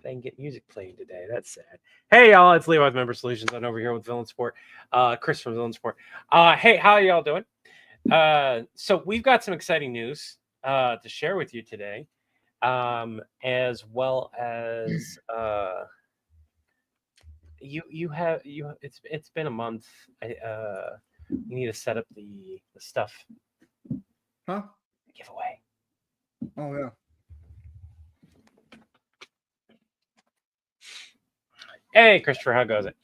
I didn't get music playing today. That's sad. Hey, y'all. It's Levi with Member Solutions. I'm over here with Villain Support. Chris from Villain Support. Hey, how are y'all doing? So we've got some exciting news to share with you today, as well as it's been a month. You need to set up the stuff. Huh? Giveaway. Oh yeah. Hey, Christopher, how goes it?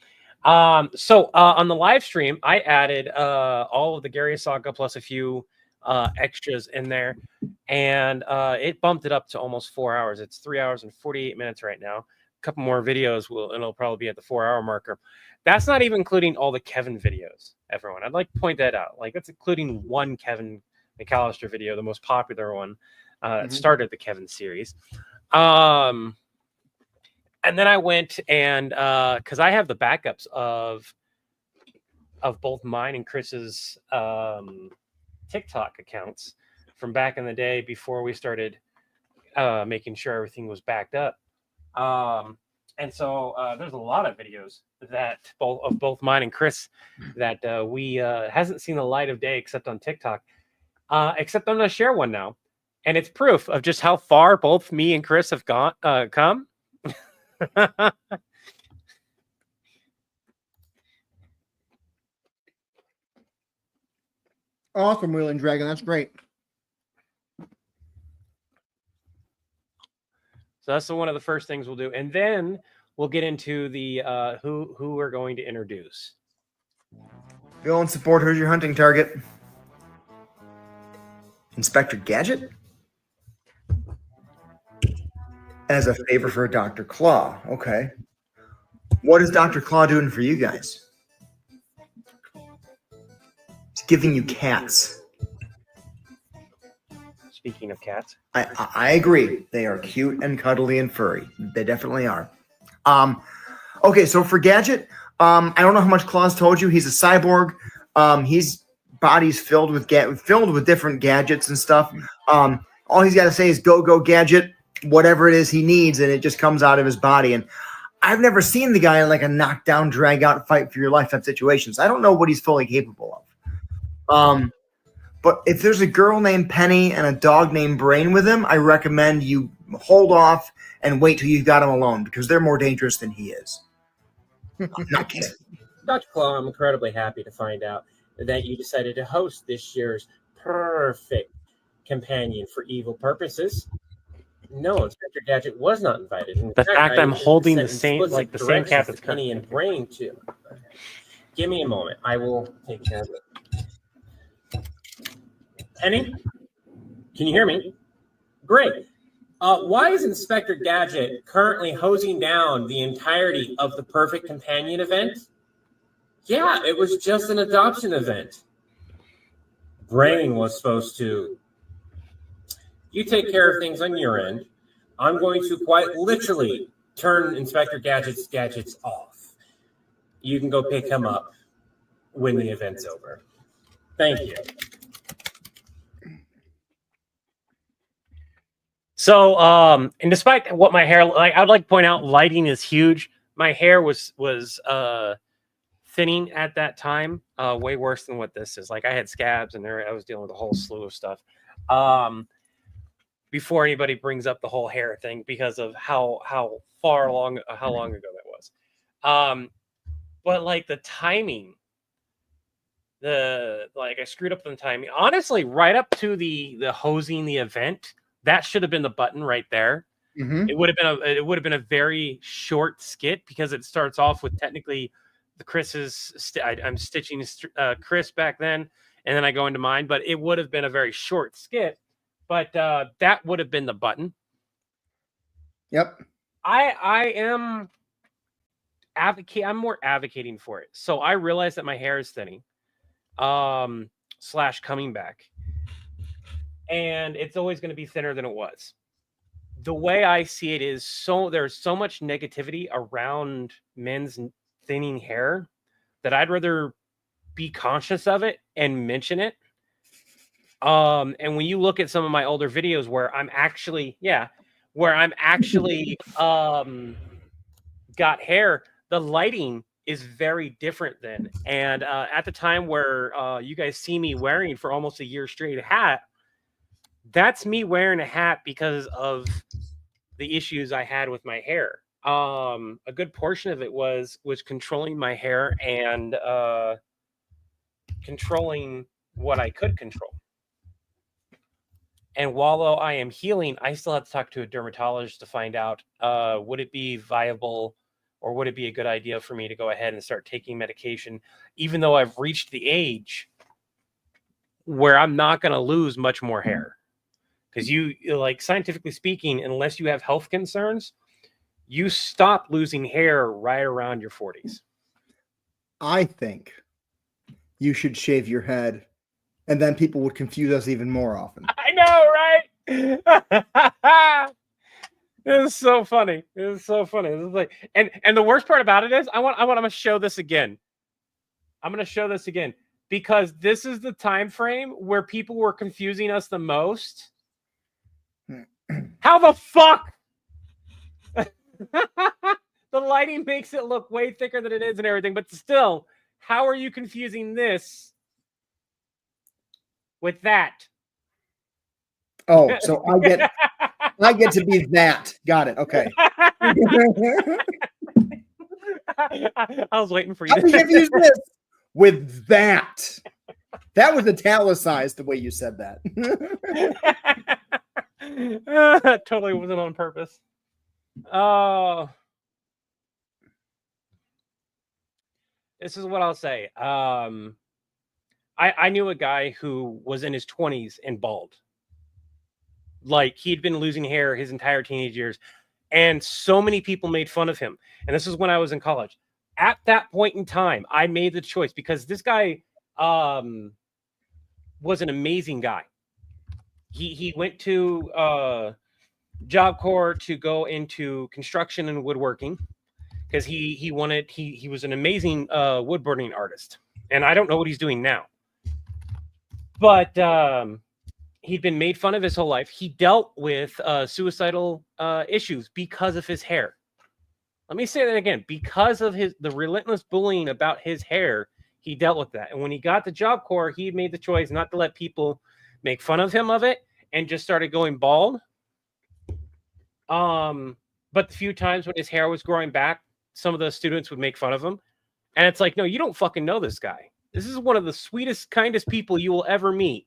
So on the live stream, I added all of the Gary Saga plus a few extras in there, and it bumped it up to almost 4 hours. It's 3 hours and 48 minutes right now. A couple more videos and it'll probably be at the 4-hour marker. That's not even including all the Kevin videos, everyone. I'd like to point that out. Like, that's including one Kevin McAllister video, the most popular one. It started the Kevin series. And then I went and because I have the backups of both mine and Chris's TikTok accounts from back in the day before we started making sure everything was backed up. And so there's a lot of videos that both mine and Chris that we hasn't seen the light of day except on TikTok. Except I'm going to share one now, and it's proof of just how far both me and Chris have come. Awesome, Wheeling Dragon. That's great. So that's one of the first things we'll do, and then we'll get into the who we're going to introduce. Villain Support, who's your hunting target? Inspector Gadget? As a favor for Dr. Claw. Okay. What is Dr. Claw doing for you guys? He's giving you cats. Speaking of cats. I agree. They are cute and cuddly and furry. They definitely are. Okay, so for Gadget, I don't know how much Claw's told you. He's a cyborg. His body's filled with different gadgets and stuff. All he's got to say is go Gadget, whatever it is he needs, and it just comes out of his body. And I've never seen the guy in like a knockdown, drag out, fight for your life type situations. I don't know what he's fully capable of. But if there's a girl named Penny and a dog named Brain with him, I recommend you hold off and wait till you've got him alone, because they're more dangerous than he is. I'm not kidding. Dr. Claw, I'm incredibly happy to find out that you decided to host this year's perfect companion for evil purposes. No, Inspector Gadget was not invited. In fact, I'm holding the same cat that's Penny and Brain too. Okay. Give me a moment. I will take care of it. Penny, can you hear me? Great. Why is Inspector Gadget currently hosing down the entirety of the Perfect Companion event? Yeah, it was just an adoption event. Brain was supposed to. You take care of things on your end. I'm going to quite literally turn Inspector Gadget's gadgets off. You can go pick him up when the event's over. Thank you. So, and despite what my hair, I would like to point out, lighting is huge. My hair was thinning at that time, way worse than what this is. Like, I had scabs, and I was dealing with a whole slew of stuff. Before anybody brings up the whole hair thing, because of how long ago that was. But like the timing, I screwed up the timing. Honestly, right up to the hosing the event. That should have been the button right there. Mm-hmm. It would have been a very short skit, because it starts off with technically the Chris's. I'm stitching Chris back then, and then I go into mine. But it would have been a very short skit. But that would have been the button. Yep. I am I'm more advocating for it. So I realize that my hair is thinning, / coming back. And it's always going to be thinner than it was. The way I see it is, there's so much negativity around men's thinning hair that I'd rather be conscious of it and mention it. And when you look at some of my older videos where I'm actually, where I'm actually got hair, the lighting is very different then. And at the time where you guys see me wearing for almost a year straight a hat, that's me wearing a hat because of the issues I had with my hair. A good portion of it was controlling my hair and controlling what I could control. And while I am healing, I still have to talk to a dermatologist to find out would it be viable or would it be a good idea for me to go ahead and start taking medication, even though I've reached the age where I'm not going to lose much more hair. Because you, like, scientifically speaking, unless you have health concerns, you stop losing hair right around your 40s. I think you should shave your head, and then people would confuse us even more often. I know, right? It is so funny. It is so funny. This is like, and the worst part about it is, I'm gonna show this again. I'm gonna show this again because this is the time frame where people were confusing us the most. How the fuck? The lighting makes it look way thicker than it is and everything, but still, how are you confusing this with that? Oh, so I get to be that. Got it. Okay. I was waiting for you. I can confuse this with that. That was italicized the way you said that. Totally wasn't on purpose. Oh, this is what I'll say. I knew a guy who was in his 20s and bald. Like, he'd been losing hair his entire teenage years, and so many people made fun of him. And this is when I was in college. At that point in time, I made the choice because this guy was an amazing guy. He went to Job Corps to go into construction and woodworking because he was an amazing woodburning artist. And I don't know what he's doing now. But he'd been made fun of his whole life. He dealt with suicidal issues because of his hair. Let me say that again. Because of the relentless bullying about his hair, he dealt with that. And when he got to Job Corps, he made the choice not to let people make fun of him of it and just started going bald. But the few times when his hair was growing back, some of the students would make fun of him. And it's like, no, you don't fucking know this guy. This is one of the sweetest, kindest people you will ever meet.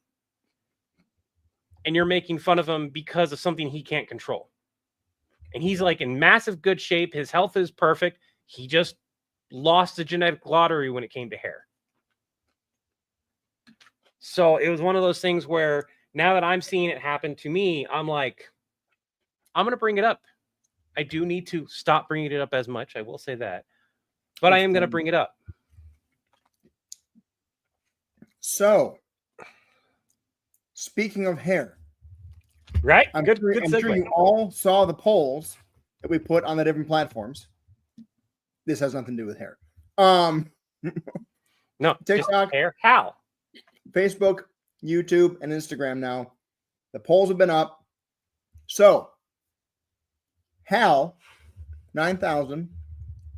And you're making fun of him because of something he can't control. And he's like in massive good shape. His health is perfect. He just lost the genetic lottery when it came to hair. So it was one of those things where now that I'm seeing it happen to me, I'm like, I'm going to bring it up. I do need to stop bringing it up as much. I will say that. But I am going to bring it up. So, speaking of hair, right? I'm Good sure segue. you all saw the polls that we put on the different platforms. This has nothing to do with hair. No, TikTok, hair. How? Facebook, YouTube, and Instagram now. The polls have been up. So, Hal, 9,000,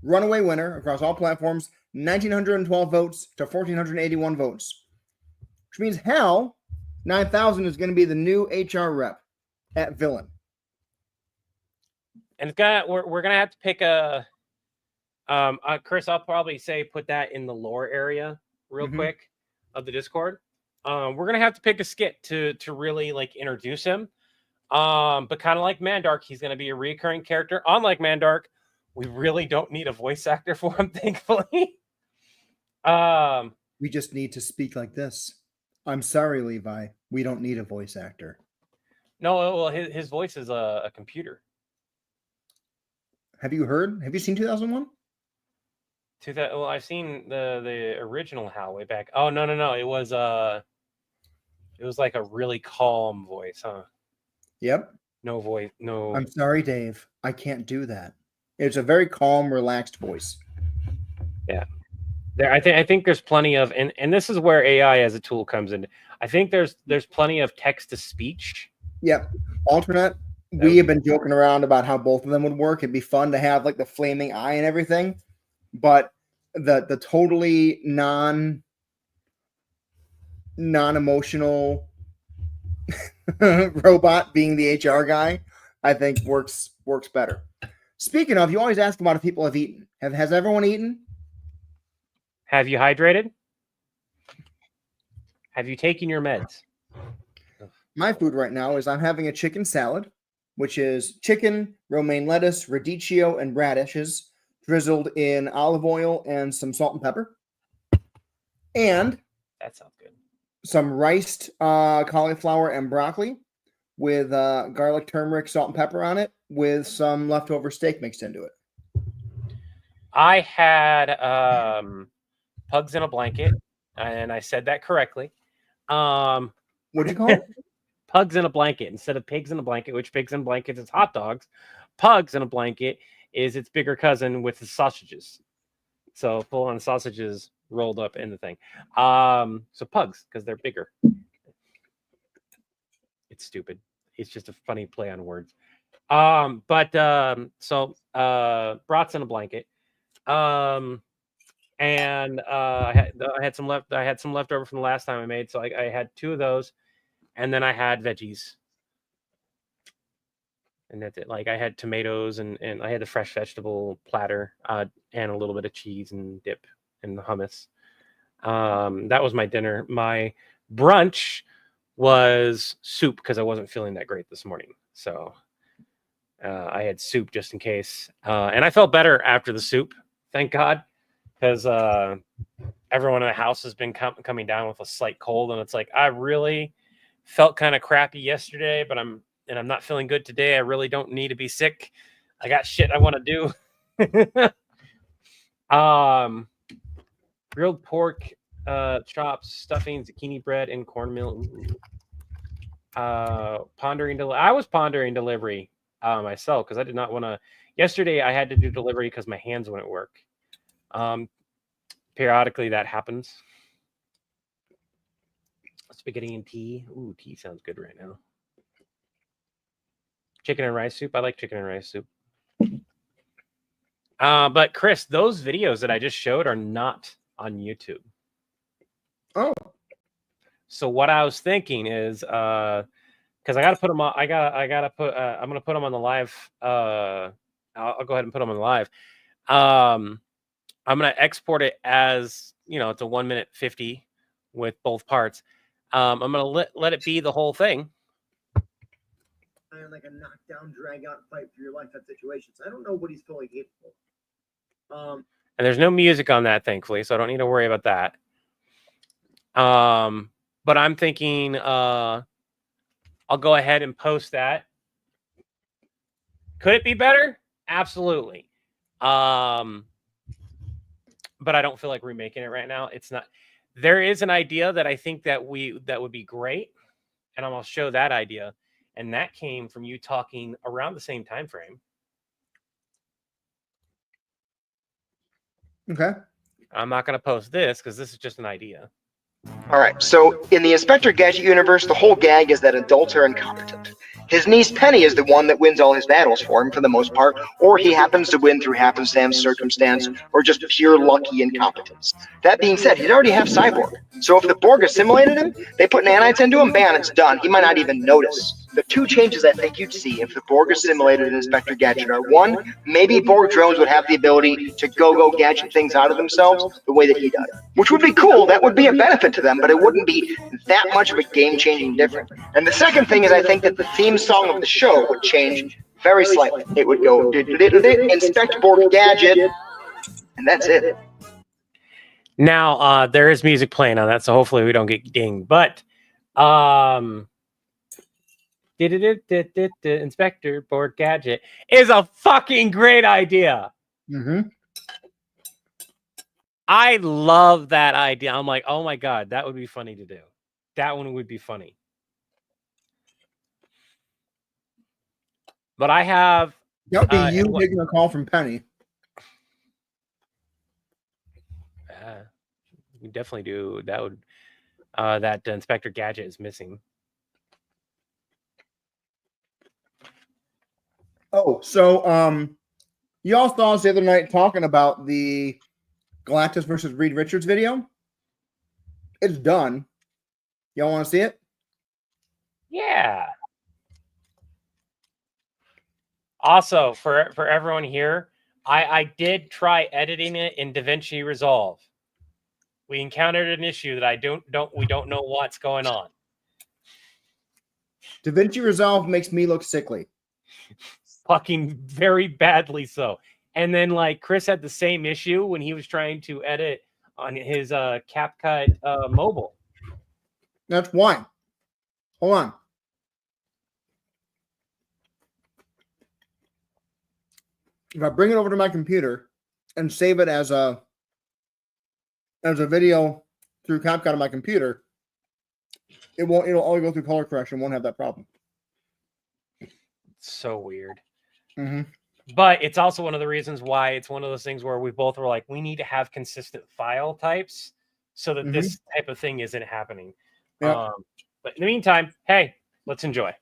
runaway winner across all platforms, 1,912 votes to 1,481 votes. Which means Hal, 9,000, is going to be the new HR rep at Villain. And it's we're gonna have to pick a Chris, I'll probably say put that in the lore area real quick of the Discord. We're gonna have to pick a skit to really like introduce him. But kind of like Mandark, he's gonna be a recurring character. Unlike Mandark, we really don't need a voice actor for him, thankfully. We just need to speak like this. I'm sorry, Levi. We don't need a voice actor. No, well, his voice is a computer. Have you heard? Have you seen 2001? Well, I've seen the original Hal way back. Oh no, it was like a really calm voice, huh? Yep. No voice, no. I'm sorry, Dave. I can't do that. It's a very calm, relaxed voice. Yeah. I think there's plenty of and this is where AI as a tool comes in. I think there's plenty of text to speech. Yep. Alternate we have been joking around about how both of them would work. It'd be fun to have like the flaming eye and everything, but the totally non-emotional robot being the HR guy, I think works better. Speaking of, you always ask about if people have eaten. Has everyone eaten? Have you hydrated? Have you taken your meds? My food right now is I'm having a chicken salad, which is chicken, romaine lettuce, radicchio, and radishes drizzled in olive oil and some salt and pepper. And that sounds good. Some riced cauliflower and broccoli with garlic, turmeric, salt, and pepper on it with some leftover steak mixed into it. I had pugs in a blanket, and I said that correctly. What do you call it? Pugs in a blanket instead of pigs in a blanket, which pigs in blankets is hot dogs. Pugs in a blanket is its bigger cousin with the sausages. So full on sausages rolled up in the thing. So pugs, because they're bigger. It's stupid. It's just a funny play on words. So brats in a blanket. And I had some left. I had some left over from the last time I made, so I had 2 of those, and then I had veggies, and that's it. Like I had tomatoes and I had the fresh vegetable platter, and a little bit of cheese and dip and the hummus. That was my dinner. My brunch was soup because I wasn't feeling that great this morning, so I had soup just in case, and I felt better after the soup. Thank God. Because everyone in the house has been coming down with a slight cold, and it's like I really felt kind of crappy yesterday, but I'm not feeling good today. I really don't need to be sick. I got shit I want to do. Grilled pork, chops, stuffing, zucchini bread, and cornmeal. I was pondering delivery myself because I did not want to. Yesterday I had to do delivery because my hands wouldn't work. Periodically that happens. Spaghetti and tea. Ooh, tea sounds good right now. Chicken and rice soup. I like chicken and rice soup. But Chris, those videos that I just showed are not on YouTube. Oh. So what I was thinking is, because I got to put them on. I'm gonna put them on the live. I'll go ahead and put them on the live. I'm going to export it as, it's a 1 minute 50 with both parts. I'm going to let it be the whole thing. Like a knockdown, drag out fight for your life, that situation. So I don't know what he's fully capable of. And there's no music on that, thankfully, so I don't need to worry about that. But I'm thinking I'll go ahead and post that. Could it be better? Absolutely. But I don't feel like remaking it right now. It's not. There is an idea that I think that would be great, and I'm gonna show that idea. And that came from you talking around the same time frame. Okay. I'm not gonna post this because this is just an idea. All right, so in the Inspector Gadget universe, the whole gag is that adults are incompetent. His niece Penny is the one that wins all his battles for him for the most part, or he happens to win through happenstance, circumstance, or just pure lucky incompetence. That being said, he'd already have Cyborg, so if the Borg assimilated him, they put nanites into him, bam, it's done. He might not even notice. The 2 changes I think you'd see if the Borg assimilated Inspector Gadget are, 1, maybe Borg drones would have the ability to go gadget things out of themselves the way that he does, which would be cool. That would be a benefit to them, but it wouldn't be that much of a game-changing difference. And the second thing is I think that the theme song of the show would change very slightly. It would go Inspect Borg Gadget, and that's it. Now there is music playing on that, so hopefully we don't get dinged. But Inspector Borg Gadget is a fucking great idea. Mm-hmm. I love that idea. I'm like, oh my God, that would be funny to do. That one would be funny. But I have... That would be you taking a call from Penny. You definitely do. That would... that Inspector Gadget is missing. Oh, so you all saw us the other night talking about the Galactus versus Reed Richards video. It's done. Y'all want to see it? Yeah. Also, for everyone here, I did try editing it in DaVinci Resolve. We encountered an issue that we don't know what's going on. DaVinci Resolve makes me look sickly. Fucking very badly so. And then like Chris had the same issue when he was trying to edit on his CapCut mobile. That's why. Hold on. If I bring it over to my computer and save it as a video through CapCut on my computer, it'll only go through color correction, won't have that problem. So weird. Mm-hmm. But it's also one of the reasons why it's one of those things where we both were like, we need to have consistent file types so that this type of thing isn't happening. Yeah. But in the meantime, hey, let's enjoy.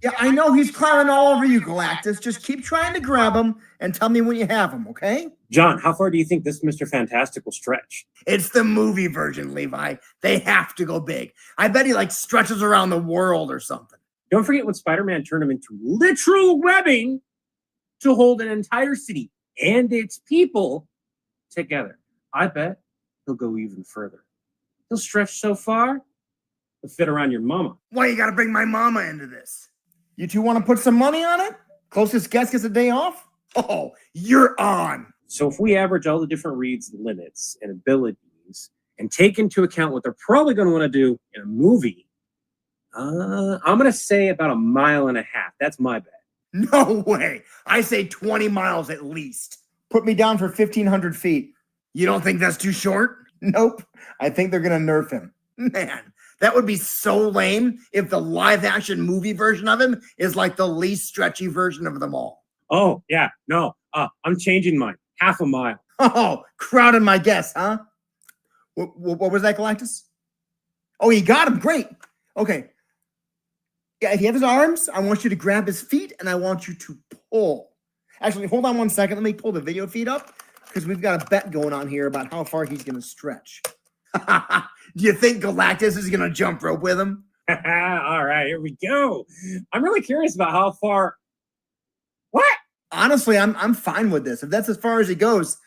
Yeah, I know he's climbing all over you, Galactus. Just keep trying to grab him and tell me when you have him, okay? John, how far do you think this Mr. Fantastic will stretch? It's the movie version, Levi. They have to go big. I bet he like stretches around the world or something. Don't forget when Spider-Man turned him into literal webbing to hold an entire city and its people together. I bet he'll go even further. He'll stretch so far, he'll fit around your mama. Why you gotta bring my mama into this? You two want to put some money on it? Closest guess gets a day off? Oh, you're on. So if we average all the different reads, limits, and abilities, and take into account what they're probably going to want to do in a movie, I'm going to say about 1.5 miles. That's my bet. No way. I say 20 miles at least. Put me down for 1,500 feet. You don't think that's too short? Nope. I think they're going to nerf him. Man, that would be so lame if the live action movie version of him is like the least stretchy version of them all. Oh, yeah. No, I'm changing mine. 0.5 mile. Oh, crowded my guess, huh? What was that, Galactus? Oh, you got him. Great. Okay. Yeah, if he has his arms, I want you to grab his feet and I want you to pull. Actually, hold on 1 second. Let me pull the video feed up because we've got a bet going on here about how far he's going to stretch. Do you think Galactus is going to jump rope with him? All right, here we go. I'm really curious about how far. What? Honestly, I'm fine with this. If that's as far as he goes,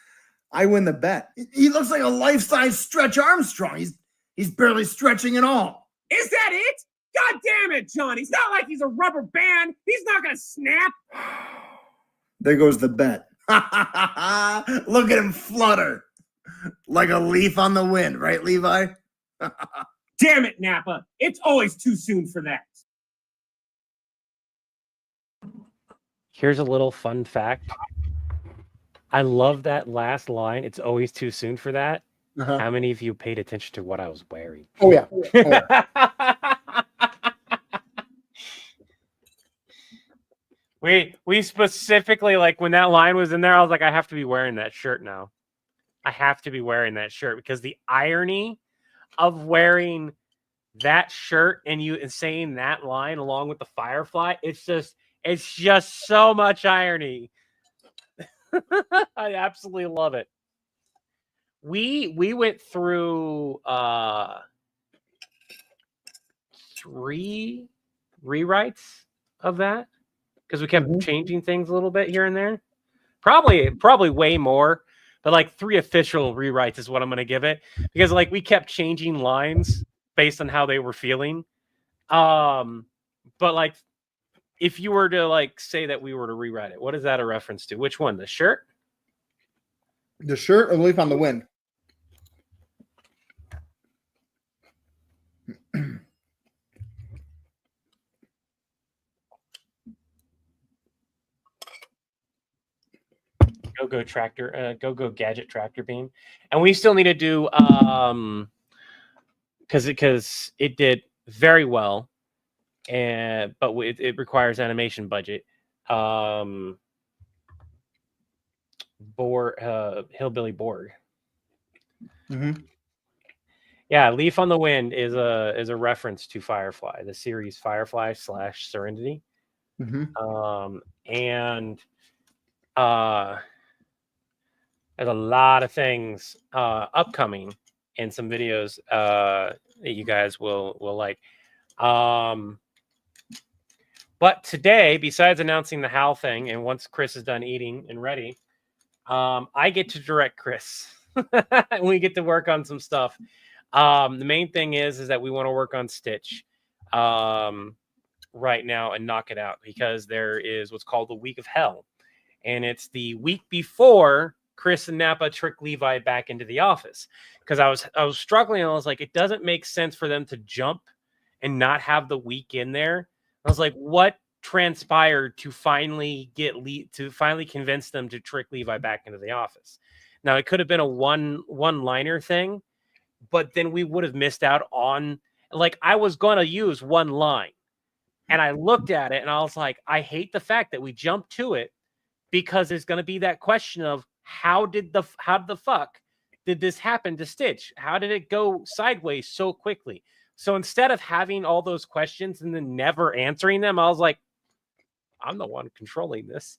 I win the bet. He looks like a life-size Stretch Armstrong. He's barely stretching at all. Is that it? God damn it, John. He's not like he's a rubber band. He's not going to snap. There goes the bet. Look at him flutter like a leaf on the wind, right, Levi? Damn it, Nappa. It's always too soon for that. Here's a little fun fact. I love that last line. It's always too soon for that. Uh-huh. How many of you paid attention to what I was wearing? Oh, yeah. Oh, yeah. We specifically, like, when that line was in there, I was like, I have to be wearing that shirt now. I have to be wearing that shirt because the irony of wearing that shirt and saying that line along with the Firefly, it's just so much irony. I absolutely love it. We went through 3 rewrites of that because we kept changing things a little bit here and there. Probably way more, but like 3 official rewrites is what I'm going to give it because like we kept changing lines based on how they were feeling. But like if you were to like say that we were to rewrite it, what is that a reference to? Which one? The shirt? The shirt or the leaf on the wind? Go tractor, go Gadget tractor beam, and we still need to do because it did very well, but it requires animation budget. Hillbilly Borg. Mm-hmm. Yeah, Leaf on the Wind is a reference to Firefly, the series Firefly / Serenity. And there's a lot of things upcoming and some videos that you guys will like. But today, besides announcing the Hal thing, and once Chris is done eating and ready, I get to direct Chris. We get to work on some stuff. The main thing is that we want to work on Stitch right now and knock it out, because there is what's called the Week of Hell. And it's the week before Chris and Napa trick Levi back into the office. Because I was struggling, and I was like, it doesn't make sense for them to jump and not have the week in there. I was like, what transpired to finally convince them to trick Levi back into the office? Now, it could have been a one-liner thing, but then we would have missed out on, like, I was going to use one line, and I looked at it and I was like, I hate the fact that we jumped to it, because there's going to be that question of how the fuck did this happen to Stitch? How did it go sideways so quickly? So instead of having all those questions and then never answering them, I was like, I'm the one controlling this.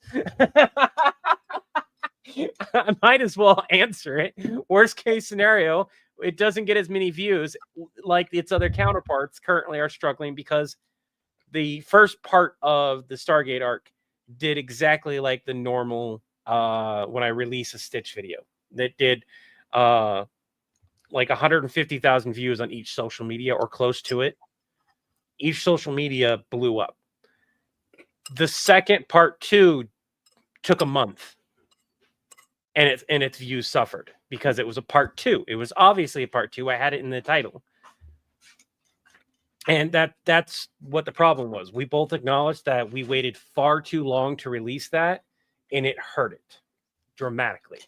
I might as well answer it. Worst case scenario, it doesn't get as many views like its other counterparts currently are struggling, because the first part of the Stargate arc did exactly like the normal when I release a Stitch video. That did like 150,000 views on each social media or close to it. Each social media blew up. The second part 2 took a month, and its views suffered because it was a part 2. It was obviously a part 2. I had it in the title. And that's what the problem was. We both acknowledged that we waited far too long to release that, and it hurt it dramatically.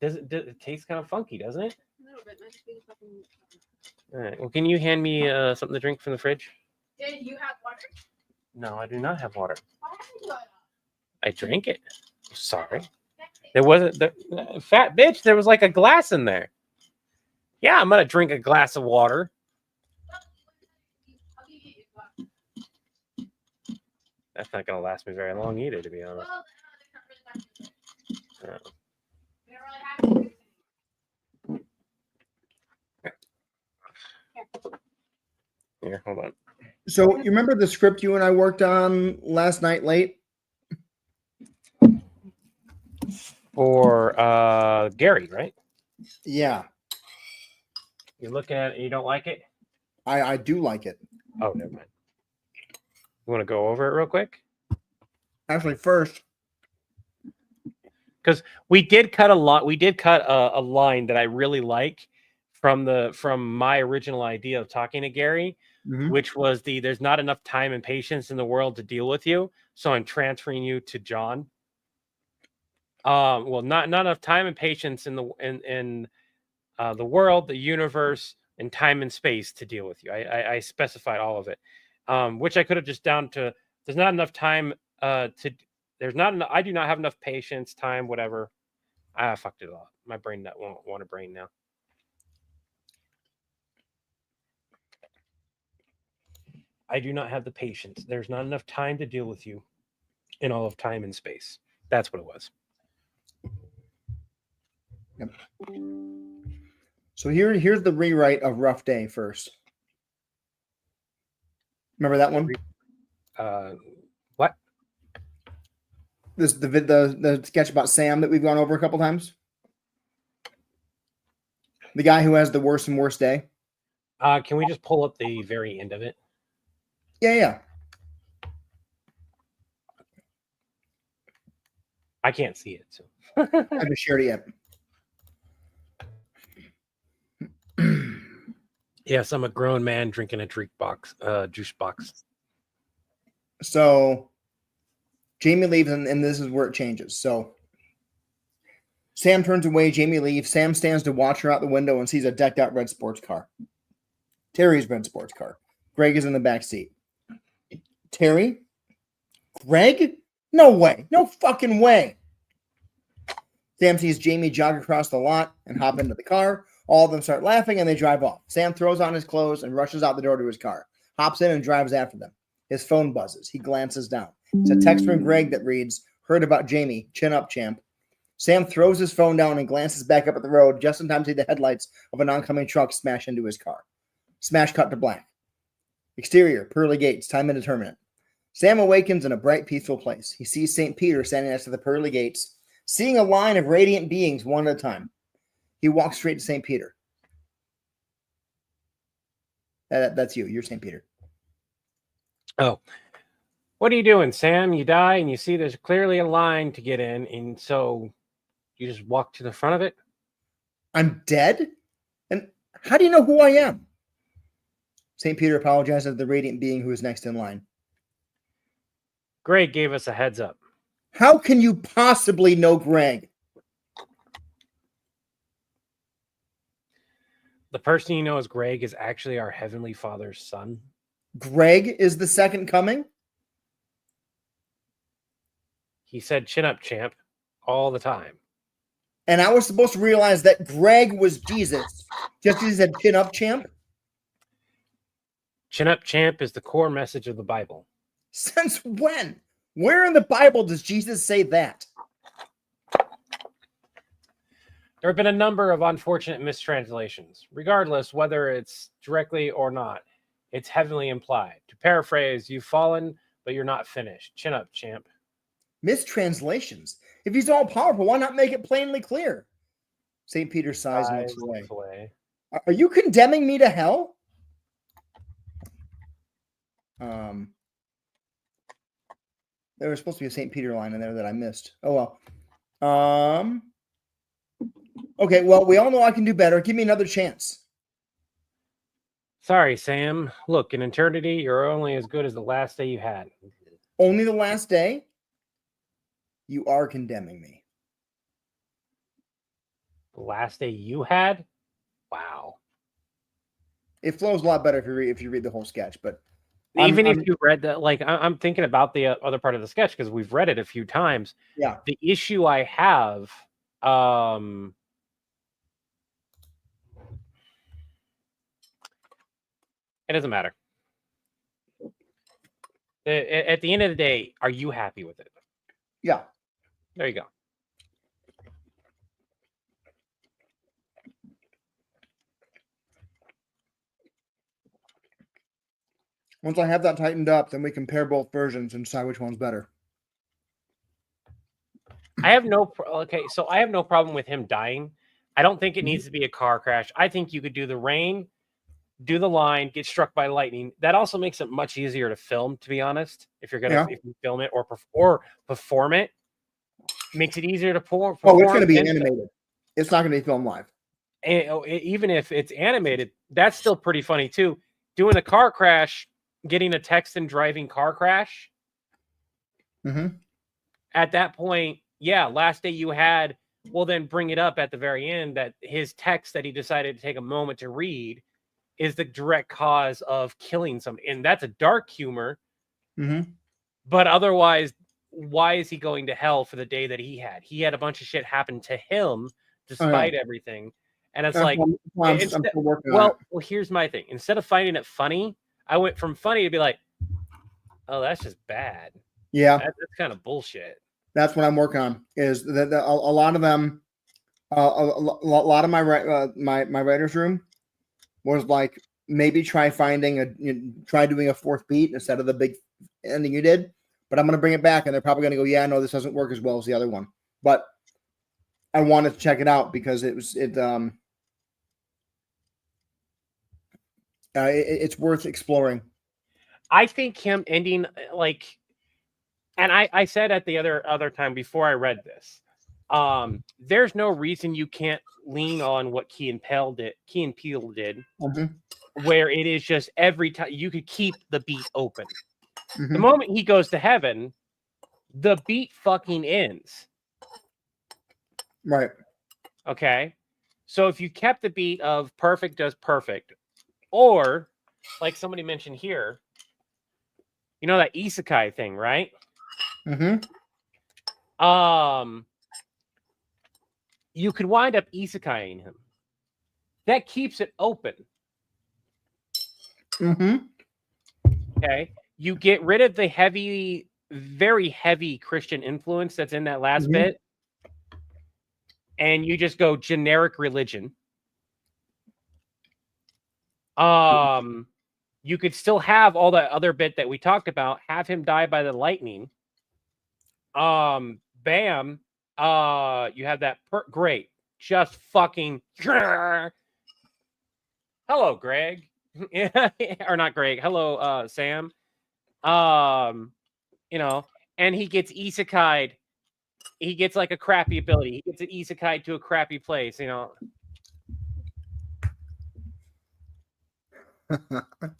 It tastes kind of funky, doesn't it? A little bit. Might just be fucking... All right. Well, can you hand me something to drink from the fridge? Did you have water? No, I do not have water. Why haven't you got it? I drank it. Sorry. There wasn't the fat bitch. There was like a glass in there. Yeah, I'm gonna drink a glass of water. I'll give you a glass. That's not gonna last me very long either, to be honest. Well, they're not really Oh. we don't really have Here, hold on. So you remember the script you and I worked on last night late? For Gary, right? Yeah, You're looking at it and you don't like it? I do like it. Oh, never mind. You want to go over it real quick? Actually, first, Because we did cut a lot. We did cut a line that I really like from my original idea of talking to Gary, which was there's not enough time and patience in the world to deal with you, so I'm transferring you to John. Well, not enough time and patience in the world, the universe, and time and space to deal with you. I specified all of it, which I could have just down to there's not enough time there's not enough, I do not have enough patience, time, whatever. I fucked it up. My brain won't want a brain now. I do not have the patience. There's not enough time to deal with you in all of time and space. That's what it was. Yep. So here's the rewrite of Rough Day first. Remember that one? What? This the sketch about Sam that we've gone over a couple times. The guy who has the worst and worst day. Can we just pull up the very end of it? Yeah. I can't see it. So I haven't shared it yet. yes, I'm a grown man drinking a juice box. So Jamie leaves, and this is where it changes. So Sam turns away, Jamie leaves. Sam stands to watch her out the window and sees a decked out red sports car. Terry's red sports car. Greg is in the back seat. Terry? Greg? No way. No fucking way. Sam sees Jamie jog across the lot and hop into the car. All of them start laughing and they drive off. Sam throws on his clothes and rushes out the door to his car. Hops in and drives after them. His phone buzzes. He glances down. It's a text from Greg that reads, "Heard about Jamie. Chin up, champ." Sam throws his phone down and glances back up at the road just in time to see the headlights of an oncoming truck smash into his car. Smash cut to black. Exterior, pearly gates, time indeterminate. Sam awakens in a bright, peaceful place. He sees St. Peter standing next to the pearly gates, seeing a line of radiant beings one at a time. He walks straight to St. Peter. That's you. You're St. Peter. Oh, what are you doing, Sam? You die and you see there's clearly a line to get in, and so you just walk to the front of it? I'm dead? And how do you know who I am? St. Peter apologizes to the radiant being who is next in line. Greg gave us a heads up. How can you possibly know Greg? The person you know as Greg is actually our Heavenly Father's son. Greg is the second coming? He said, "Chin up, champ," all the time. And I was supposed to realize that Greg was Jesus, just as he said, "Chin up, champ." Chin up, champ is the core message of the Bible. Since when? Where in the Bible does Jesus say that? There have been a number of unfortunate mistranslations. Regardless whether it's directly or not, it's heavily implied. To paraphrase, you've fallen, but you're not finished. Chin up, champ. Mistranslations. If he's all powerful, why not make it plainly clear? St. Peter sighs and looks away. away. Are you condemning me to hell? There was supposed to be a St. Peter line in there that I missed. Oh well. Okay, well, we all know I can do better. Give me another chance. Sorry, Sam. Look, in eternity, you're only as good as the last day you had. Only the last day? You are condemning me. The last day you had? Wow. It flows a lot better if you read the whole sketch, but Even if you read that, like, I'm thinking about the other part of the sketch because we've read it a few times. Yeah. The issue I have, it doesn't matter. At the end of the day, are you happy with it? Yeah. There you go. Once I have that tightened up, then we compare both versions and decide which one's better. I have no so I have no problem with him dying. I don't think it needs to be a car crash. I think you could do the rain, do the line, get struck by lightning. That also makes it much easier to film, to be honest. If you're gonna if you film it or perform it, makes it easier to perform. Oh, it's gonna be animated. It's not gonna be filmed live. And even if it's animated, that's still pretty funny too. Doing a car crash, getting a text and driving car crash. Mm-hmm. At that point, yeah, last day you had, well, then bring it up at the very end that his text that he decided to take a moment to read is the direct cause of killing somebody. And that's a dark humor. Mm-hmm. But otherwise, why is he going to hell for the day that he had? He had a bunch of shit happen to him despite everything. And it's like, well, here's my thing. Instead of finding it funny, I went from funny to be like, oh, that's just bad. Yeah. That's kind of bullshit. That's what I'm working on. Is that a lot of them, a lot of my writer's room was like, maybe try doing a fourth beat instead of the big ending you did. But I'm going to bring it back, and they're probably going to go, yeah, no, this doesn't work as well as the other one. But I wanted to check it out because it's worth exploring. I think him ending like, and I said at the other time before I read this, there's no reason you can't lean on what Key and Peele did, Mm-hmm. where it is just every time you could keep the beat open. Mm-hmm. The moment he goes to heaven, the beat fucking ends. Right. Okay. So if you kept the beat of perfect does perfect, or like somebody mentioned here, you know that isekai thing, right? Mm-hmm. You could wind up isekaiing him. That keeps it open. Mm-hmm. Okay. you get rid of the heavy, very heavy Christian influence that's in that last Mhm. bit, and you just go generic religion. You could still have all that other bit that we talked about, have him die by the lightning. Bam. You have that great. Just fucking hello, Greg. Or not Greg. Hello, Sam. You know, and he gets isekai'd. He gets like a crappy ability. He gets an isekai to a crappy place, you know.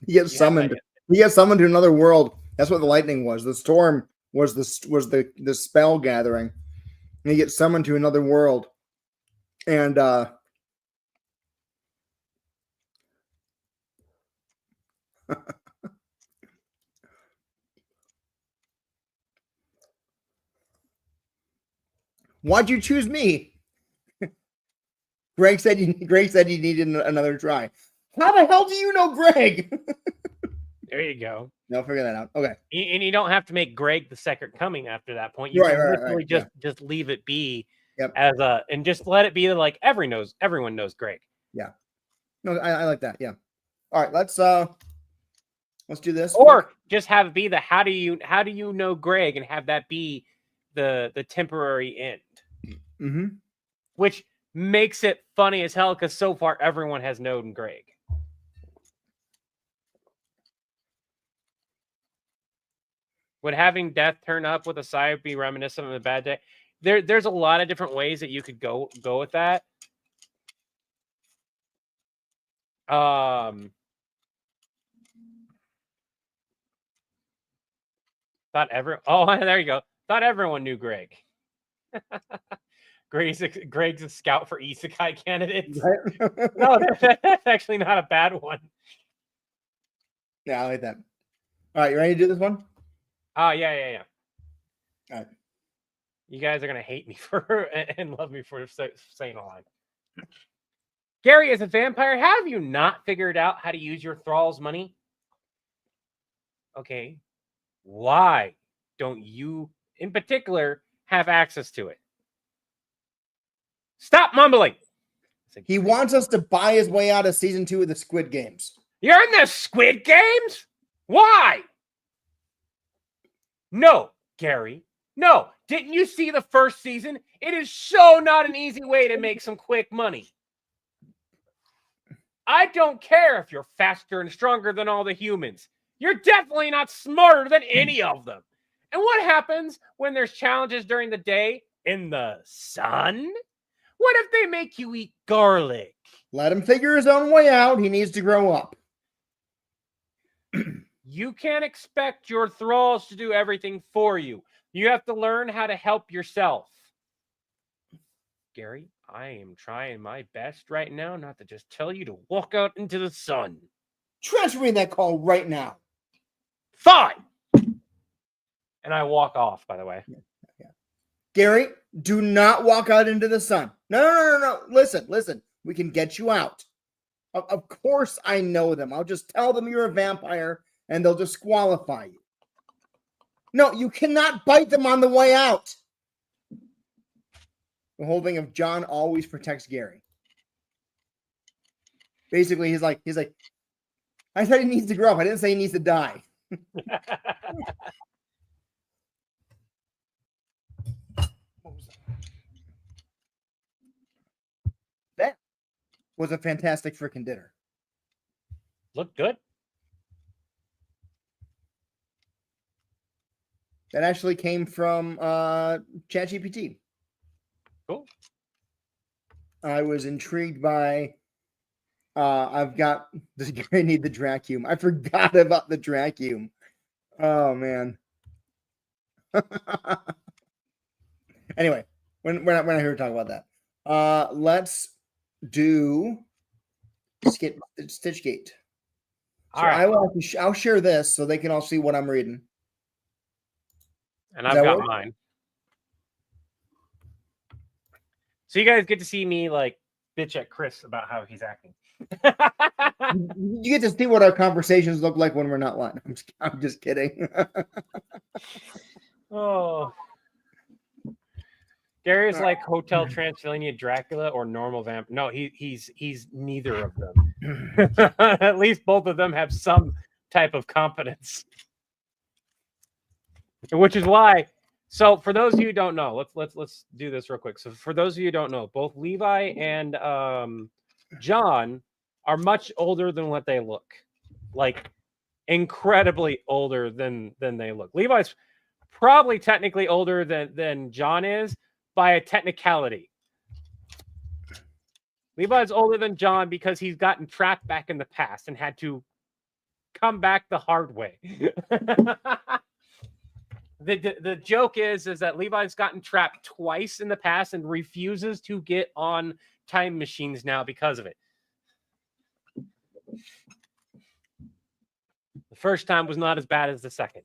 He gets summoned. He gets summoned to another world. That's what the lightning was. The storm was the spell gathering. And he gets summoned to another world. And why'd you choose me? Greg said he needed another try. How the hell do you know Greg? There you go. No, figure that out. Okay. And you don't have to make Greg the second coming after that point. You can literally just leave it be as a, and just let it be like everyone knows Greg. Yeah. No, I like that. Yeah. All right, let's do this. Or just have it be the how do you know Greg, and have that be the temporary end. Mm-hmm. Which makes it funny as hell, because so far everyone has known Greg. Would having death turn up with a sigh be reminiscent of a bad day? There's a lot of different ways that you could go with that. Thought there you go. Thought everyone knew Greg. Greg's a scout for isekai candidates. Right? No, that's actually not a bad one. Yeah, I like that. All right, you ready to do this one? Yeah. All right. You guys are gonna hate me for and love me for saying a line. Gary, as a vampire, have you not figured out how to use your thrall's money? Okay. Why don't you, in particular, have access to it? Stop mumbling. He wants us to buy his way out of season 2 of the Squid Games. You're in the Squid Games? Why? No, Gary. No. Didn't you see the first season? It is so not an easy way to make some quick money. I don't care if you're faster and stronger than all the humans. You're definitely not smarter than any of them. And what happens when there's challenges during the day in the sun? What if they make you eat garlic? Let him figure his own way out. He needs to grow up. You can't expect your thralls to do everything for you. You have to learn how to help yourself. Gary, I am trying my best right now not to just tell you to walk out into the sun. Transfer me that call right now. Fine. And I walk off, by the way. Yeah. Gary, do not walk out into the sun. No. Listen. We can get you out. Of course I know them. I'll just tell them you're a vampire and they'll disqualify you. No, you cannot bite them on the way out. The whole thing of John always protects Gary. Basically, he's like, I said he needs to grow up. I didn't say he needs to die. That was a fantastic freaking dinner. Looked good. That actually came from ChatGPT. Cool. I was intrigued by. I've got. I need the Dracume. I forgot about the Dracume. Oh man. Anyway, we're not here to talk about that. Let's do Stitchgate. So All right. I'll share this so they can all see what I'm reading. And I've got mine. So you guys get to see me like bitch at Chris about how he's acting. You get to see what our conversations look like when we're not lying. I'm just kidding. Oh. Gary's like Hotel Transylvania Dracula or normal vamp. No, he's neither of them. At least both of them have some type of competence. Which is why. So for those of you who don't know, let's do this real quick. So for those of you who don't know, both Levi and John are much older than what they look. Like incredibly older than they look. Levi's probably technically older than John is by a technicality. Levi's older than John because he's gotten trapped back in the past and had to come back the hard way. The joke is that Levi's gotten trapped twice in the past and refuses to get on time machines now because of it. The first time was not as bad as the second.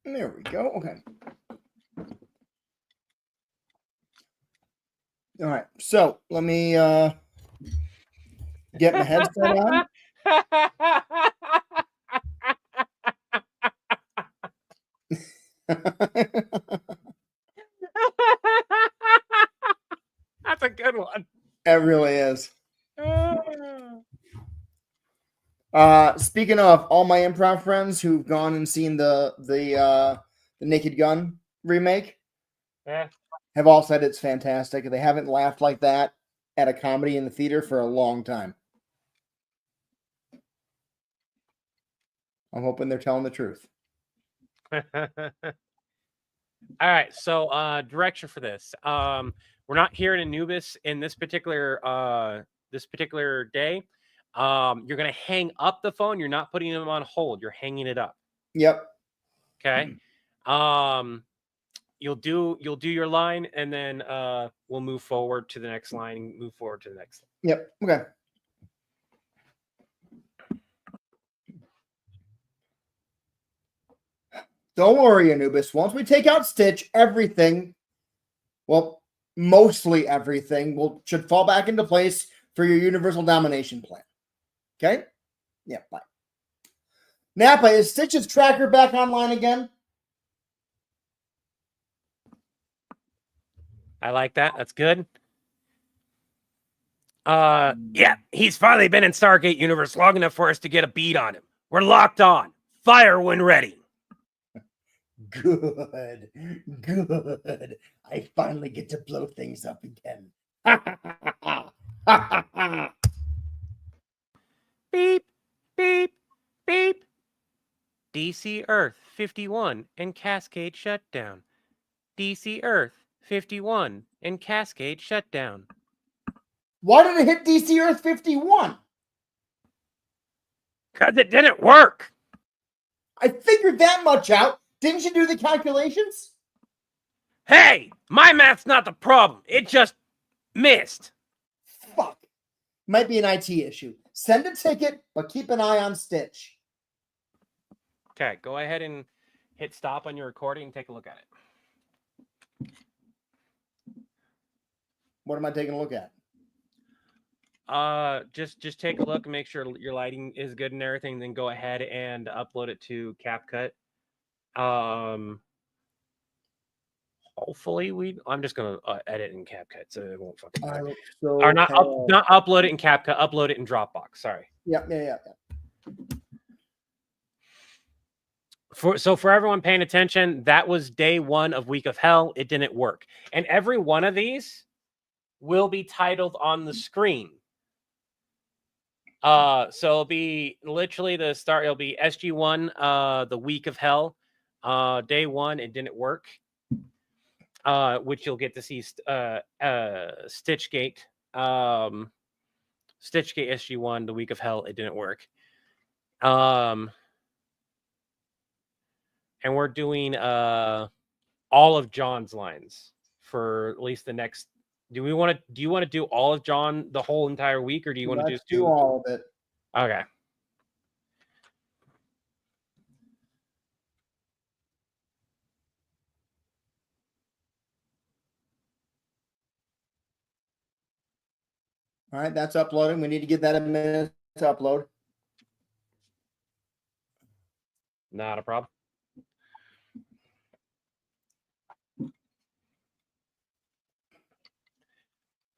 There we go. Okay. All right. So let me get my headset on. That's a good one. It really is. Speaking of all my improv friends who've gone and seen the Naked Gun remake, Yeah. have all said it's fantastic. They haven't laughed like that at a comedy in the theater for a long time. I'm hoping they're telling the truth. All right, so direction for this. We're not here in Anubis in this particular day. You're gonna hang up the phone. You're not putting them on hold. You're hanging it up. Yep. Okay. You'll do your line, and then we'll move forward to the next line. And move forward to the next line. Yep. Okay. Don't worry, Anubis. Once we take out Stitch, everything, well, mostly everything, should fall back into place for your universal domination plan. Okay? Yeah, bye. Nappa, is Stitch's tracker back online again? I like that. That's good. Yeah, he's finally been in Stargate Universe long enough for us to get a beat on him. We're locked on. Fire when ready. Good. Good. I finally get to blow things up again. Beep, beep, beep. DC Earth 51 and Cascade shutdown. DC Earth 51 and Cascade shutdown. Why did it hit DC Earth 51? Because it didn't work. I figured that much out. Didn't you do the calculations? Hey, my math's not the problem. It just missed. Fuck. Might be an IT issue. Send a ticket, but keep an eye on Stitch. Okay, go ahead and hit stop on your recording and take a look at it. What am I taking a look at? Just take a look and make sure your lighting is good and everything. Then go ahead and upload it to CapCut. Hopefully I'm just gonna edit in CapCut, so it won't fucking matter. Or not upload it in CapCut. Upload it in Dropbox. Sorry. Yeah. For everyone paying attention, that was day 1 of Week of Hell. It didn't work, and every one of these will be titled on the screen. So it'll be literally the start. It'll be SG1, the Week of Hell, day 1. It didn't work, which you'll get to see. Stitchgate, Stitchgate SG1, the Week of Hell. It didn't work. And we're doing all of John's lines for at least the next. Do you want to do all of John the whole entire week, or do you want to just do all of it? Okay. All right, that's uploading. We need to get that a minute to upload. Not a problem.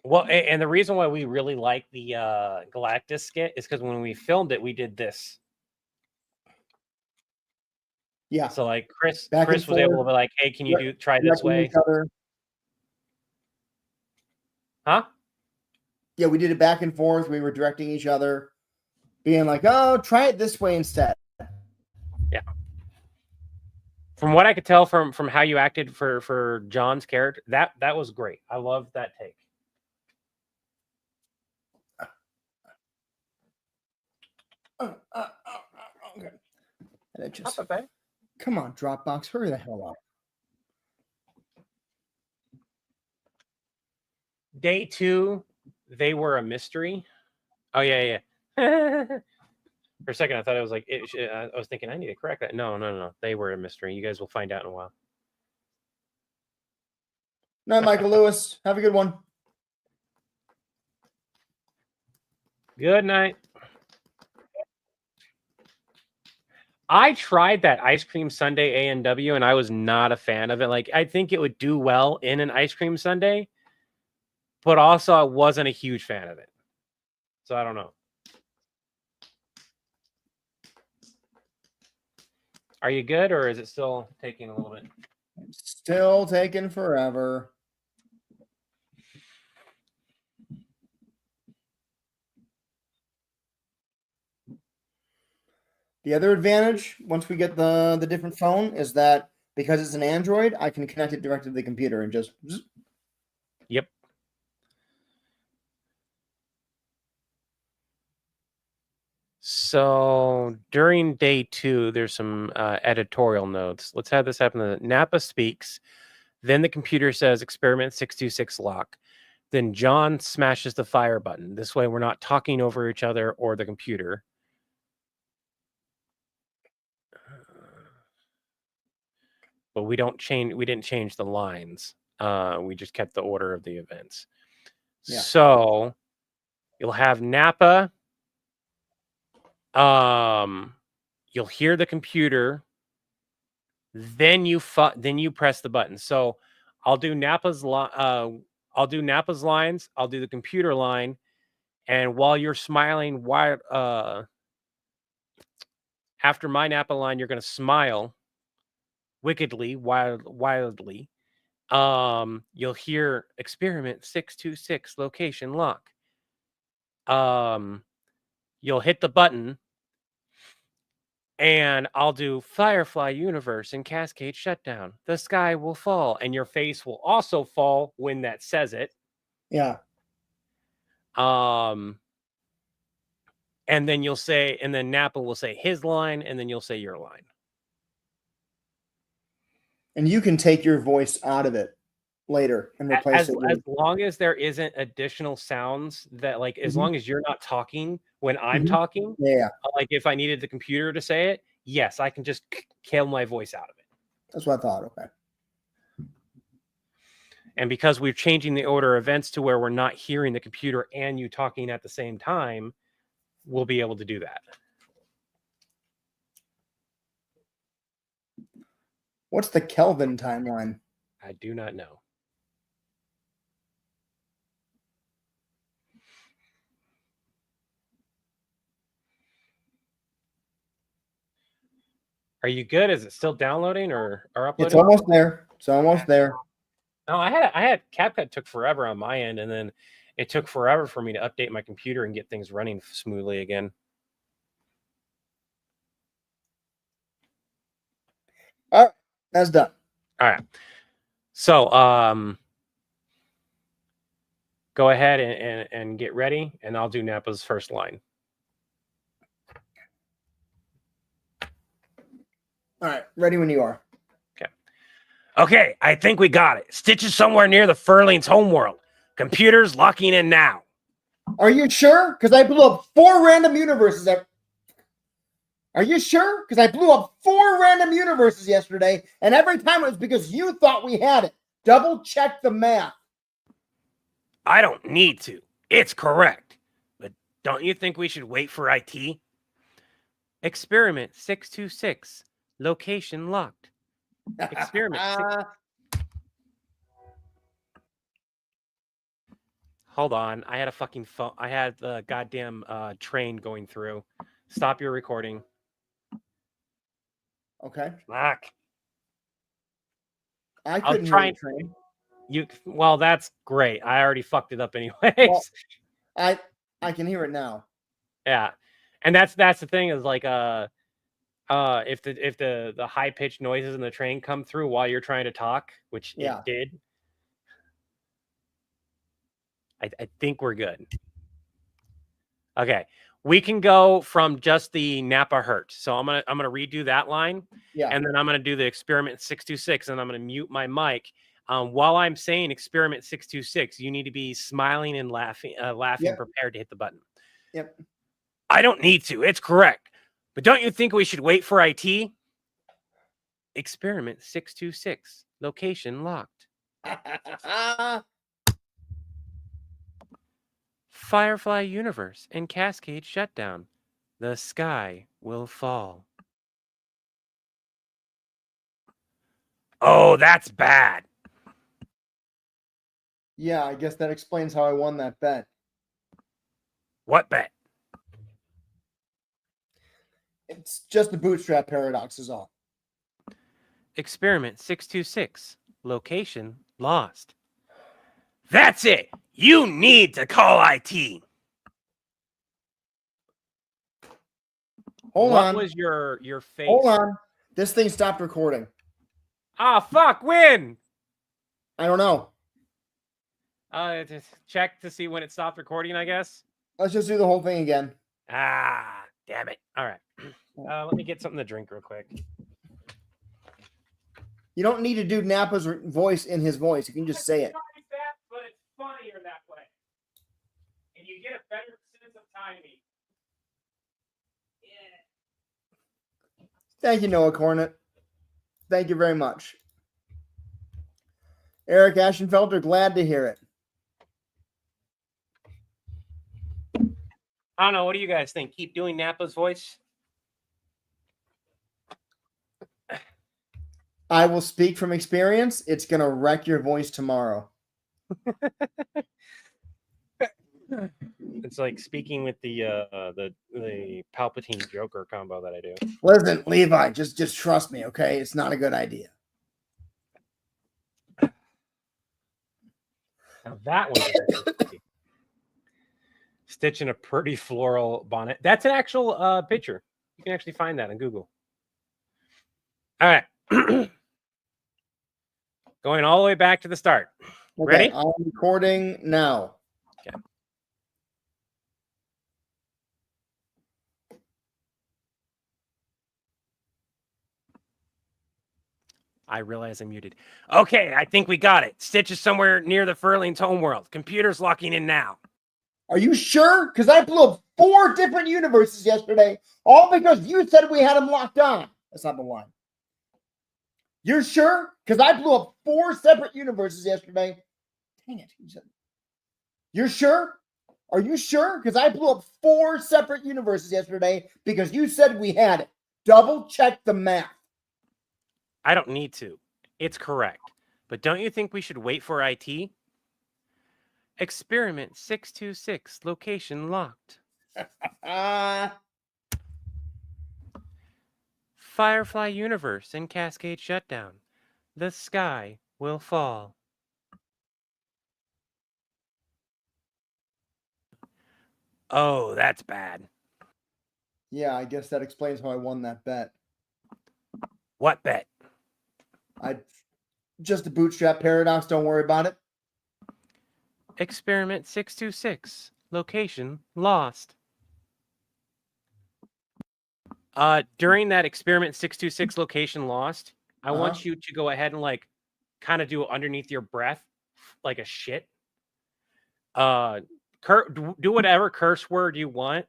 Well, and the reason why we really like the Galactus skit is because when we filmed it, we did this. Yeah. So like Chris Back and was able to forth. be like, hey, can you try this Directing way? each other. Huh? Yeah, we did it back and forth. We were directing each other, being like, "Oh, try it this way instead." Yeah. From what I could tell from how you acted for John's character, that was great. I loved that take. Okay. And it just, Okay. come on, Dropbox, hurry the hell up. Day 2, they were a mystery. Oh yeah. For a second, I thought it was like I was thinking I need to correct that. No. They were a mystery. You guys will find out in a while. No, Michael Lewis, have a good one. Good night. I tried that ice cream sundae A&W, and I was not a fan of it. Like, I think it would do well in an ice cream sundae, but also I wasn't a huge fan of it. So I don't know. Are you good, or is it still taking a little bit? Still taking forever. The other advantage, once we get the different phone, is that because it's an Android, I can connect it directly to the computer and just. Yep. So during day 2, there's some editorial notes. Let's have this happen. Napa speaks. Then the computer says experiment 626 lock. Then John smashes the fire button. This way we're not talking over each other or the computer. But we didn't change the lines. We just kept the order of the events. Yeah. So you'll have Napa. You'll hear the computer. Then you press the button. So I'll do Napa's lines. I'll do the computer line, and while you're smiling, after my Napa line, you're going to smile wickedly, wildly. You'll hear experiment 626 location lock. You'll hit the button, and I'll do Firefly Universe and Cascade Shutdown. The sky will fall, and your face will also fall when that says it. Yeah. And then you'll say, and then Napa will say his line, and then you'll say your line. And you can take your voice out of it later and replace it with... As long as there isn't additional sounds that, like, as long as you're not talking when I'm talking. Yeah. Like, if I needed the computer to say it, yes, I can just kill my voice out of it. That's what I thought. Okay. And because we're changing the order of events to where we're not hearing the computer and you talking at the same time, we'll be able to do that. What's the Kelvin timeline? I do not know. Are you good? Is it still downloading or uploading? It's almost there. It's almost there. No, I had CapCut took forever on my end, and then it took forever for me to update my computer and get things running smoothly again. All right, that's done. All right. So go ahead and get ready, and I'll do Napa's first line. All right, ready when you are. Okay, I think we got it. Stitch is somewhere near the Furling's homeworld. Computers locking in now. Are you sure? Because I blew up 4 random universes. Are you sure? Because I blew up 4 random universes yesterday, and every time it was because you thought we had it. Double check the math. I don't need to. It's correct. But don't you think we should wait for IT? Experiment 626. Location locked. Experiment. Hold on. I had a fucking phone. I had the goddamn train going through. Stop your recording. Okay. Fuck. I couldn't hear try- the train. Well, that's great. I already fucked it up anyways. Well, I can hear it now. Yeah. And that's the thing is like if the high pitched noises in the train come through while you're trying to talk, which Yeah. it did, I think we're good. Okay, we can go from just the Napa hurt. So I'm gonna redo that line, Yeah. and then I'm gonna do the experiment 626, and I'm gonna mute my mic. While I'm saying experiment 626, you need to be smiling and laughing, Yep. prepared to hit the button. Yep. I don't need to. It's correct. But don't you think we should wait for IT? Experiment 626. Location locked. Firefly universe and cascade shutdown. The sky will fall. Oh, that's bad. Yeah, I guess that explains how I won that bet. What bet? It's just the bootstrap paradox is all. Experiment 626. Location lost. That's it. You need to call IT. Hold what on. was your face? Hold on. This thing stopped recording. Ah, fuck, when? I don't know. Just check to see when it stopped recording, I guess. Let's just do the whole thing again. Ah, damn it. All right. Let me get something to drink real quick. You don't need to do Napa's voice in his voice. You can just say it. But it's funnier that way. And you get a better sense of timing. Yeah. Thank you, Noah Cornett. Thank you very much. Eric Ashenfelter, glad to hear it. I don't know. What do you guys think? Keep doing Napa's voice? I will speak from experience. It's going to wreck your voice tomorrow. It's like speaking with the Palpatine Joker combo that I do. Listen, Levi, just trust me, okay? It's not a good idea. Now that one's Stitch in a pretty floral bonnet. That's an actual picture. You can actually find that on Google. All right. Going all the way back to the start. Okay, Ready? I'm recording now. Okay. I realize I'm muted. Okay, I think we got it. Stitch is somewhere near the Furling's homeworld. Computer's locking in now. Are you sure? Because I blew up 4 different universes yesterday, all because you said we had them locked on. That's not the line. You're sure? Because I blew up 4 separate universes yesterday. Dang it. You're sure? Are you sure? Because I blew up 4 separate universes yesterday because you said we had it. Double check the math. I don't need to. It's correct. But don't you think we should wait for IT? Experiment 626. Location locked. Firefly universe and cascade shutdown. The sky will fall. Oh, that's bad. Yeah, I guess that explains how I won that bet. What bet? Just a bootstrap paradox. Don't worry about it. Experiment 626. Location lost. During that experiment 626 location lost, I want you to go ahead and like kind of do it underneath your breath, like a shit. do whatever curse word you want,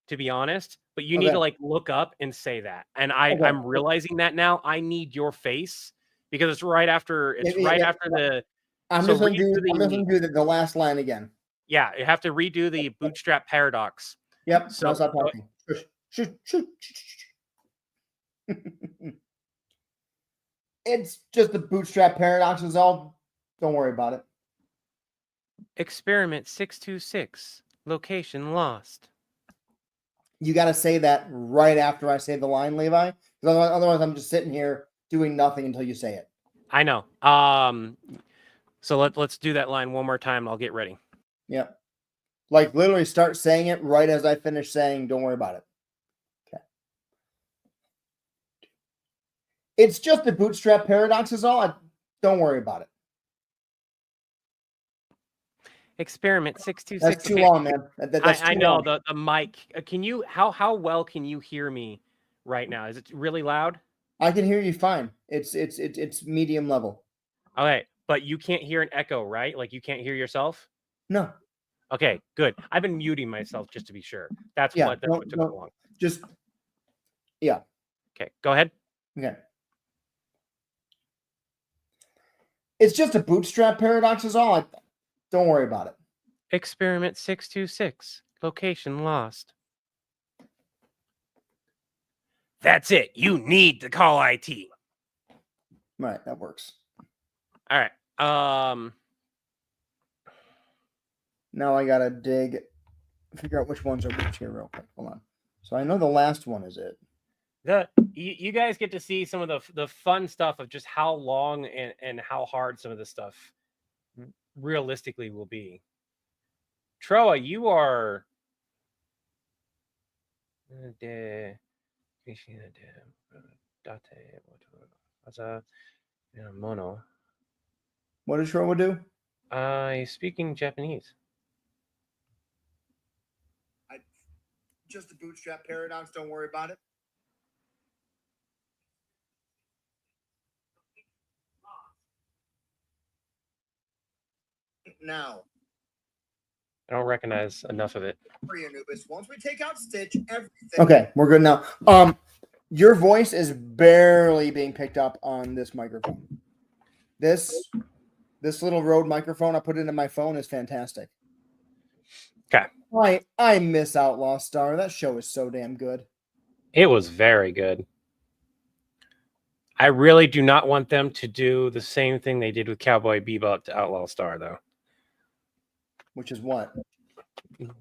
to be honest, but you need Okay. to like look up and say that. And Okay. I'm realizing that now. I need your face because it's right after the I'm so just gonna redo do the last line again. yeah, you have to redo the bootstrap paradox. Yep. So Now stop talking. Shush, shush, shush. It's just the bootstrap paradox is all. Don't worry about it. experiment 626, location lost. You got to say that right after I say the line, Levi. Because otherwise, I'm just sitting here doing nothing until you say it. I know. So let's do that line one more time. And I'll get ready. Yep. Like literally start saying it right as I finish saying, don't worry about it. Okay. It's just the bootstrap paradox is all. Don't worry about it. Experiment 626. That's too long, man. That's I too know long. the mic. Can you how well can you hear me right now? Is it really loud? I can hear you fine. It's medium level. Okay, but you can't hear an echo, right? Like you can't hear yourself? No. Okay, good. I've been muting myself just to be sure. That's Yeah. what took so long. Just yeah. Okay, go ahead. Okay. It's just a bootstrap paradox is all. Don't worry about it. Experiment 626. Location lost. That's it. You need to call IT. Right, that works. All right. Now I gotta figure out which ones are which here real quick. Hold on. So I know the last one is it. You guys get to see some of the fun stuff of just how long and how hard some of this stuff realistically will be. Troa, you are mono. What does Shrowa do? Speaking Japanese. Just the bootstrap paradox. Don't worry about it. Now, I don't recognize enough of it. for you, Anubis. Once we take out Stitch, everything. Okay, we're good now. Your voice is barely being picked up on this microphone. This little Rode microphone I put into my phone is fantastic. Okay. I miss Outlaw Star. That show is so damn good. It was very good. I really do not want them to do the same thing they did with Cowboy Bebop to Outlaw Star, though. Which is what?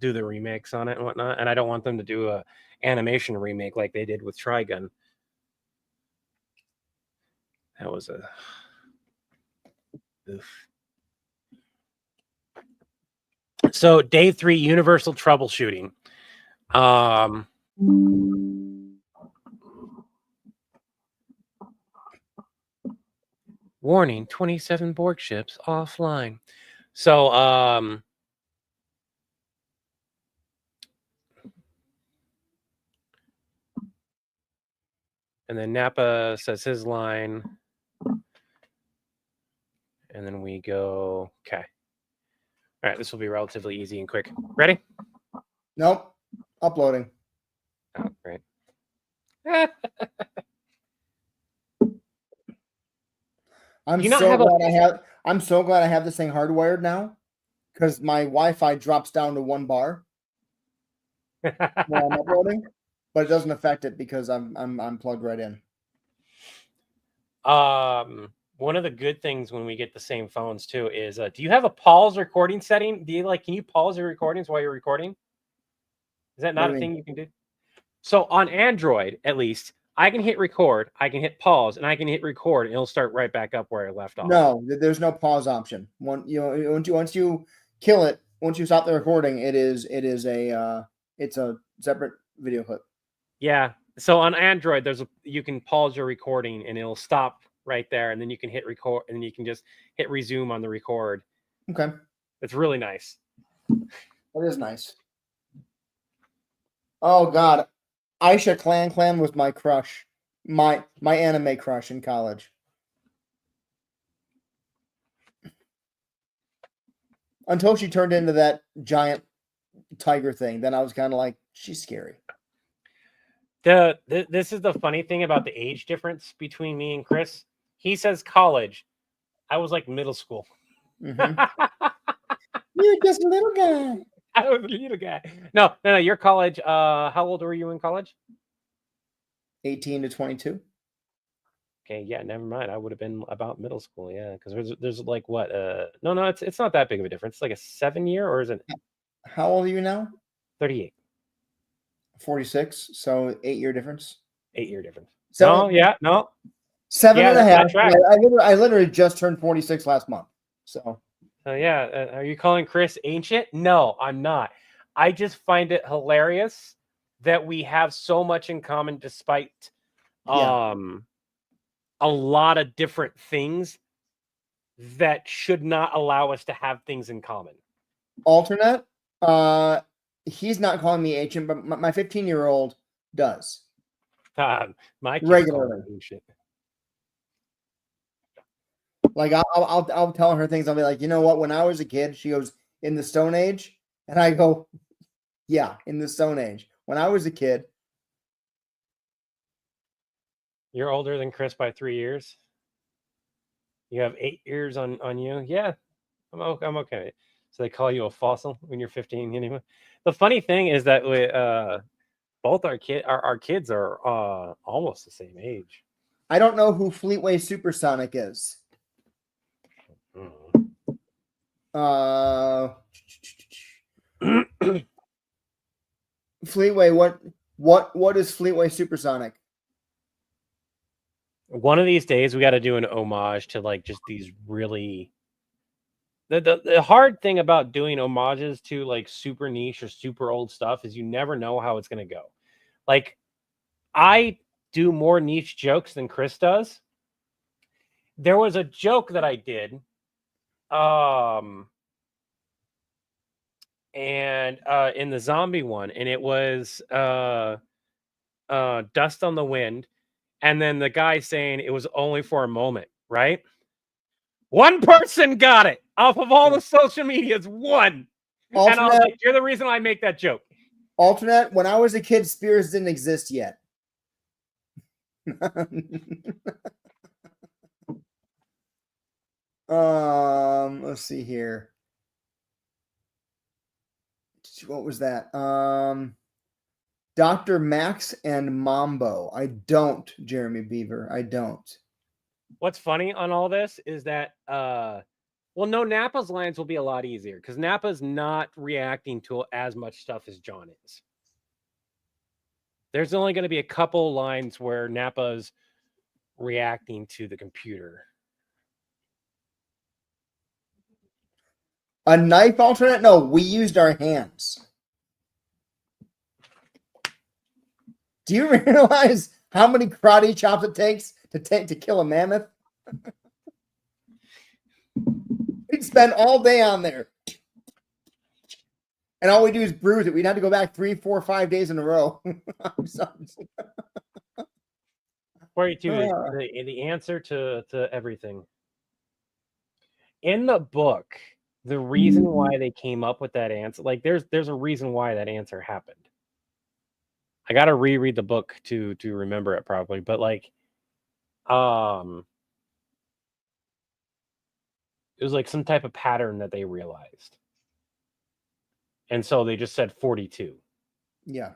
Do the remakes on it and whatnot. And I don't want them to do a animation remake like they did with Trigun. That was a... Oof. So, day 3, universal troubleshooting. Warning, 27 Borg ships offline. So, and then Nappa says his line. And then we go, okay. All right, this will be relatively easy and quick. Ready? Nope. Uploading. Oh, great. I'm so glad I have this thing hardwired now, because my Wi-Fi drops down to 1 bar while I'm uploading, but it doesn't affect it because I'm plugged right in. One of the good things when we get the same phones too is, do you have a pause recording setting? Can you pause your recordings while you're recording? Is that not a thing you can do? So on Android, at least, I can hit record, I can hit pause, and I can hit record, and it'll start right back up where I left off. No, there's no pause option. Once you kill it, once you stop the recording, it's a separate video clip. Yeah. So on Android, you can pause your recording, and it'll stop right there, and then you can hit record, and then you can just hit resume on the record. Okay, it's really nice. That is nice. Oh God, Aisha Clan was my crush, my anime crush in college. until she turned into that giant tiger thing. Then I was kind of like, she's scary. This is the funny thing about the age difference between me and Chris. He says college. I was like middle school. Mhm. You're just a little guy. I was a little guy. No. You're college. How old were you in college? 18 to 22. Okay, yeah, never mind. I would have been about middle school, yeah, because there's like what? No, it's not that big of a difference. It's like a 7 year, or is it How old are you now? 38? 46. So 8-year difference. 8 year difference. So No, yeah, no. seven Yeah, and a that half. tracks. I literally just turned 46 last month. So Yeah, are you calling Chris ancient? No, I'm not. I just find it hilarious that we have so much in common, despite Yeah. a lot of different things that should not allow us to have things in common. alternate. He's not calling me ancient, but my 15-year-old does. My kids Regularly. call me ancient. Like I'll tell her things. I'll be like, you know what? When I was a kid, she goes, in the Stone Age, and I go, yeah, in the Stone Age. When I was a kid. You're older than Chris by 3 years. You have 8 years on you. Yeah, I'm okay. So they call you a fossil when you're 15 anyway. The funny thing is that we, both our kids are almost the same age. I don't know who Fleetway Supersonic is. Fleetway, what is Fleetway Supersonic? One of these days we got to do an homage to like just these really the hard thing about doing homages to like super niche or super old stuff is you never know how it's going to go. Like I do more niche jokes than Chris does. There was a joke that I did and in the zombie one, and it was Dust on the Wind, and then the guy saying it was only for a moment, right? One person got it off of all the social medias. One. And I was like, you're the reason I make that joke. Alternate. When I was a kid, Spears didn't exist yet. Let's see here. What was that? Dr. Max and Mambo. I don't, Jeremy Beaver. I don't. What's funny on all this is that well, no, Nappa's lines will be a lot easier because Nappa's not reacting to as much stuff as John is. There's only going to be a couple lines where Nappa's reacting to the computer. A knife alternate? No, we used our hands. Do you realize how many karate chops it takes to kill a mammoth? We'd spend all day on there. And all we do is bruise it. We'd have to go back 3, 4, 5 days in a row. 42 is the answer to everything. In the book, the reason why they came up with that answer, like there's a reason why that answer happened. I got to reread the book to remember it properly, but like it was like some type of pattern that they realized. And so they just said 42. Yeah.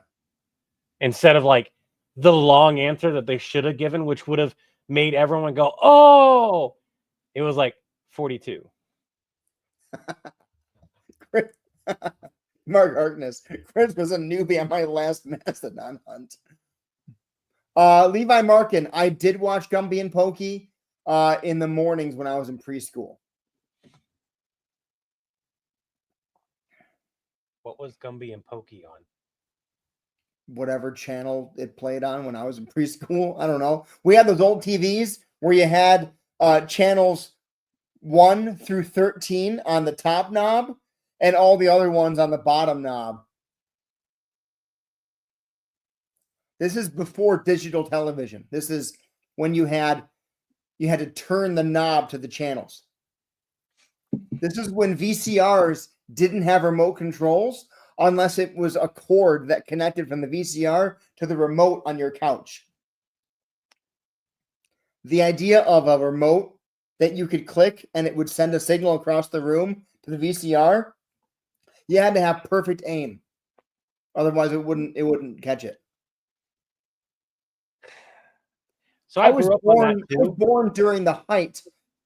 Instead of like the long answer that they should have given, which would have made everyone go, oh, it was like 42. Mark Harkness. Chris was a newbie on my last Mastodon hunt. Levi Markin. I did watch Gumby and Pokey in the mornings when I was in preschool. What was Gumby and Pokey on? Whatever channel it played on when I was in preschool. I don't know. We had those old TVs where you had channels 1 through 13 on the top knob and all the other ones on the bottom knob. This is before digital television. This is when you had to turn the knob to the channels. This is when VCRs didn't have remote controls unless it was a cord that connected from the VCR to the remote on your couch. The idea of a remote that you could click and it would send a signal across the room to the VCR, you had to have perfect aim. Otherwise it wouldn't catch it. So I was grew up on that too. born during the height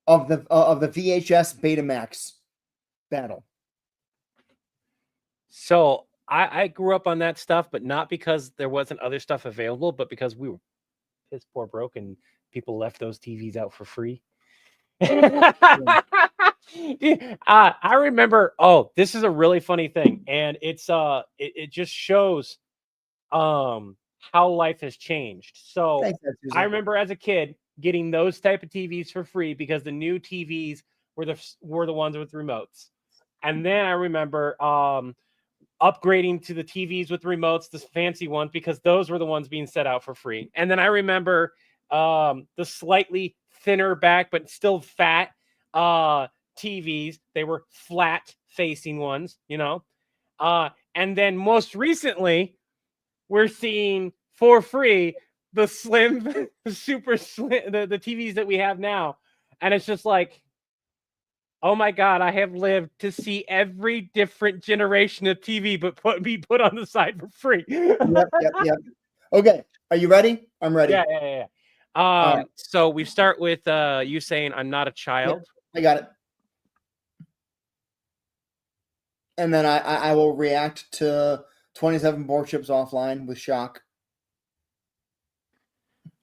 of the VHS Betamax battle. So I grew up on that stuff, but not because there wasn't other stuff available, but because we were piss poor broke and people left those TVs out for free. I remember. Oh, this is a really funny thing, and it just shows how life has changed. So Thanks, I remember as a kid getting those type of TVs for free because the new TVs were the ones with remotes, and then I remember upgrading to the TVs with remotes, the fancy ones, because those were the ones being set out for free. And then I remember the slightly thinner back but still fat TVs. They were flat facing ones, you know. And then most recently, we're seeing for free the slim, super slim, the TVs that we have now. And it's just like, oh my God, I have lived to see every different generation of TV, but put on the side for free. Yep. Okay, are you ready? I'm ready. Yeah. right. So we start with you saying I'm not a child. I got it. And then I will react to 27 Borg ships offline with shock.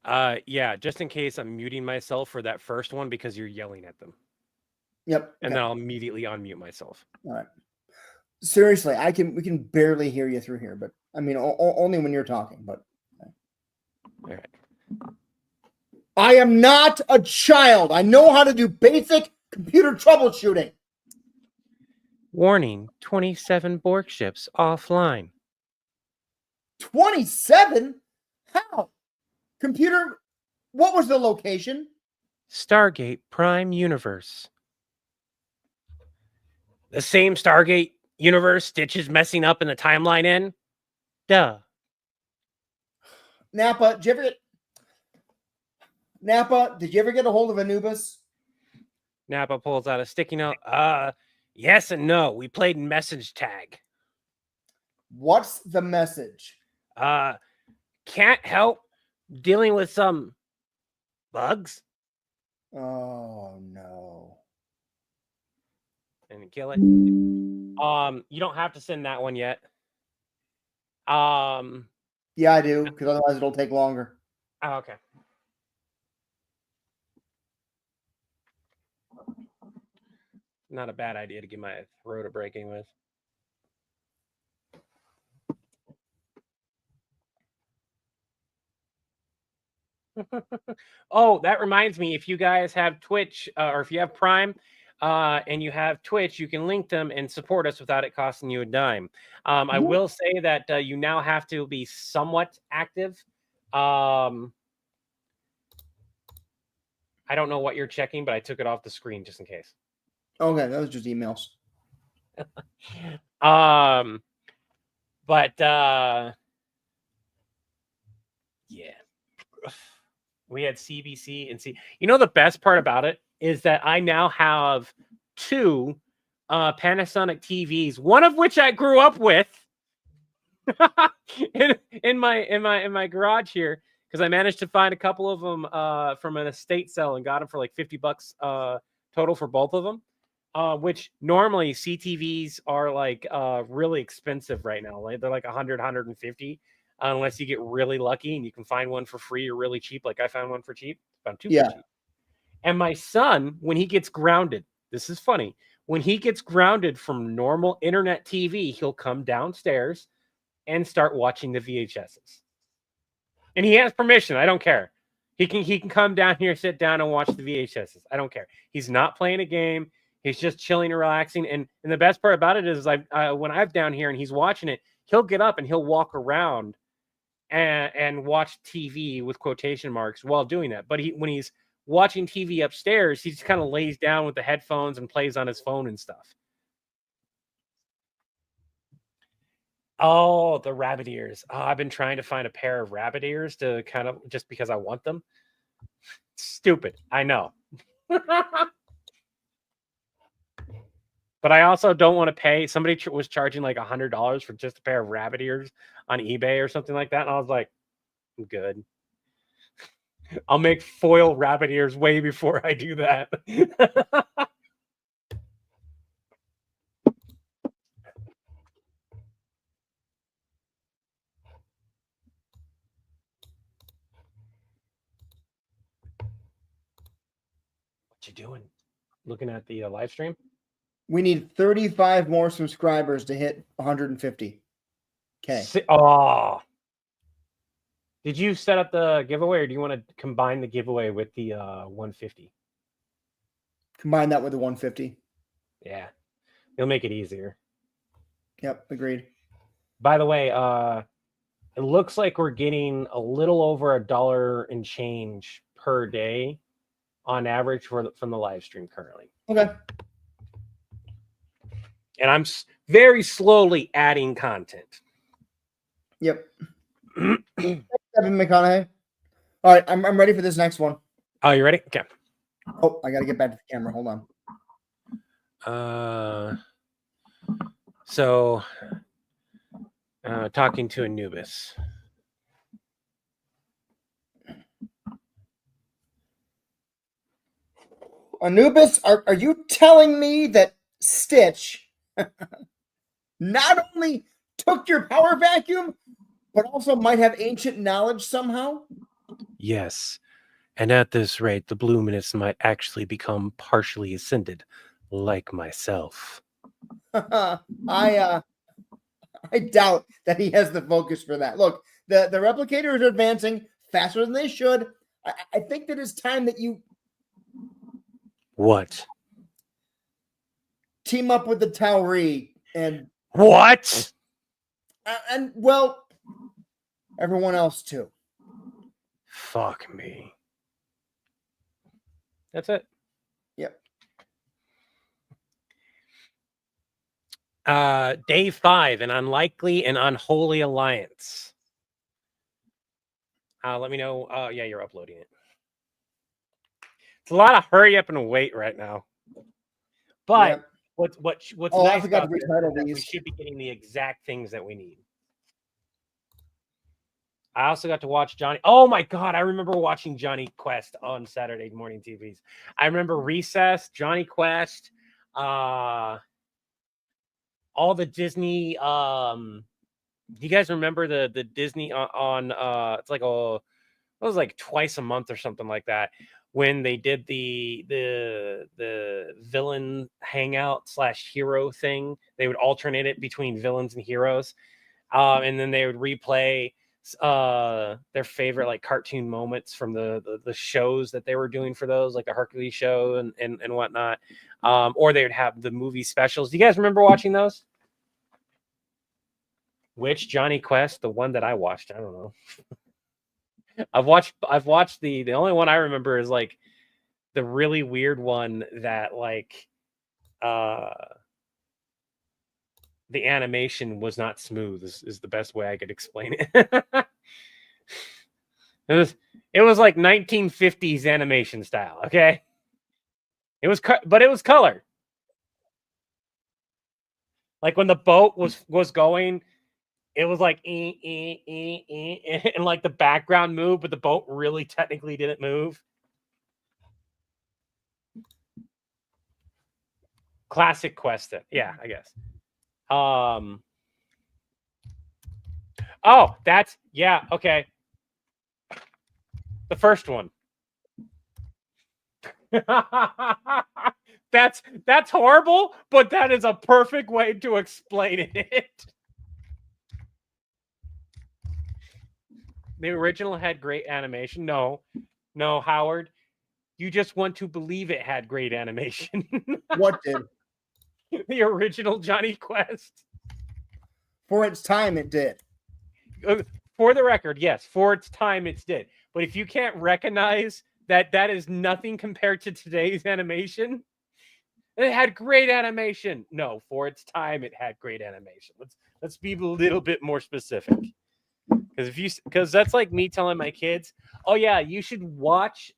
Yeah, just in case I'm muting myself for that first one because you're yelling at them. Yep. And then I'll immediately unmute myself. All right. Seriously, we can barely hear you through here, but I mean only when you're talking, but all right. I am not a child. I know how to do basic computer troubleshooting. Warning, 27 Borg ships offline. 27? How? Computer, what was the location? Stargate Prime Universe. The same Stargate universe Stitch is messing up in the timeline in? Duh. Nappa, did you ever get a hold of Anubis? Nappa pulls out a sticky note. Yes and no. We played message tag. What's the message? Can't help dealing with some bugs. Oh no. And kill it. You don't have to send that one yet. Yeah, I do, because otherwise it'll take longer. Oh, okay. Not a bad idea to give my throat a breaking with. Oh, that reminds me, if you guys have Twitch or if you have Prime and you have Twitch, you can link them and support us without it costing you a dime. I will say that you now have to be somewhat active. I don't know what you're checking, but I took it off the screen just in case. Okay, that was just emails. But yeah. We had CBC and C. You know, the best part about it is that I now have two Panasonic TVs, one of which I grew up with in my garage here, because I managed to find a couple of them from an estate sale and got them for like $50 total for both of them. Which normally CTVs are like really expensive right now. Like they're like 100, 150. Unless you get really lucky and you can find one for free or really cheap. Like I found one for cheap. Found two for cheap. And my son, when he gets grounded, this is funny. When he gets grounded from normal internet TV, he'll come downstairs and start watching the VHSs. And he has permission. I don't care. He can come down here, sit down and watch the VHSs. I don't care. He's not playing a game. He's just chilling and relaxing. And the best part about it is when I'm down here and he's watching it, he'll get up and he'll walk around and watch TV with quotation marks while doing that. But when he's watching TV upstairs, he just kind of lays down with the headphones and plays on his phone and stuff. Oh, the rabbit ears. Oh, I've been trying to find a pair of rabbit ears to kind of just because I want them. Stupid. I know. But I also don't want to pay. Somebody was charging like $100 for just a pair of rabbit ears on eBay or something like that. And I was like, I'm good. I'll make foil rabbit ears way before I do that. What you doing? Looking at the live stream? We need 35 more subscribers to hit 150. Okay. Oh. Did you set up the giveaway, or do you want to combine the giveaway with the 150? Combine that with the 150. Yeah. It'll make it easier. Yep, agreed. By the way, it looks like we're getting a little over $1 and change per day on average from the live stream currently. Okay. And I'm very slowly adding content. Yep. Kevin McConaughey. All right, I'm ready for this next one. Oh, you ready? Okay. Oh, I got to get back to the camera. Hold on. So talking to Anubis. Anubis, are you telling me that Stitch not only took your power vacuum, but also might have ancient knowledge somehow? Yes. And at this rate, the Bluminous might actually become partially ascended, like myself. I doubt that he has the focus for that. Look, the replicators are advancing faster than they should. I think that it's time that you What? team up with the Tauri and What? well, everyone else too. Fuck me. That's it. Yep. Day 5, an unlikely and unholy alliance. Let me know. Yeah, you're uploading it. It's a lot of hurry up and wait right now. But Yep. what's Oh, I nice forgot about to this retitle is that we these. should be getting the exact things that we need. I also got to watch Johnny. Oh my God, I remember watching Johnny Quest on Saturday morning TVs. I remember Recess, Johnny Quest, all the Disney. Do you guys remember the Disney on it's like it was like twice a month or something like that, when they did the villain hangout / hero thing. They would alternate it between villains and heroes, and then they would replay their favorite like cartoon moments from the shows that they were doing for those, like the Hercules show and whatnot, or they would have the movie specials. Do you guys remember watching those? Which Johnny Quest? The one that I watched? I don't know. I've watched the only one I remember is like the really weird one that like the animation was not smooth is the best way I could explain it. It was like 1950s animation style, okay? It was but it was color. Like when the boat was going, it was like and like the background moved, but the boat really technically didn't move. Classic Quest. Yeah, I guess. Oh, that's yeah, okay. The first one. That's horrible, but that is a perfect way to explain it. The original had great animation. No, Howard. You just want to believe it had great animation. What did? The original Johnny Quest. For its time, it did. For the record, yes, for its time, it did. But if you can't recognize that is nothing compared to today's animation. It had great animation. No, for its time, it had great animation. Let's be a little bit more specific. Because that's like me telling my kids, oh yeah, you should watch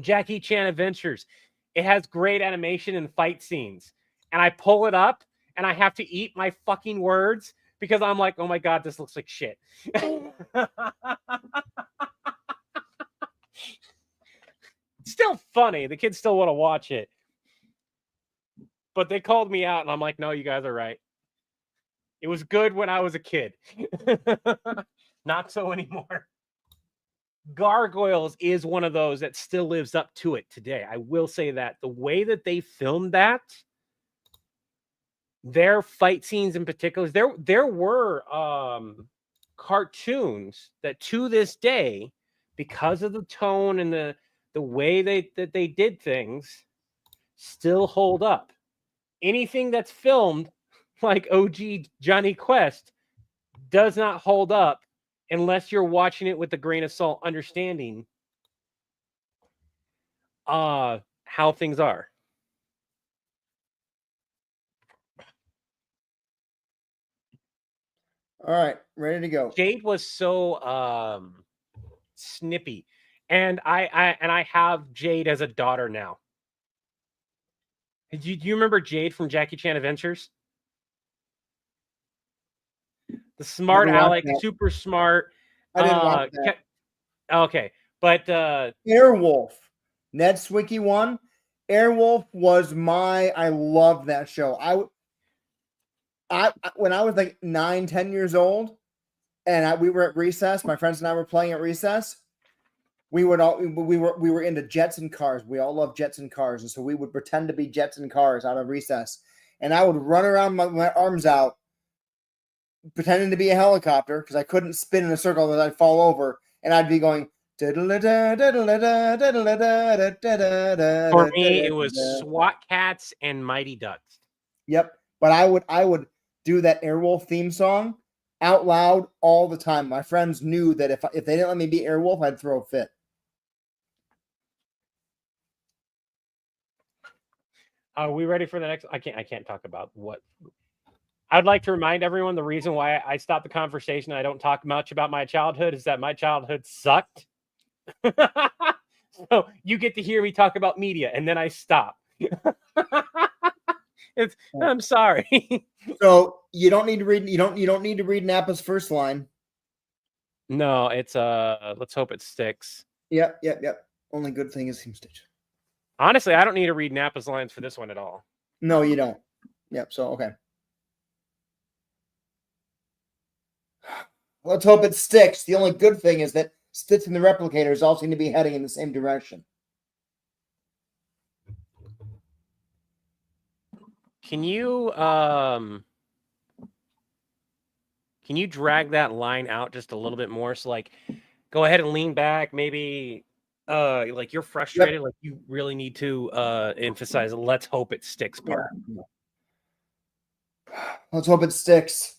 Jackie Chan Adventures. It has great animation and fight scenes. And I pull it up and I have to eat my fucking words because I'm like, oh my God, this looks like shit. Still funny. The kids still want to watch it. But they called me out and I'm like, no, you guys are right. It was good when I was a kid. Not so anymore. Gargoyles is one of those that still lives up to it today. I will say that. The way that they filmed that, their fight scenes in particular, there were cartoons that to this day, because of the tone and the way that they did things, still hold up. Anything that's filmed like OG Johnny Quest does not hold up unless you're watching it with a grain of salt, understanding how things are. All right, ready to go. Jade was so snippy, and I have Jade as a daughter now. Do you remember Jade from Jackie Chan Adventures? The smart Never watched aleck, that. super smart. I didn't watch that. Okay, but Airwolf, Ned Swicky one. Airwolf was I loved that show. I when I was like 9, 10 years old, and we were at recess. My friends and I were playing at recess. We were into jets and cars. We all love jets and cars, and so we would pretend to be jets and cars out of recess. And I would run around with my arms out, pretending to be a helicopter because I couldn't spin in a circle that I'd fall over, and I'd be going. For me, it was SWAT Cats and Mighty Ducks. Yep, but I would do that Airwolf theme song out loud all the time. My friends knew that if they didn't let me be Airwolf, I'd throw a fit. Are we ready for the next? I can't talk about what. I'd like to remind everyone the reason why I stopped the conversation. I don't talk much about my childhood is that my childhood sucked. So you get to hear me talk about media, and then I stop. I'm sorry. So you don't need to read. You don't need to read Nappa's first line. No, it's let's hope it sticks. Yep. Only good thing is Team Stitch. Honestly, I don't need to read Nappa's lines for this one at all. No, you don't. Yep. So okay. Let's hope it sticks. The only good thing is that Stitch and the Replicators all seem to be heading in the same direction. Can you drag that line out just a little bit more? So like go ahead and lean back, maybe like you're frustrated, yep. Like you really need to emphasize let's hope it sticks part. Yeah. Let's hope it sticks.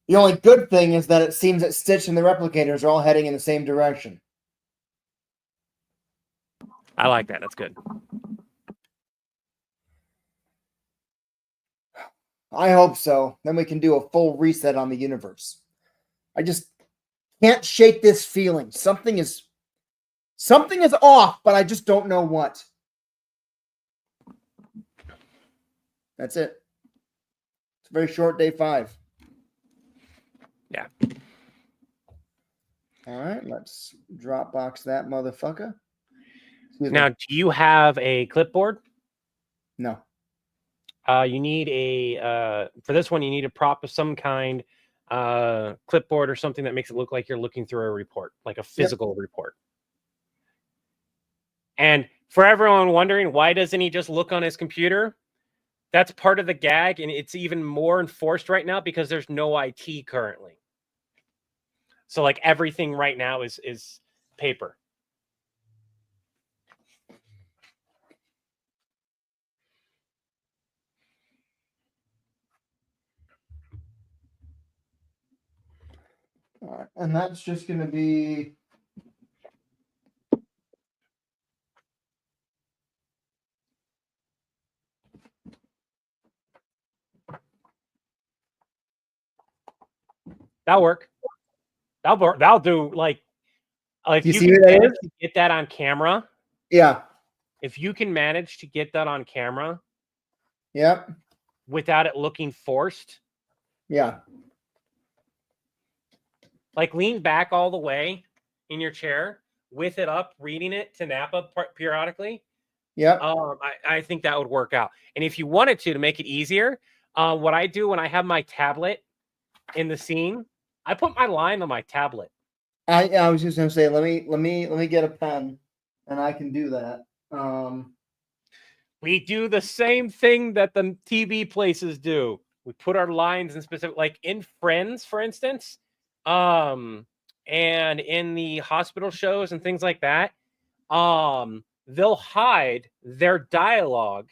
The only good thing is that it seems that Stitch and the Replicators are all heading in the same direction. I like that. That's good. I hope so. Then we can do a full reset on the universe. I just can't shake this feeling. Something is off, but I just don't know what. That's it. It's a very short day 5. Yeah. All right, let's Dropbox that motherfucker. Now, do you have a clipboard? No. You need for this one, you need a prop of some kind, clipboard or something that makes it look like you're looking through a report, like a physical report. And for everyone wondering, why doesn't he just look on his computer? That's part of the gag, and it's even more enforced right now because there's no IT currently. So like everything right now is paper. All right, and that's just going to be That'll work. That'll do like if You you see can who that manage is? to get that on camera. Yeah. If you can manage to get that on camera Yep. without it looking forced, Yeah. like lean back all the way in your chair with it up, reading it to Napa periodically. Yep. I think that would work out. And if you wanted to make it easier, what I do when I have my tablet in the scene, I put my line on my tablet. I was just gonna say, let me get a pen, and I can do that. We do the same thing that the TV places do. We put our lines in specific, like in Friends, for instance, and in the hospital shows and things like that. They'll hide their dialogue,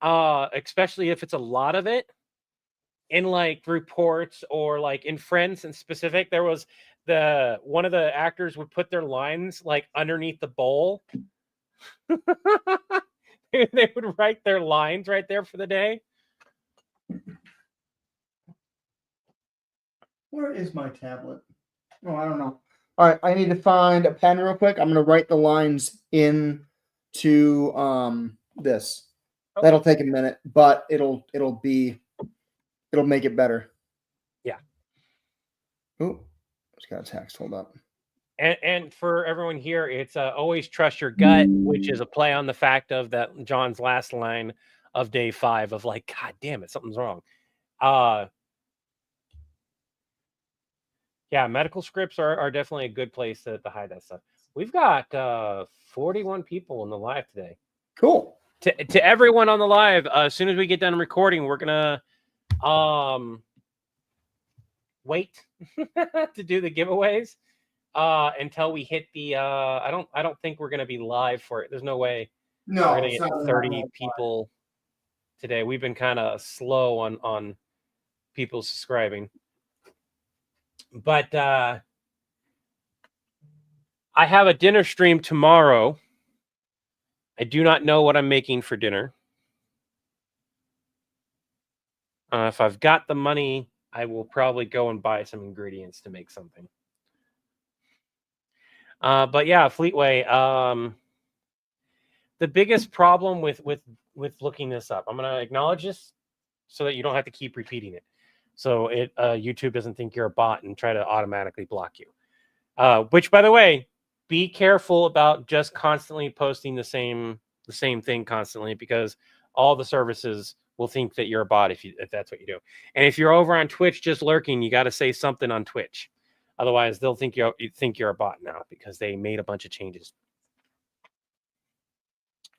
especially if it's a lot of it, in like reports or like in Friends in specific. There was one of the actors would put their lines like underneath the bowl. They would write their lines right there for the day. Where is my tablet? Oh, I don't know. All right, I need to find a pen real quick. I'm gonna write the lines into this. Okay. That'll take a minute, but it'll make it better. Yeah. Oh, just got a text. Hold up. And for everyone here, it's always trust your gut, which is a play on the fact of that John's last line of day 5 of like, God damn it, something's wrong. Yeah, medical scripts are definitely a good place to hide that stuff. We've got 41 people in the live today. Cool. To everyone on the live, as soon as we get done recording, we're gonna wait to do the giveaways until we hit the I don't think we're gonna be live for it. There's no way No, we're gonna it's get not 30 people today. We've been kind of slow on people subscribing. But I have a dinner stream tomorrow. I do not know what I'm making for dinner. If I've got the money, I will probably go and buy some ingredients to make something. But yeah, Fleetway. The biggest problem with looking this up, I'm going to acknowledge this so that you don't have to keep repeating it. So YouTube doesn't think you're a bot and try to automatically block you. Which, by the way, be careful about just constantly posting the same thing constantly, because all the services will think that you're a bot if that's what you do. And if you're over on Twitch just lurking, you got to say something on Twitch. Otherwise, they'll think you're a bot now because they made a bunch of changes.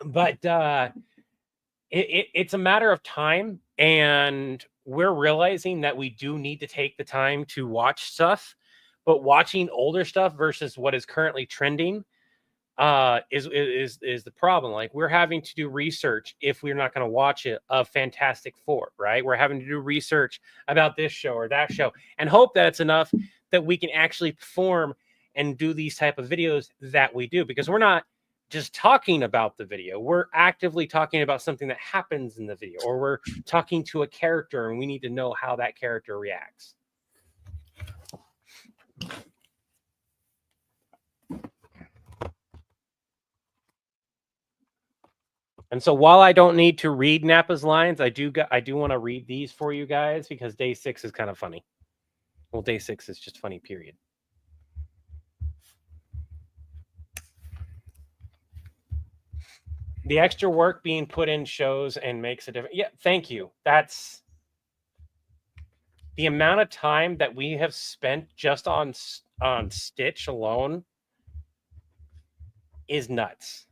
But it's a matter of time, and we're realizing that we do need to take the time to watch stuff. But watching older stuff versus what is currently trending is the problem. Like, we're having to do research if we're not going to watch it of Fantastic Four, right? We're having to do research about this show or that show and hope that it's enough that we can actually perform and do these type of videos that we do, because we're not just talking about the video. We're actively talking about something that happens in the video, or we're talking to a character and we need to know how that character reacts. And so while I don't need to read Napa's lines, I do want to read these for you guys, because day 6 is kind of funny. Well, day 6 is just funny, period. The extra work being put in shows and makes a difference. Yeah, thank you. That's the amount of time that we have spent just on Stitch alone is nuts.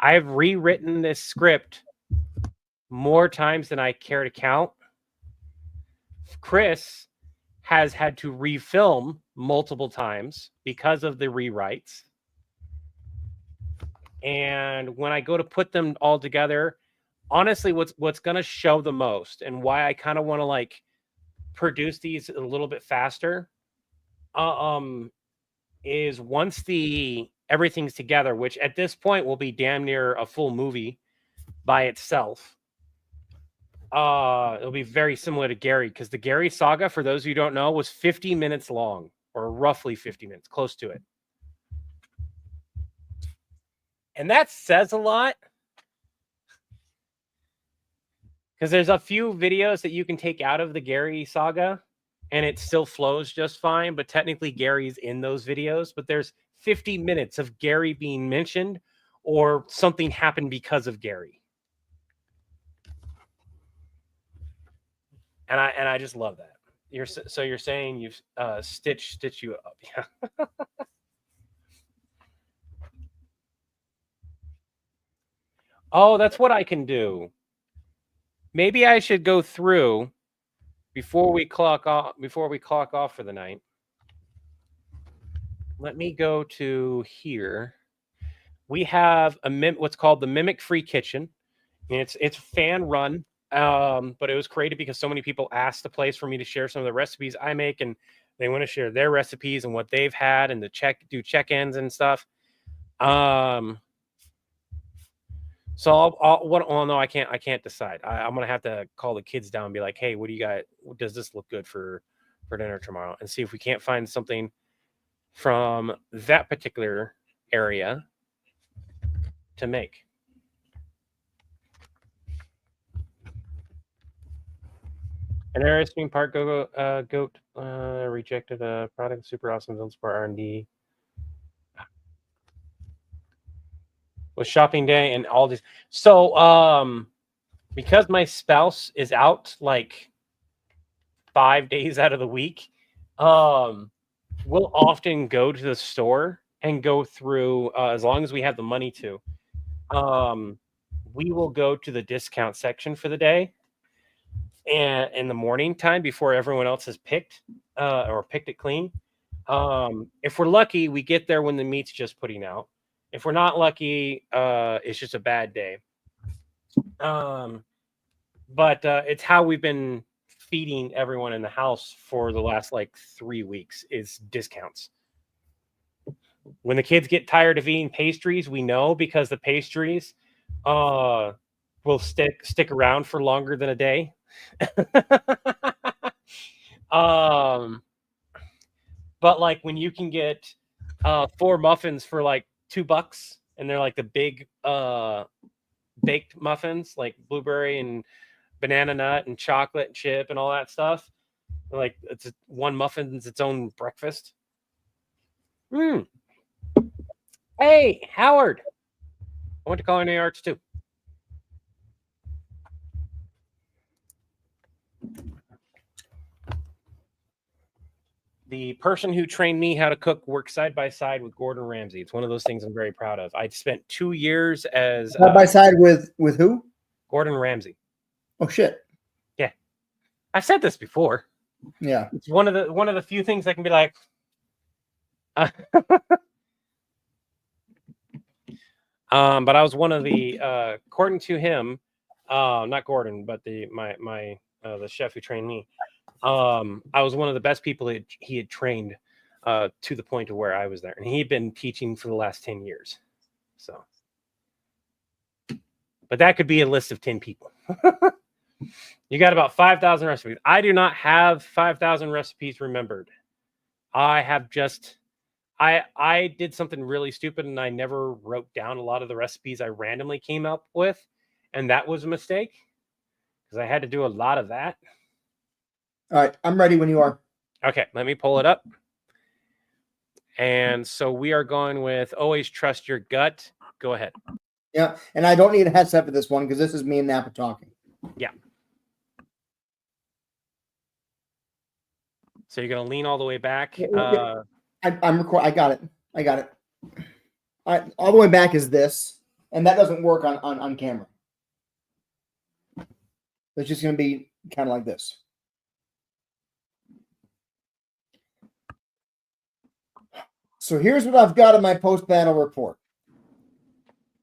I've rewritten this script more times than I care to count. Chris has had to refilm multiple times because of the rewrites. And when I go to put them all together, honestly, what's going to show the most, and why I kind of want to like produce these a little bit faster, is once everything's together, which at this point will be damn near a full movie by itself. It'll be very similar to Gary, because the Gary saga, for those who don't know, was 50 minutes long, or roughly 50 minutes, close to it. And that says a lot, because there's a few videos that you can take out of the Gary saga and it still flows just fine, but technically Gary's in those videos, but there's 50 minutes of Gary being mentioned or something happened because of Gary. And I just love that. So you're saying you've stitch you up. Yeah. Oh, that's what I can do. Maybe I should go through before we clock off for the night. Let me go to here. We have what's called the Mimic Free Kitchen. It's fan run, but it was created because so many people asked the place for me to share some of the recipes I make, and they want to share their recipes and what they've had, and to do check-ins and stuff. So no, I can't decide. I'm gonna have to call the kids down and be like, hey, what do you got? Does this look good for dinner tomorrow? And see if we can't find something from that particular area to make. An Air Ice Cream Park goat rejected a product. Super awesome. Don't support R&D. Was shopping day and all this. So because my spouse is out like 5 days out of the week, we'll often go to the store and go through, as long as we have the money to, we will go to the discount section for the day and in the morning time before everyone else has picked it clean. If we're lucky, we get there when the meat's just putting out. If we're not lucky, it's just a bad day. But it's how we've been feeding everyone in the house for the last like 3 weeks is discounts. When the kids get tired of eating pastries, we know, because the pastries will stick around for longer than a day. But like when you can get 4 muffins for like $2, and they're like the big baked muffins, like blueberry and banana nut and chocolate and chip and all that stuff. Like it's one muffin's its own breakfast. Hey, Howard. I went to culinary arts too. The person who trained me how to cook worked side by side with Gordon Ramsay. It's one of those things I'm very proud of. I spent 2 years as side by side with who? Gordon Ramsay. Oh shit! Yeah, I've said this before. Yeah, it's one of the few things I can be like. But I was one of the, according to him, not Gordon, but the chef who trained me. I was one of the best people he had trained to the point of where I was there, and he'd been teaching for the last 10 years. So, but that could be a list of 10 people. You got about 5,000 recipes. I do not have 5,000 recipes remembered. I have just, I did something really stupid, and I never wrote down a lot of the recipes I randomly came up with, and that was a mistake because I had to do a lot of that. All right, I'm ready when you are. Okay, let me pull it up. And so we are going with always trust your gut. Go ahead. Yeah, and I don't need a headset for this one because this is me and Napa talking. Yeah. So you're going to lean all the way back. I'm recording. I got it. All right, all the way back is this, and that doesn't work on camera. It's just going to be kind of like this. So here's what I've got in my post-battle report.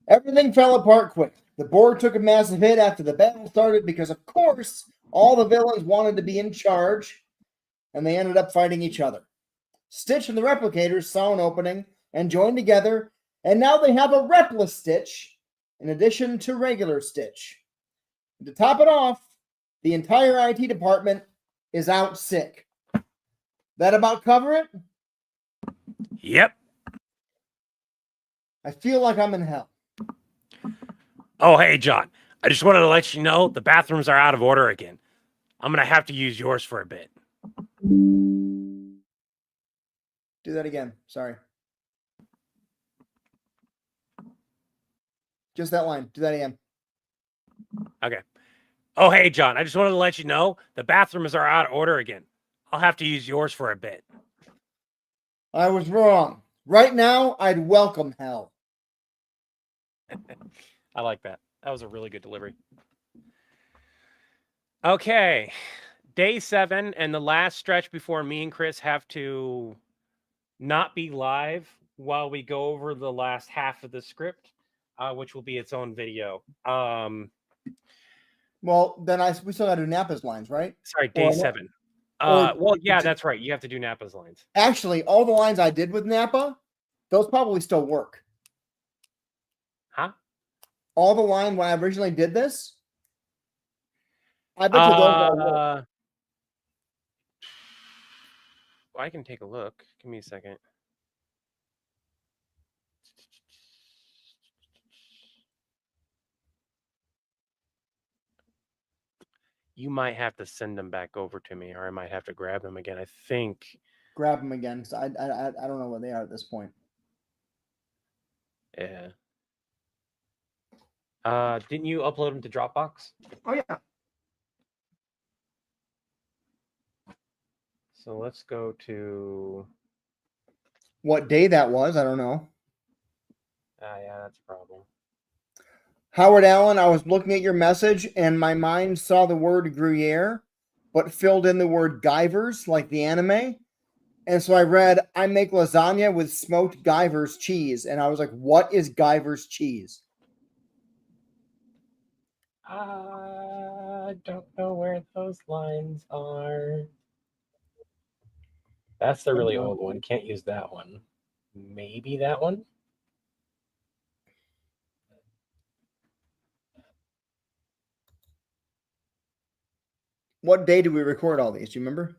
Everything fell apart quick. The board took a massive hit after the battle started because, of course, all the villains wanted to be in charge, and they ended up fighting each other. Stitch and the replicators saw an opening and joined together, and now they have a Repli Stitch in addition to regular Stitch. And to top it off, The entire IT department is out sick. That about cover it? Yep. I feel like I'm in hell. Oh, hey, John. I just wanted to let you know the bathrooms are out of order again. I'm going to have to use yours for a bit. Do that again. Sorry. Just that line. Do that again. Okay. Oh, hey, John. I just wanted to let you know the bathrooms are out of order again. I'll have to use yours for a bit. I was wrong. Right now, I'd welcome hell. I like that. That was a really good delivery. Okay. Day 7 and the last stretch before me and Chris have to not be live while we go over the last half of the script, which will be its own video. Well, then we still got to do Nappa's lines, right? Sorry, day 7. Well, yeah, that's right. You have to do Nappa's lines. Actually, all the lines I did with Nappa, those probably still work. Huh? All the line when I originally did this, I bet you those all work. I can take a look. Give me a second. You might have to send them back over to me, or I might have to grab them again. I think. Grab them again, because I don't know where they are at this point. Yeah. Didn't you upload them to Dropbox? Oh yeah. So let's go to. What day that was, I don't know. Yeah, that's a problem. Howard Allen, I was looking at your message and my mind saw the word Gruyere, but filled in the word Guyvers, like the anime. And so I read, I make lasagna with smoked Guyvers cheese. And I was like, what is Guyvers cheese? I don't know where those lines are. That's the really old one. Can't use that one. Maybe that one? What day did we record all these? Do you remember?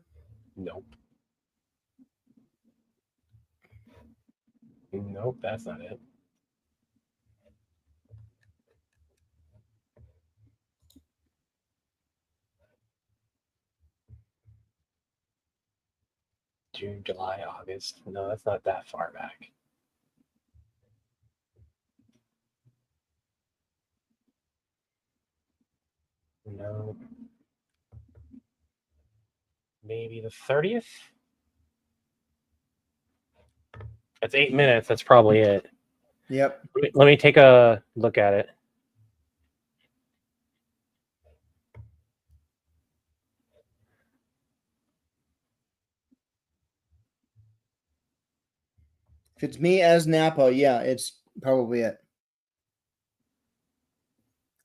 Nope. Nope, that's not it. June, July, August. No, that's not that far back. No. Maybe the 30th? That's 8 minutes. That's probably it. Yep. Let me take a look at it. If it's me as Napa, yeah, it's probably it.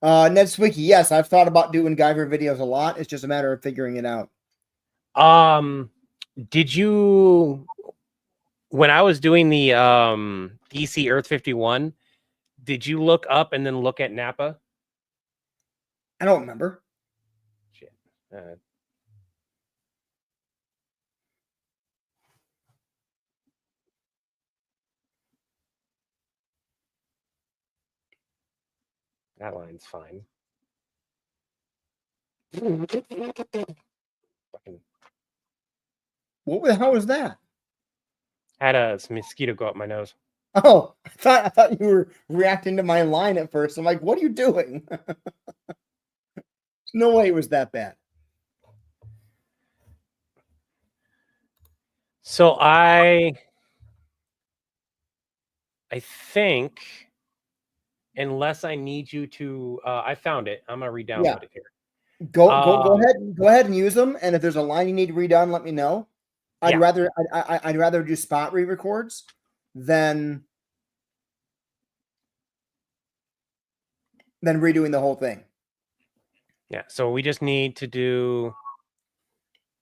Netsuiki, yes, I've thought about doing Guyver videos a lot. It's just a matter of figuring it out. Did you, when I was doing the DC Earth 51, did you look up and then look at Napa? I don't remember. Shit. That line's fine. Fucking What the hell was that? had a mosquito go up my nose. Oh, I thought you were reacting to my line at first. I'm like, what are you doing? No way it was that bad. So I think, unless I need you to, I found it. I'm gonna re-download it here. Go ahead and use them. And if there's a line you need to redone, let me know. I'd rather do spot re-records than redoing the whole thing. Yeah. So we just need to do.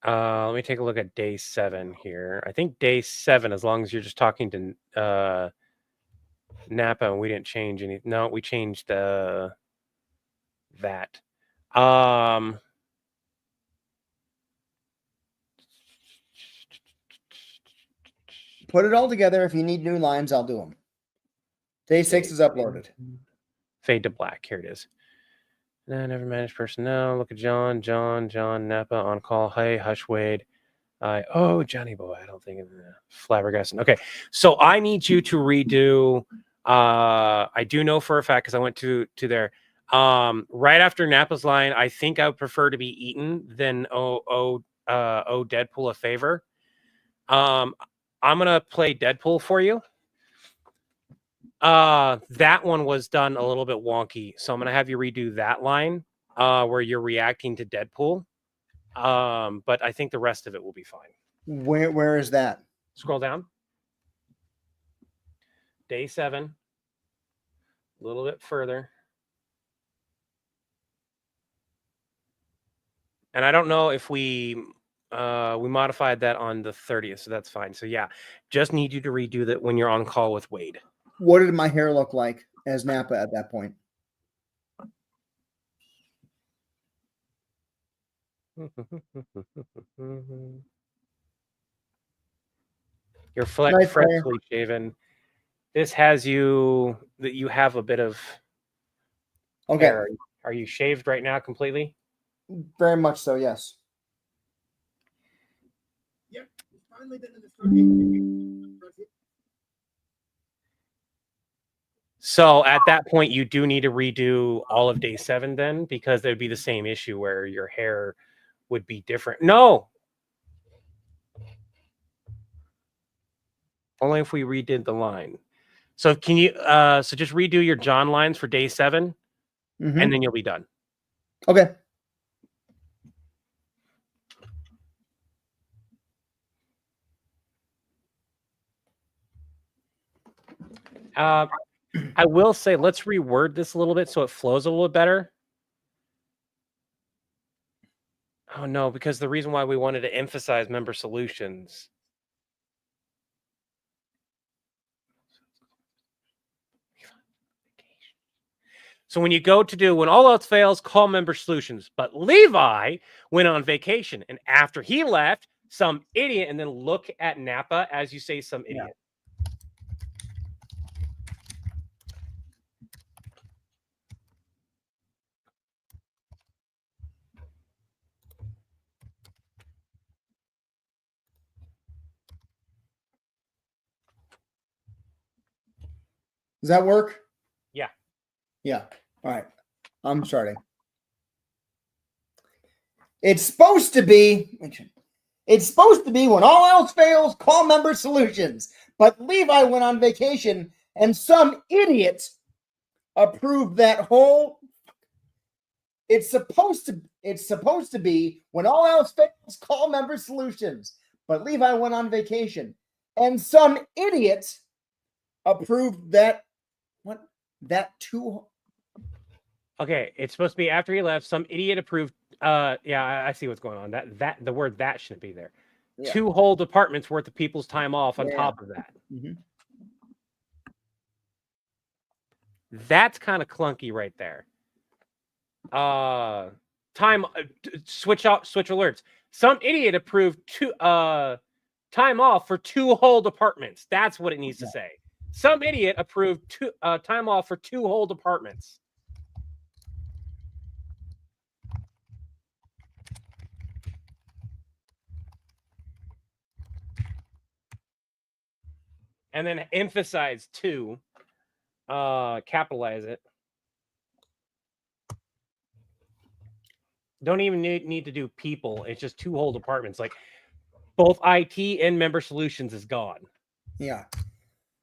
Let me take a look at day 7 here. I think day 7, as long as you're just talking to Napa and we didn't change any. No, we changed that. Put it all together. If you need new lines, I'll do them. Day 6 is uploaded. Fade to black. Here it is. No, never managed personnel. Look at John, Napa on call. Hey, Hush Wade. Johnny Boy. I don't think flabbergasted. Okay, so I need you to redo. I do know for a fact because I went to there. Right after Napa's line, I think I would prefer to be eaten than owe Deadpool a favor. I'm gonna play Deadpool for you. That one was done a little bit wonky, so I'm gonna have you redo that line where you're reacting to Deadpool. But I think the rest of it will be fine. Where is that? Scroll down. Day 7. A little bit further. And I don't know if we modified that on the 30th, so that's fine. So yeah, just need you to redo that when you're on call with Wade. What did my hair look like as Napa at that point? You're Nice freshly shaven. This has you that you have a bit of hair. Are you shaved right now completely? Very much so, yes. Yep. Finally been in the So at that point, you do need to redo all of day 7 then, because there'd be the same issue where your hair would be different. No. Only if we redid the line. So can you so just redo your John lines for day 7 and then you'll be done. Okay. I will say, let's reword this a little bit so it flows a little bit better. Oh, no, because the reason why we wanted to emphasize member solutions. So when you go to do, when all else fails, call member solutions. But Levi went on vacation. And after he left, some idiot, and then look at Napa as you say some idiot. Yeah. Does that work? Yeah. Yeah. All right. I'm starting. It's supposed to be when all else fails, call member solutions. But Levi went on vacation and some idiot approved that whole. It's supposed to be when all else fails, call member solutions. But Levi went on vacation and some idiot approved that. What? That too. Okay, it's supposed to be after he left. Some idiot approved. Yeah, I see what's going on. That the word that shouldn't be there. Yeah. 2 whole departments worth of people's time off on top of that. That's kind of clunky right there. Time switch alerts. Some idiot approved time off for 2 whole departments. That's what it needs to say. Some idiot approved time off for 2 whole departments. And then emphasize 2. Capitalize it. Don't even need to do people. It's just 2 whole departments. Like both IT and member solutions is gone. Yeah.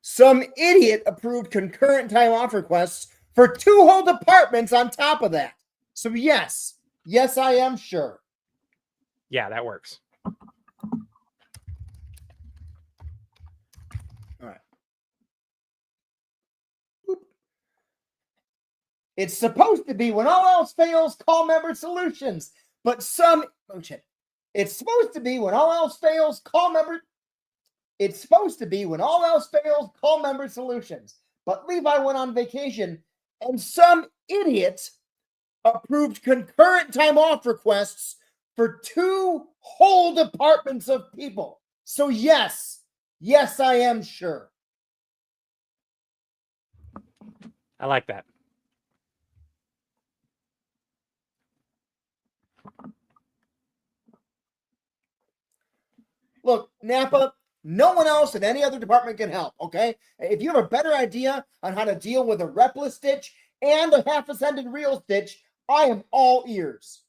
Some idiot approved concurrent time off requests for 2 whole departments on top of that. So yes, I am sure. Yeah, that works. All right. It's supposed to be when all else fails, call member solutions. But it's supposed to be when all else fails, call member. It's supposed to be when all else fails, call member solutions. But Levi went on vacation and some idiot approved concurrent time off requests for 2 whole departments of people. So yes, Yes, I am sure. I like that. Look, Napa, no one else in any other department can help, okay? If you have a better idea on how to deal with a repless Stitch and a half-ascended real Stitch, I am all ears.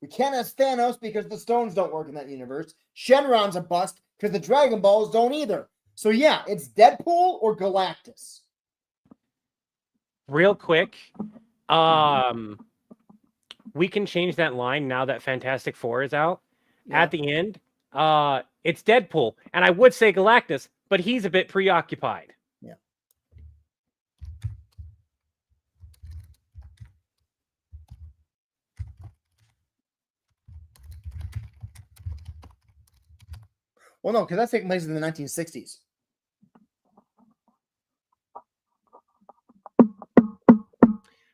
We can't ask Thanos because the stones don't work in that universe. Shenron's a bust because the Dragon Balls don't either. So yeah, it's Deadpool or Galactus. Real quick, we can change that line now that Fantastic Four is out. Yeah. At the end, it's Deadpool, and I would say Galactus, but he's a bit preoccupied. Yeah. Well, no, because that's taking place in the 1960s.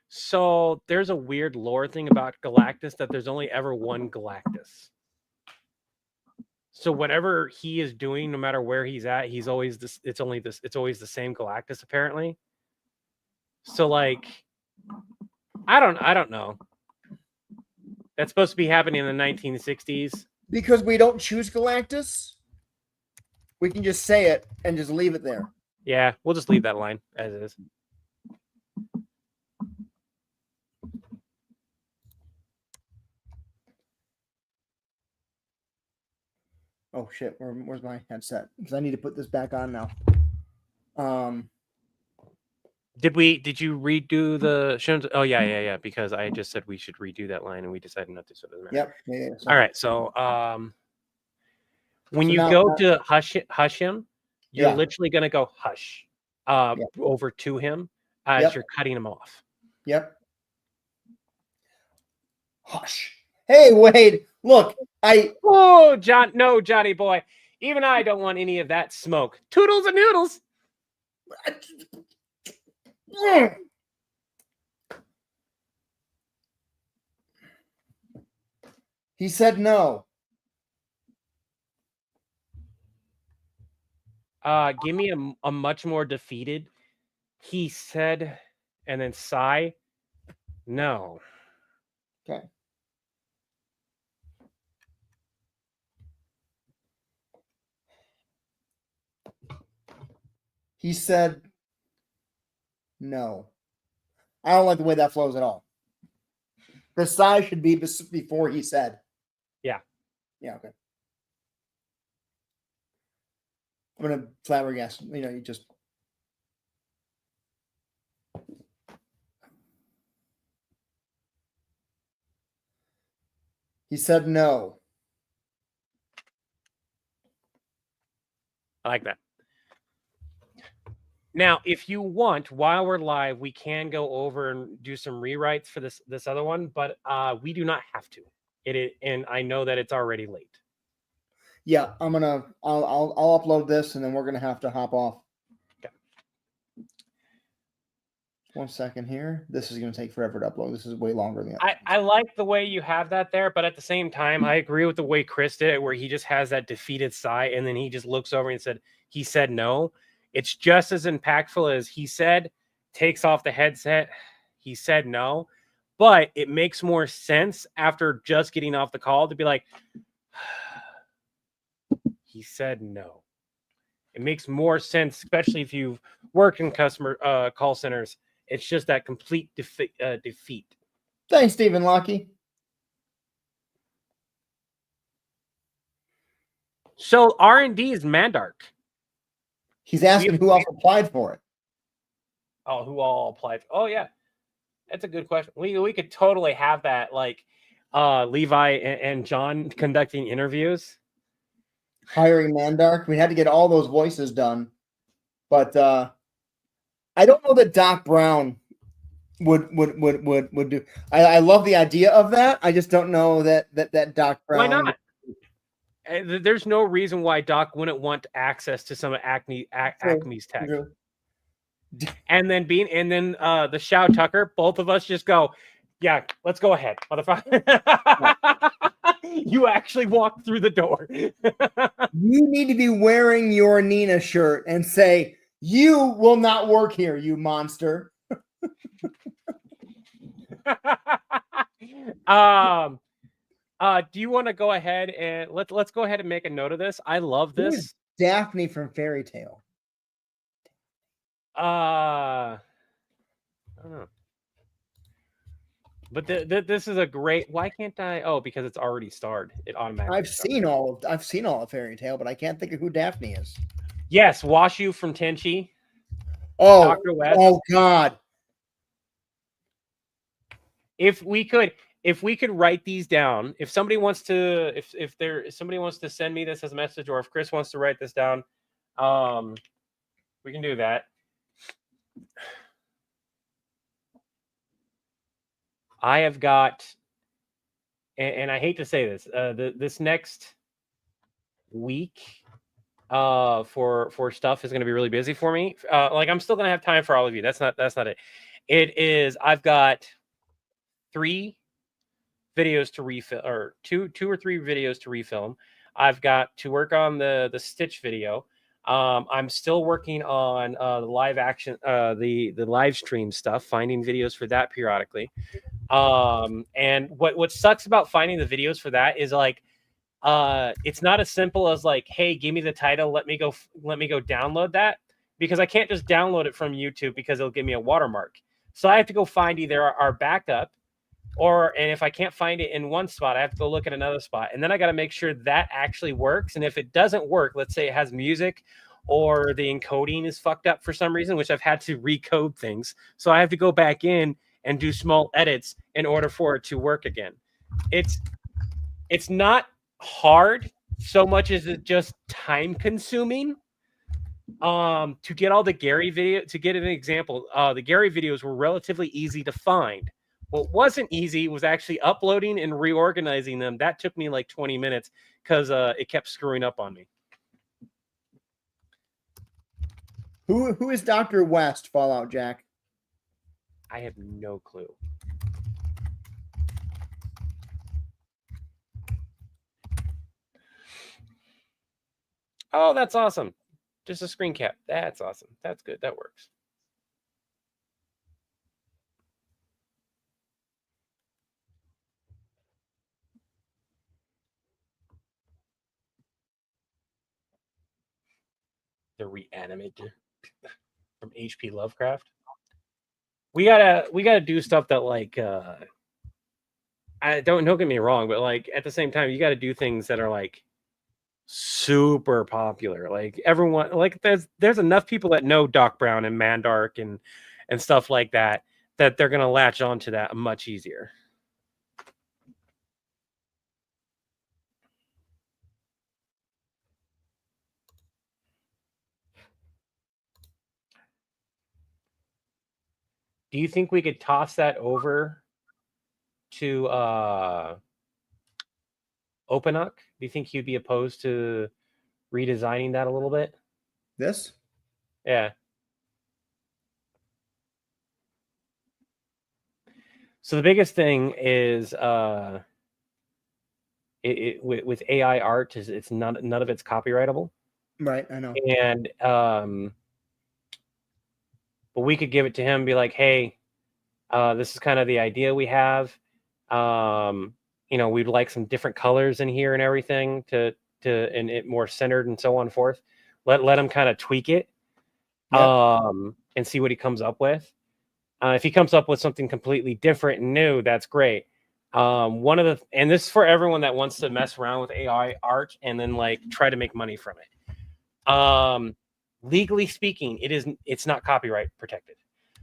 So there's a weird lore thing about Galactus that there's only ever one Galactus. So whatever he is doing, no matter where he's at, he's always this. It's always the same Galactus, apparently. So like, I don't know. That's supposed to be happening in the 1960s. Because we don't choose Galactus, we can just say it and just leave it there. Yeah, we'll just leave that line as is. Oh shit, where's my headset? Because I need to put this back on now. Did you redo the show? Oh yeah. Because I just said we should redo that line, and we decided not to. So it doesn't matter. Yep. Yeah. All right. So when So you now- go to hush him, you're Yeah. literally gonna go hush over to him as Yep. you're cutting him off. Yep. Hush. Hey, Wade. Look, Oh, Johnny boy. Even I don't want any of that smoke. Toodles and noodles. He said no. Give me a much more defeated. He said, and then sigh. No. Okay. He said no. I don't like the way that flows at all. The sigh should be before he said. Yeah. Yeah, okay. I'm going to flabbergast. You just. He said no. I like that. Now, if you want, while we're live, we can go over and do some rewrites for this other one, but we do not have to. And I know that it's already late. Yeah, I'll upload this and then we're gonna have to hop off. Okay. 1 second here. This is gonna take forever to upload. This is way longer than I like the way you have that there, but at the same time, I agree with the way Chris did it, where he just has that defeated sigh and then he just looks over and he said no. It's just as impactful as he said, takes off the headset. He said no, but it makes more sense after just getting off the call to be like, he said no. It makes more sense, especially if you've worked in customer call centers. It's just that complete defeat. Thanks, Stephen Lockie. So R&D is Mandark. He's asking who else applied for it. Oh, who all applied? Oh, yeah. That's a good question. We could totally have that, like Levi and John conducting interviews. Hiring Mandark. We had to get all those voices done. But I don't know that Doc Brown would do. I love the idea of that. I just don't know that Doc Brown. Why not? There's no reason why Doc wouldn't want access to some of Acme's tech. True. And then the Shao Tucker, both of us just go, Yeah, let's go ahead, motherfucker. You actually walked through the door. You need to be wearing your Nina shirt and say, "You will not work here, you monster." Do you want to go ahead and let's go ahead and make a note of this? I love Who is this. Daphne from Fairy Tale? I don't know. But this is a great. Why can't I? Oh, because it's already starred. It automatically. I've seen all of Fairy Tale, but I can't think of who Daphne is. Yes, Washu from Tenchi. Oh, Dr. West. oh God! If we could write these down, if somebody wants to, if somebody wants to send me this as a message, or if Chris wants to write this down, we can do that. I have got, and I hate to say this, this next week for stuff is going to be really busy for me. Like I'm still going to have time for all of you. That's not it. It is. I've got 3 videos to refilm, or two or 3 videos to refilm. I've got to work on the Stitch video. I'm still working on the live action, the live stream stuff, finding videos for that periodically. And what sucks about finding the videos for that is like, it's not as simple as like, hey, give me the title, let me go download that, because I can't just download it from YouTube because it'll give me a watermark. So I have to go find either our backup, and if I can't find it in one spot, I have to go look at another spot, and then I got to make sure that actually works. And if it doesn't work, let's say it has music, or the encoding is fucked up for some reason, which I've had to recode things, so I have to go back in and do small edits in order for it to work again. It's not hard so much as it just time consuming. To get all the Gary video, to get an example, the Gary videos were relatively easy to find. What wasn't easy was actually uploading and reorganizing them. That took me like 20 minutes because it kept screwing up on me. Who is Dr. West, Fallout Jack? I have no clue. Oh, that's awesome. Just a screen cap. That's awesome. That's good. That works. The reanimated from HP Lovecraft. We gotta do stuff that like I don't get me wrong, but like at the same time, you gotta do things that are like super popular. Like everyone, like there's enough people that know Doc Brown and Mandark and stuff like that they're gonna latch on to that much easier. Do you think we could toss that over to Openuk? Do you think he'd be opposed to redesigning that a little bit? This? Yeah. So the biggest thing is with AI art is it's none of it's copyrightable. Right, I know. And but we could give it to him and be like, hey, this is kind of the idea we have. We'd like some different colors in here and everything and it more centered and so on and forth. Let him kind of tweak it. Yep. And see what he comes up with. If he comes up with something completely different and new, that's great. And this is for everyone that wants to mess around with AI art and then like try to make money from it. Legally speaking, it's not copyright protected.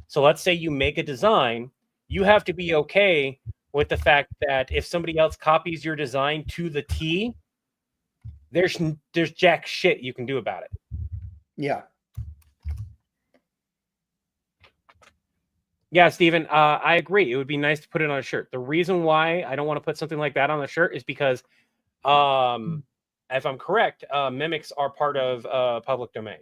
So let's say you make a design, you have to be okay with the fact that if somebody else copies your design to the T, there's jack shit you can do about it. Yeah. Yeah, Steven, I agree. It would be nice to put it on a shirt. The reason why I don't want to put something like that on the shirt is because, if I'm correct, mimics are part of public domain.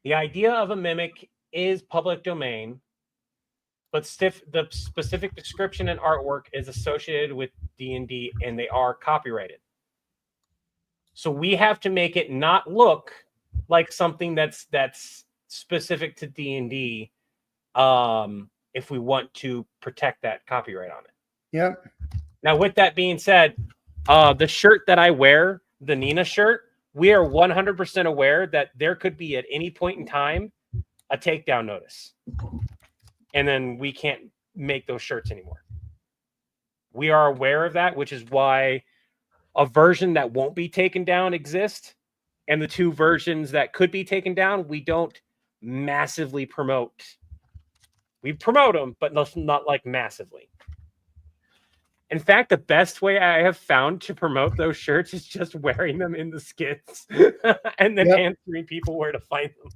The idea of a mimic is public domain, but the specific description and artwork is associated with D&D, and they are copyrighted. So we have to make it not look like something that's specific to D&D, if we want to protect that copyright on it. Yep. Now, with that being said, the shirt that I wear, the Nina shirt, we are 100% aware that there could be at any point in time a takedown notice. And then we can't make those shirts anymore. We are aware of that, which is why a version that won't be taken down exists. And the two versions that could be taken down, we don't massively promote. We promote them, but not like massively. In fact, the best way I have found to promote those shirts is just wearing them in the skits and then answering people where to find them.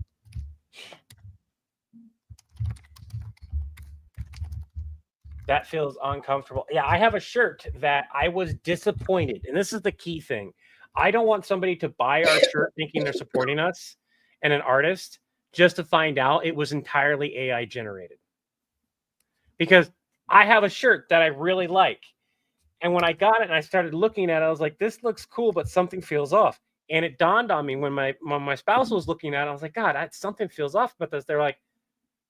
That feels uncomfortable. Yeah, I have a shirt that I was disappointed. And this is the key thing. I don't want somebody to buy our shirt thinking they're supporting us and an artist just to find out it was entirely AI generated. Because I have a shirt that I really like. And when I got it and I started looking at it, I was like, this looks cool, but something feels off. And it dawned on me when my spouse was looking at it, I was like, God, something feels off about this. They're like,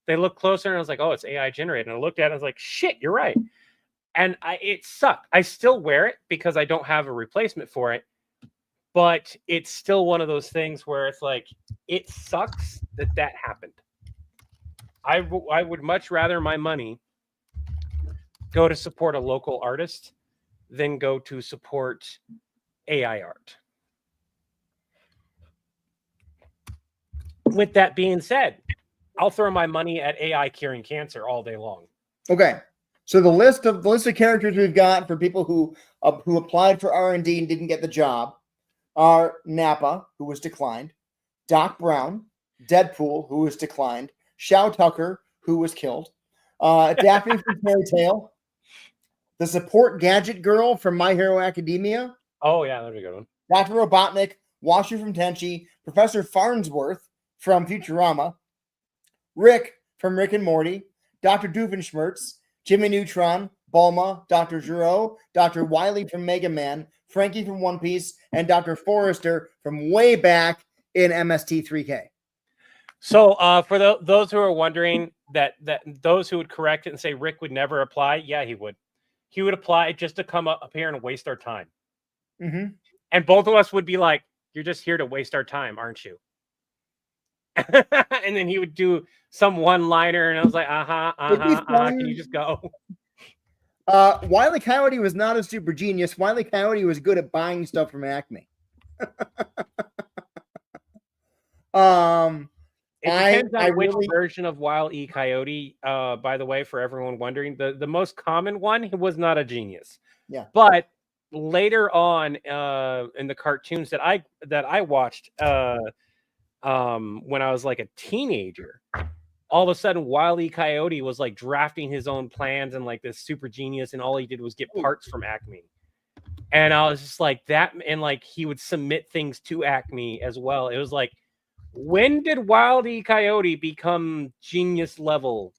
they look closer and I was like, oh, it's AI generated. And I looked at it, I was like, shit, you're right. And it sucked. I still wear it because I don't have a replacement for it. But it's still one of those things where it's like, it sucks that happened. I would much rather my money go to support a local artist than go to support AI art. With that being said, I'll throw my money at AI curing cancer all day long. Okay. So the list of characters we've got for people who applied for R&D and didn't get the job are Nappa, who was declined, Doc Brown, Deadpool, who was declined, Shao Tucker, who was killed, Daphne from Fairy Tail, the support gadget girl from My Hero Academia. Oh, yeah, there's a good one. Dr. Robotnik, Washer from Tenchi, Professor Farnsworth from Futurama, Rick from Rick and Morty, Dr. Doofenshmirtz, Jimmy Neutron, Bulma, Dr. Giro, Dr. Wily from Mega Man, Frankie from One Piece, and Dr. Forrester from way back in MST3K. So for those who are wondering that those who would correct it and say Rick would never apply, yeah, he would. He would apply just to come up here and waste our time. Mm-hmm. And both of us would be like, you're just here to waste our time, aren't you? And then he would do some one-liner, and I was like, can you just go? Wile E. Coyote was not a super genius. Wile E. Coyote was good at buying stuff from Acme. It depends on which version of Wile E. Coyote, by the way, for everyone wondering. The most common one was not a genius. Yeah. But later on in the cartoons that I watched when I was like a teenager, all of a sudden Wile E. Coyote was like drafting his own plans and like this super genius, and all he did was get parts from Acme. And I was just like that, and like he would submit things to Acme as well. It was like, when did Wile E. Coyote become genius level,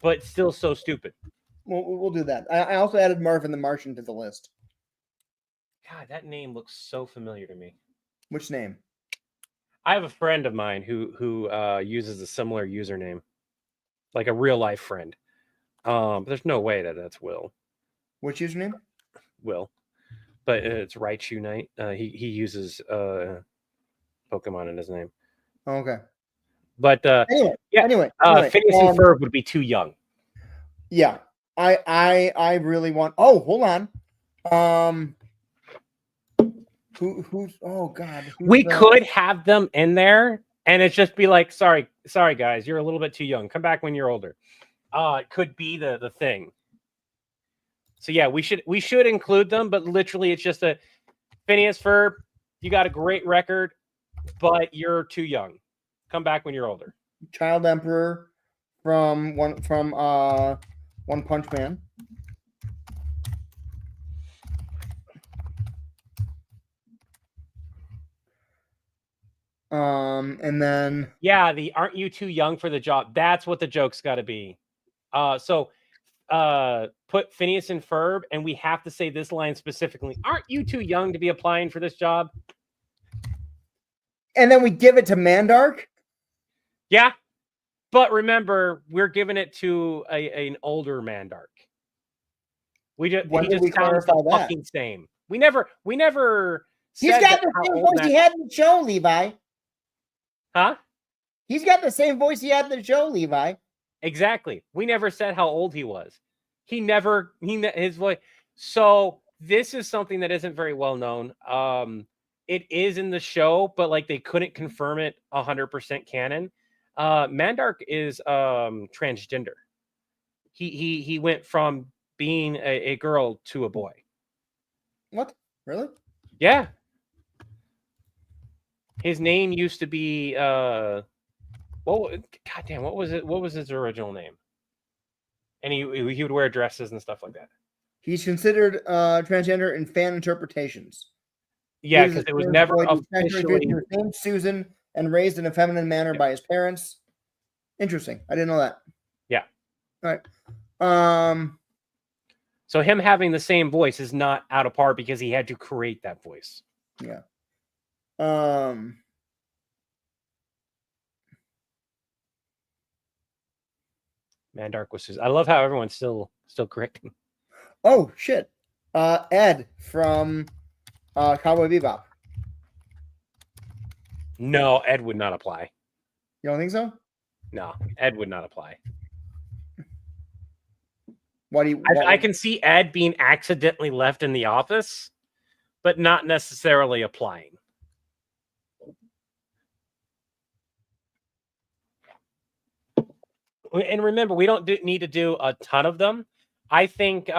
but still so stupid? We'll do that. I also added Marvin the Martian to the list. God, that name looks so familiar to me. Which name? I have a friend of mine who uses a similar username, like a real life friend. But there's no way that's Will. Which username? Will, but it's Raichu Knight. He uses Pokemon in his name. Oh, okay. But anyway, Phineas and Ferb would be too young. Yeah, I really want. Oh, hold on. Who's? Oh God. We could have them in there, and it's just be like, sorry, guys, you're a little bit too young. Come back when you're older. It could be the thing. So yeah, we should include them, but literally, it's just a Phineas Ferb. You got a great record, but you're too young. Come back when you're older. Child Emperor from One Punch Man. And then Yeah, the aren't you too young for the job? That's what the joke's got to be. So put Phineas and Ferb, and we have to say this line specifically. Aren't you too young to be applying for this job? and then we give it to Mandark. Yeah, but remember, we're giving it to an older Mandark. He just sounds the fucking same. We never. He's got the same voice he had in the show, Levi. Huh? He's got the same voice he had in the show, Levi. Exactly. We never said how old he was. His voice. So this is something that isn't very well known. It is in the show, but like they couldn't confirm it 100% canon. Mandark is transgender. He went from being a girl to a boy. What? Really? Yeah. His name used to be goddamn, what was it? What was his original name? And he would wear dresses and stuff like that. He's considered transgender in fan interpretations. Yeah, because it was never officially named Susan and raised in a feminine manner by his parents. Interesting. I didn't know that. Yeah. All right. So him having the same voice is not out of par because he had to create that voice. Yeah. Mandark was Susan. I love how everyone's still correcting. Oh shit. Ed from Cowboy Bebop. No, Ed would not apply. You don't think so? No, Ed would not apply. Why do you? I can see Ed being accidentally left in the office, but not necessarily applying. And remember, we don't need to do a ton of them. I think.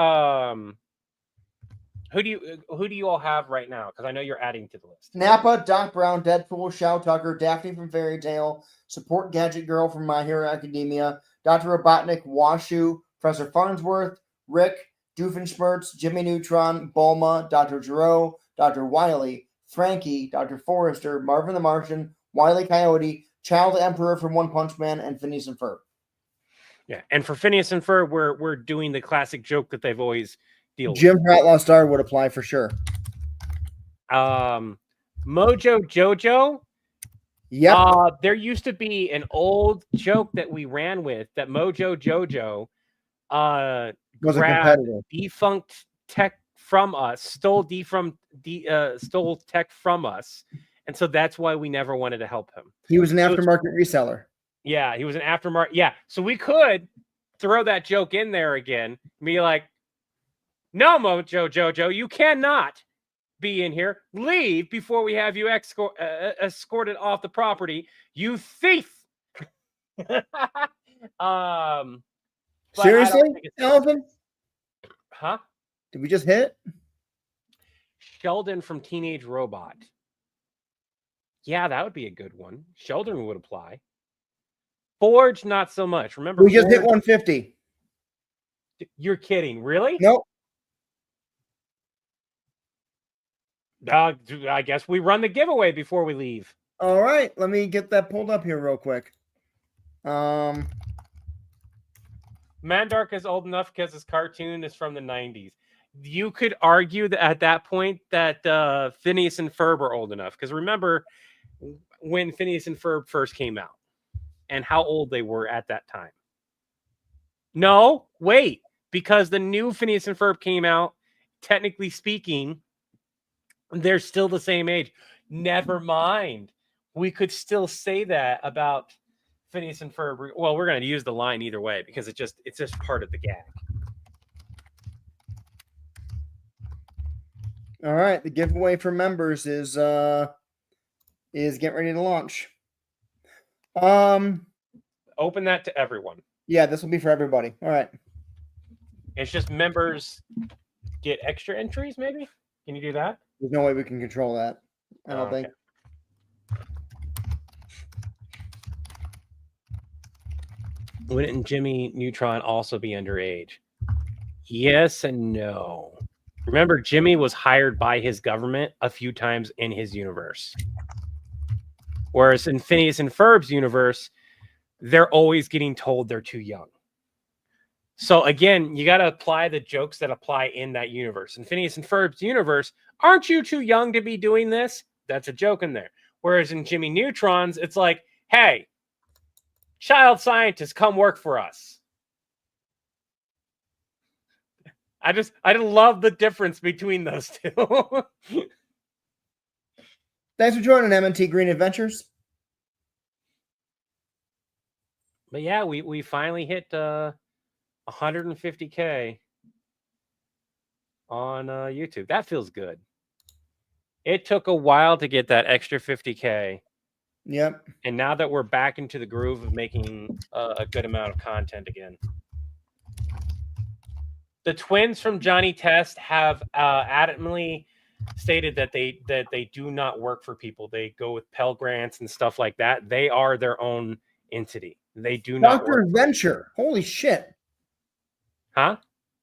Who do you all have right now? Because I know you're adding to the list. Nappa, Doc Brown, Deadpool, Shao Tucker, Daphne from Fairy Tale, Support Gadget Girl from My Hero Academia, Dr. Robotnik, Washu, Professor Farnsworth, Rick, Doofenshmirtz, Jimmy Neutron, Bulma, Dr. Gero, Dr. Wily, Frankie, Dr. Forrester, Marvin the Martian, Wile E. Coyote, Child Emperor from One Punch Man, and Phineas and Ferb. Yeah, and for Phineas and Ferb, we're doing the classic joke that they've always deal with. Jim Outlaw Star would apply for sure. Mojo Jojo. Yeah. There used to be an old joke that we ran with that Mojo Jojo was a grabbed competitor. defunct tech from us, stole tech from us, and so that's why we never wanted to help him. He was an aftermarket reseller. Yeah, he was an aftermarket. Yeah, so we could throw that joke in there again and be like, no, Mojo Jojo, you cannot be in here. Leave before we have you escorted off the property, you thief. Seriously, Alvin? Huh? Did we just hit? Sheldon from Teenage Robot. Yeah, that would be a good one. Sheldon would apply. Forge, not so much. Remember, we just hit 150. You're kidding, really? Nope. I guess we run the giveaway before we leave. All right, let me get that pulled up here real quick. Mandark is old enough because his cartoon is from the 90s. You could argue that at that point that Phineas and Ferb are old enough, because remember when Phineas and Ferb first came out and how old they were at that time. No, wait, because the new Phineas and Ferb came out, technically speaking, they're still the same age. Never mind. We could still say that about Phineas and Ferb. Well, we're going to use the line either way because it's just part of the gag. All right, the giveaway for members is getting ready to launch. Open that to everyone. Yeah, this will be for everybody. All right. It's just members get extra entries, maybe? Can you do that? There's no way we can control that. I don't think. Wouldn't Jimmy Neutron also be underage? Yes and no. Remember, Jimmy was hired by his government a few times in his universe. Whereas in Phineas and Ferb's universe, they're always getting told they're too young. So again, you got to apply the jokes that apply in that universe. In Phineas and Ferb's universe, aren't you too young to be doing this? That's a joke in there. Whereas in Jimmy Neutron's, it's like, hey, child scientists, come work for us. I love the difference between those two. Thanks for joining M&T Green Adventures. But yeah, we finally hit 150K on YouTube. That feels good. It took a while to get that extra 50K. Yep. And now that we're back into the groove of making a good amount of content again. The twins from Johnny Test have adamantly stated that they do not work for people. They go with Pell Grants and stuff like that. They are their own entity. They do not Dr. work. Venture. Holy shit. Huh?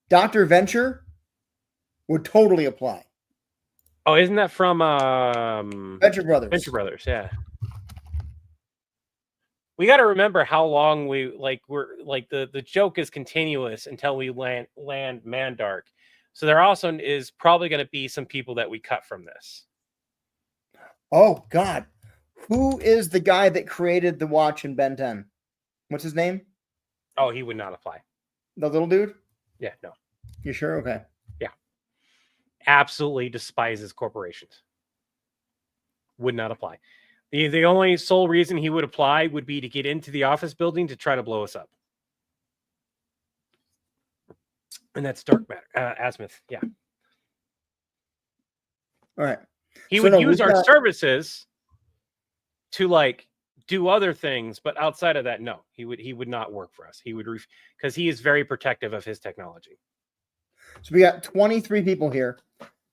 Dr. Venture would totally apply. Oh, isn't that from Venture Brothers. Venture Brothers, yeah. We got to remember how long we're the joke is continuous until we land Mandark. So there also is probably going to be some people that we cut from this. Oh God. Who is the guy that created the watch in Ben 10? What's his name? Oh, he would not apply. The little dude? Yeah, no. You sure? Okay. Yeah. Absolutely despises corporations. Would not apply. The only sole reason he would apply would be to get into the office building to try to blow us up. And that's dark matter. Asmith, yeah. All right. He would use our services to like do other things, but outside of that, no. He would not work for us. He would because he is very protective of his technology. So we got 23 people here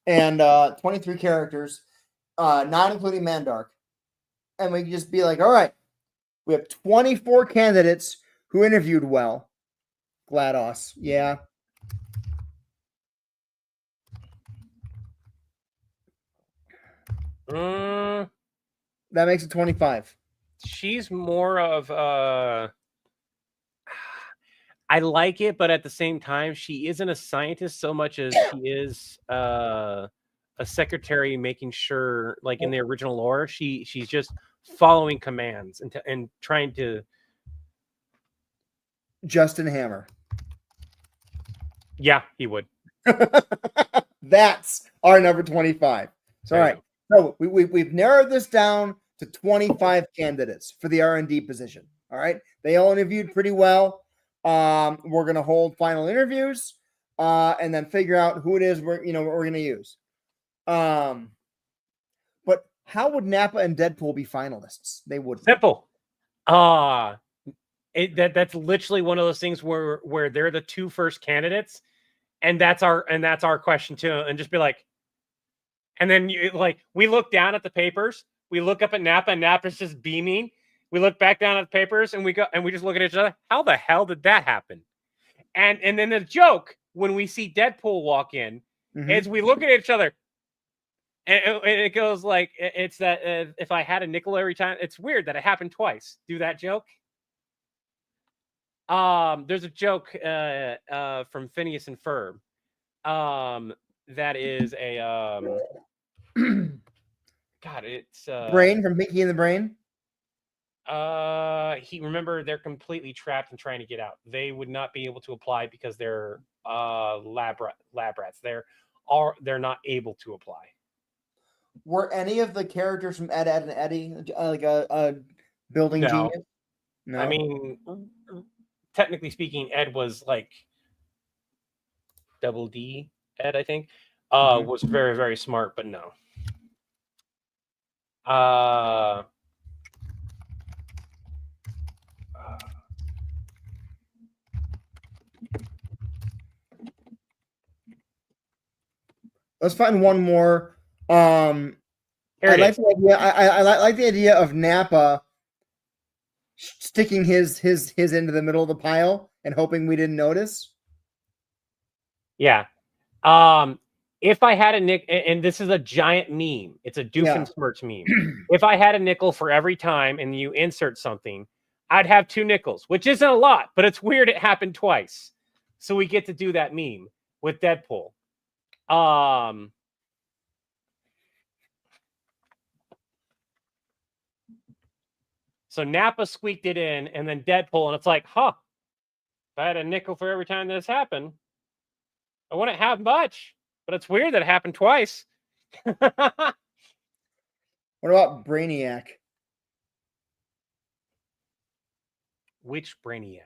and 23 characters, not including Mandark. And we can just be like, all right, we have 24 candidates who interviewed well. GLaDOS, yeah. That makes it 25. She's more of I like it, but at the same time, she isn't a scientist so much as she is a secretary, making sure, like in the original lore, she's just following commands and trying to. Justin Hammer. Yeah, he would. That's our number 25. So, all right. So we've narrowed this down to 25 candidates for the R&D position. All right. They all interviewed pretty well. We're going to hold final interviews and then figure out who it is we're going to use. But how would Nappa and Deadpool be finalists? They wouldn't. Simple. That's literally one of those things where they're the two first candidates, and that's our question too, and just be like, and then we look down at the papers, we look up at Nappa, and Nappa's just beaming. We look back down at the papers, and we just look at each other. How the hell did that happen? And then the joke when we see Deadpool walk in is we look at each other. And it goes like, it's that if I had a nickel every time, it's weird that it happened twice. Do that joke. There's a joke from Phineas and Ferb. That is a God, it's Brain from Pinky and the Brain. Remember, they're completely trapped and trying to get out. They would not be able to apply because they're lab rats. They're not able to apply. Were any of the characters from Ed, Ed, and Eddie like a building genius? No. I mean, technically speaking, Ed was like double D. Ed, I think, was very, very smart, but no. Let's find one more. I like the idea. I like the idea of Nappa sticking his into the middle of the pile and hoping we didn't notice. Yeah. if I had a nickel, and this is a giant meme, it's a Doofenshmirtz meme. If I had a nickel for every time and you insert something, I'd have 2 nickels, which isn't a lot, but it's weird it happened twice. So we get to do that meme with Deadpool. So Nappa squeaked it in, and then Deadpool, and it's like, huh, if I had a nickel for every time this happened, I wouldn't have much. But it's weird that it happened twice. What about Brainiac? Which Brainiac?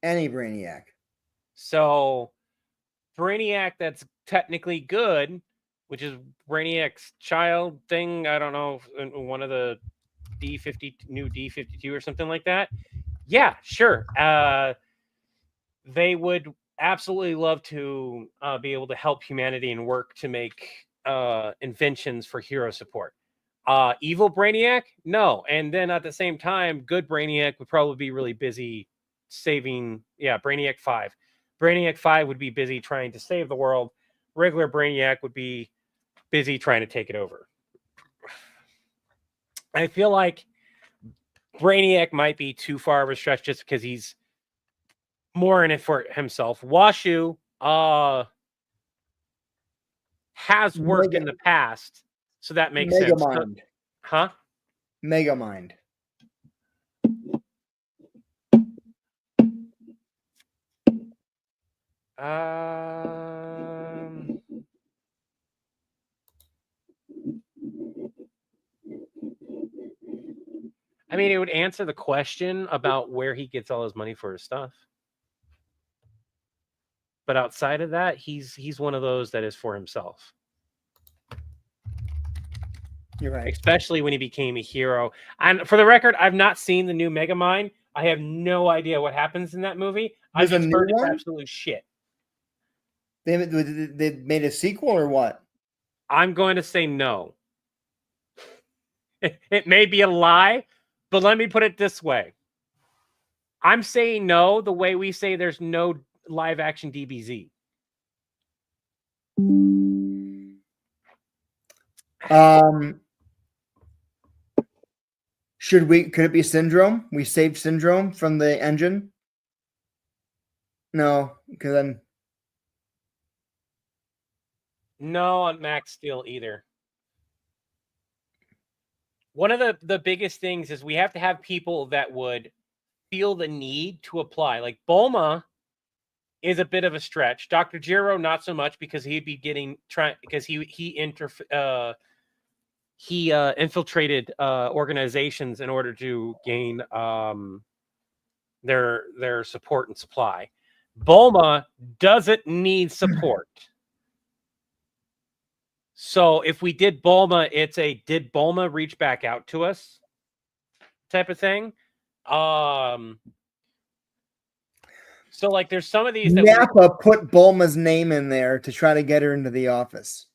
Any Brainiac. So Brainiac that's technically good, which is Brainiac's child thing. I don't know, one of the new D52 or something like that. Yeah, sure. They would absolutely love to be able to help humanity and work to make inventions for hero support. Evil Brainiac? No. And then at the same time, good Brainiac would probably be really busy saving. Yeah, Brainiac 5. Brainiac 5 would be busy trying to save the world. Regular Brainiac would be busy trying to take it over. I feel like Brainiac might be too far of a stretch just because he's more in it for himself. Washu has worked in the past, so that makes sense. Megamind. Huh? Megamind. I mean, it would answer the question about where he gets all his money for his stuff. But outside of that, he's one of those that is for himself. You're right. Especially when he became a hero. And for the record, I've not seen the new Megamind. I have no idea what happens in that movie. I've just heard it's absolute shit. They made a sequel or what? I'm going to say no. It may be a lie, but let me put it this way. I'm saying no the way we say there's no live action DBZ. Could it be Syndrome? We saved Syndrome from the engine? No, because then no on Max Steel either. One of the biggest things is we have to have people that would feel the need to apply. Like Bulma is a bit of a stretch. Dr. Jiro, not so much, because he'd be because he infiltrated organizations in order to gain their support and supply. Bulma doesn't need support. So if we did Bulma, it's a did Bulma reach back out to us type of thing. So like there's some of these that Nappa put Bulma's name in there to try to get her into the office.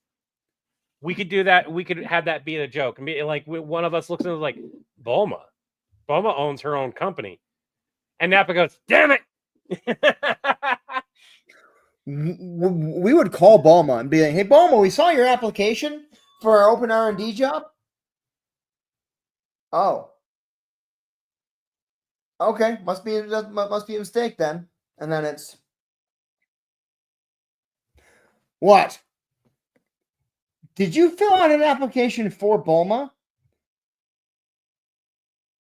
We could do that. We could have that be the joke. And be like one of us looks at it like, Bulma owns her own company. And Nappa goes, damn it. We would call Bulma and be like, hey, Bulma, we saw your application for our open R&D job. Oh. Okay, must be a mistake then. And then it's what? Did you fill out an application for Bulma?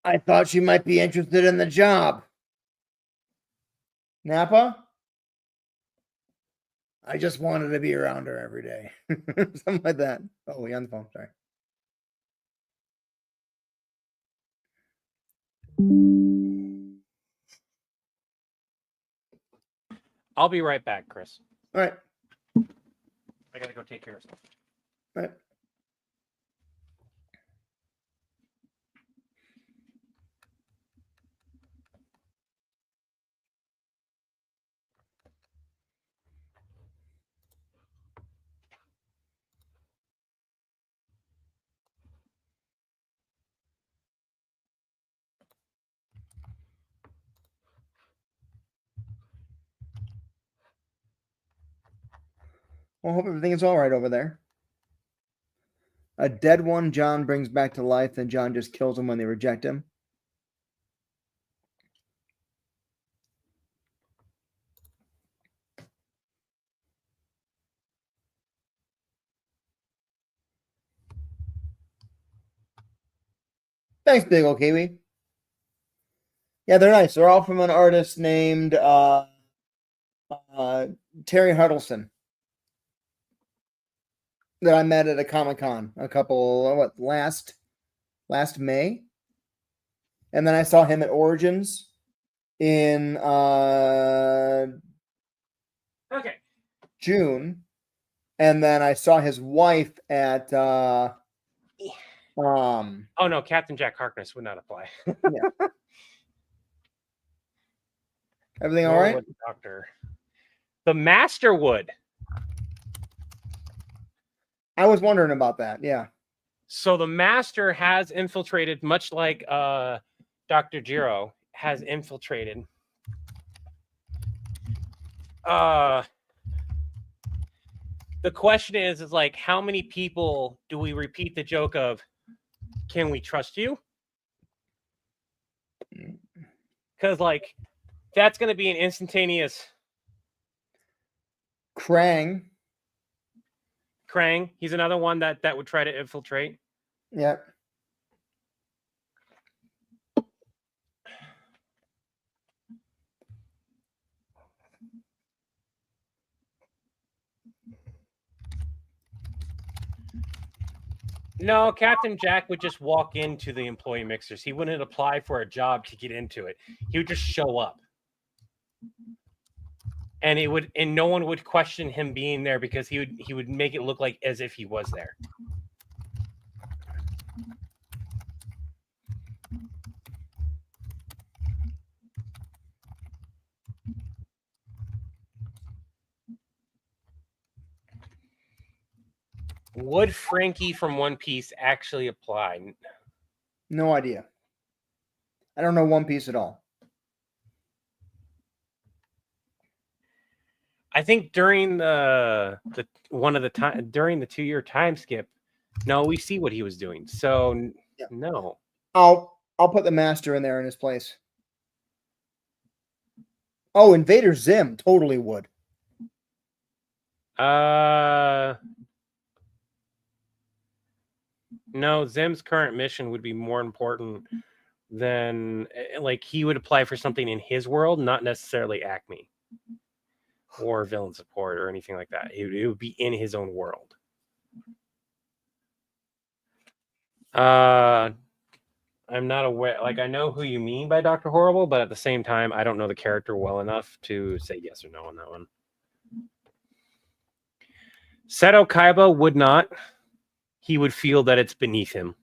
I thought she might be interested in the job. Nappa? I just wanted to be around her every day. Something like that. Oh, we on the phone. Sorry. I'll be right back, Chris. All right. I gotta go take care of stuff. All right. Well, hope everything is all right over there. A dead one John brings back to life, then John just kills him when they reject him. Thanks, Big Ol' Kiwi. Yeah, they're nice. They're all from an artist named Terry Huddleston that I met at a Comic-Con last May. And then I saw him at Origins in Okay. June. And then I saw his wife at Oh no, Captain Jack Harkness would not apply. everything all Nor right? would the Doctor. The Master would. I was wondering about that. Yeah. So the Master has infiltrated, much like Dr. Jiro has infiltrated. The question is like, how many people do we repeat the joke of, can we trust you? Because like, that's going to be an instantaneous. Krang. He's another one that would try to infiltrate. Yeah. No, Captain Jack would just walk into the employee mixers. He wouldn't apply for a job to get into it. He would just show up. And no one would question him being there because he would make it look like as if he was there. Would Frankie from One Piece actually apply? No idea. I don't know One Piece at all. I think during during the 2-year time skip, no, we see what he was doing. So Yeah. No. I'll put the Master in there in his place. Oh, Invader Zim totally would. No, Zim's current mission would be more important than, like, he would apply for something in his world, not necessarily Acme or villain support or anything like that. It would be in his own world. I'm not aware. Like, I know who you mean by Dr. Horrible, but at the same time, I don't know the character well enough to say yes or no on that one. Seto Kaiba would not. He would feel that it's beneath him.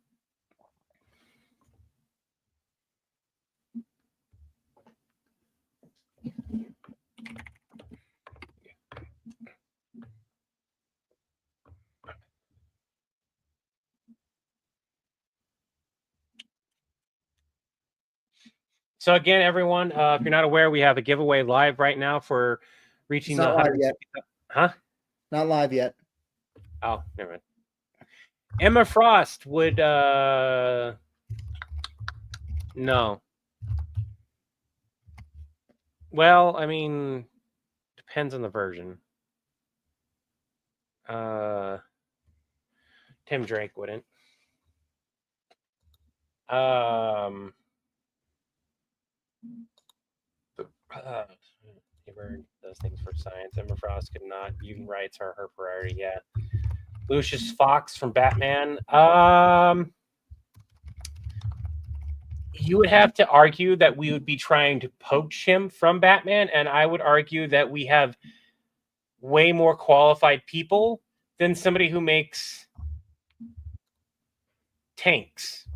So again, everyone, if you're not aware, we have a giveaway live right now for reaching It's not live yet. Huh? Not live yet. Oh, never mind. Emma Frost would no. Well, I mean, depends on the version. Tim Drake wouldn't. He does things for science. Emma Frost could not. Mutant rights are her priority. Yeah. Lucius Fox from Batman. You would have to argue that we would be trying to poach him from Batman, and I would argue that we have way more qualified people than somebody who makes tanks.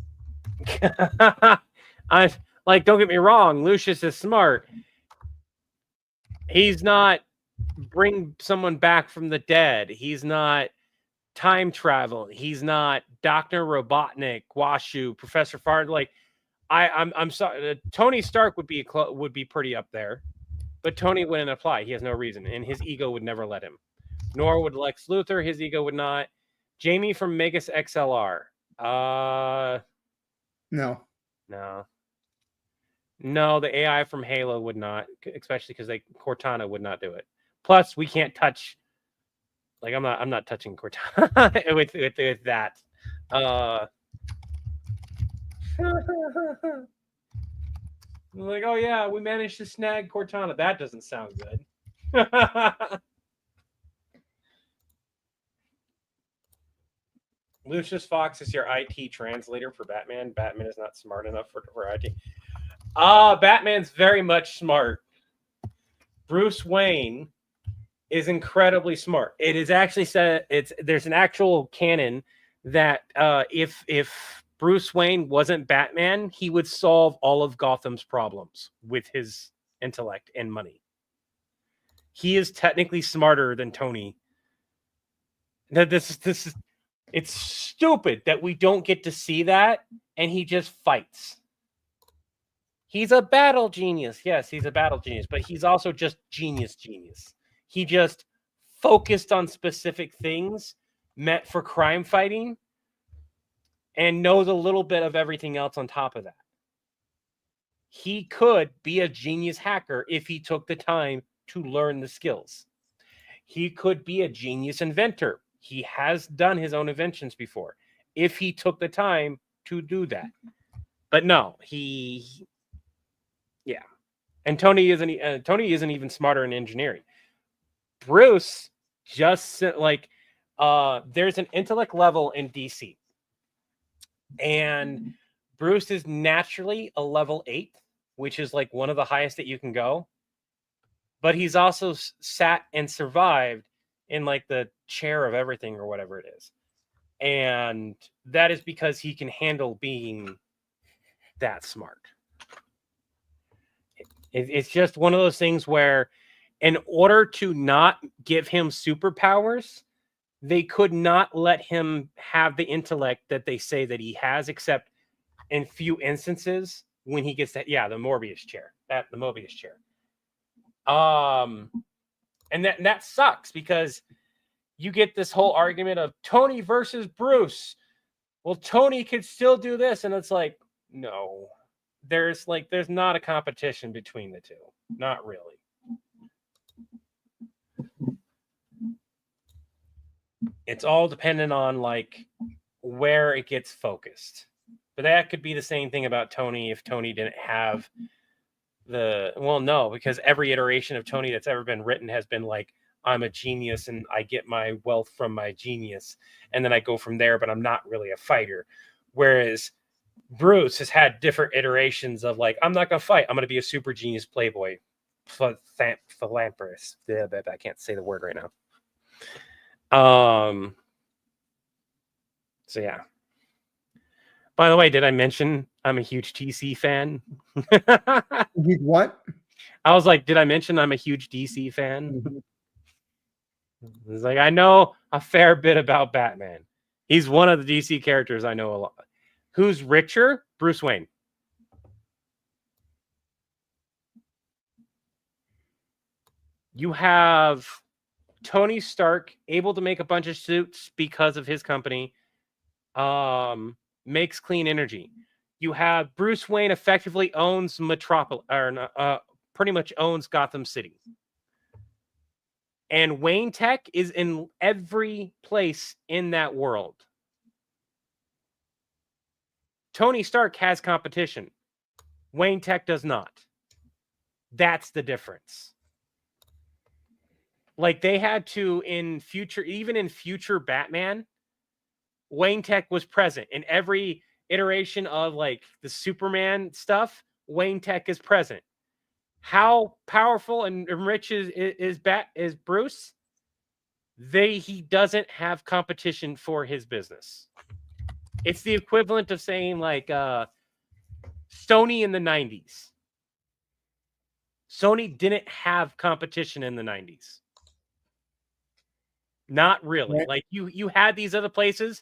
Don't get me wrong, Lucius is smart. He's not bring someone back from the dead. He's not time travel. He's not Dr. Robotnik, Washu, Professor Fard. Like, I'm sorry. Tony Stark would be pretty up there, but Tony wouldn't apply. He has no reason, and his ego would never let him. Nor would Lex Luthor. His ego would not. Jamie from Megas XLR. No. No. No, the AI from Halo would not, especially because Cortana would not do it. Plus, we can't touch. Like I'm not touching Cortana with that. Like, oh yeah, we managed to snag Cortana. That doesn't sound good. Lucius Fox is your IT translator for Batman. Batman is not smart enough for IT. Batman's very much smart. Bruce Wayne is incredibly smart. It is actually said there's an actual canon that if Bruce Wayne wasn't Batman, he would solve all of Gotham's problems with his intellect and money. He is technically smarter than Tony. This is it's stupid that we don't get to see that, and he just fights. He's a battle genius. Yes, he's a battle genius, but he's also just genius. He just focused on specific things meant for crime fighting and knows a little bit of everything else on top of that. He could be a genius hacker if he took the time to learn the skills. He could be a genius inventor. He has done his own inventions before if he took the time to do that. But no, yeah. And Tony isn't even smarter in engineering. Bruce just like there's an intellect level in DC. And Bruce is naturally a level 8, which is like one of the highest that you can go. But he's also sat and survived in like the chair of everything or whatever it is. And that is because he can handle being that smart. It's just one of those things where in order to not give him superpowers, they could not let him have the intellect that they say that he has, except in few instances when he gets that, the Mobius chair. And that sucks because you get this whole argument of Tony versus Bruce. Well, Tony could still do this, and it's like, no. There's not a competition between the two. Not really. It's all dependent on like where it gets focused. But that could be the same thing about Tony if Tony didn't have no, because every iteration of Tony that's ever been written has been like, I'm a genius and I get my wealth from my genius. And then I go from there, but I'm not really a fighter. Whereas Bruce has had different iterations of like, I'm not going to fight. I'm going to be a super genius playboy. Philanthropist. I can't say the word right now. So yeah. By the way, did I mention I'm a huge DC fan? What? I was like, did I mention I'm a huge DC fan? It's like, I know a fair bit about Batman. He's one of the DC characters I know a lot. Who's richer? Bruce Wayne. You have Tony Stark able to make a bunch of suits because of his company. Makes clean energy. You have Bruce Wayne effectively owns Metropolis, or pretty much owns Gotham City. And Wayne Tech is in every place in that world. Tony Stark has competition. Wayne Tech does not. That's the difference. Like they had to even in future Batman, Wayne Tech was present in every iteration of like the Superman stuff. Wayne Tech is present. How powerful and rich is Bruce? He doesn't have competition for his business. It's the equivalent of saying like Sony in the 90s. Sony didn't have competition in the 90s. Not really. Right. Like you had these other places,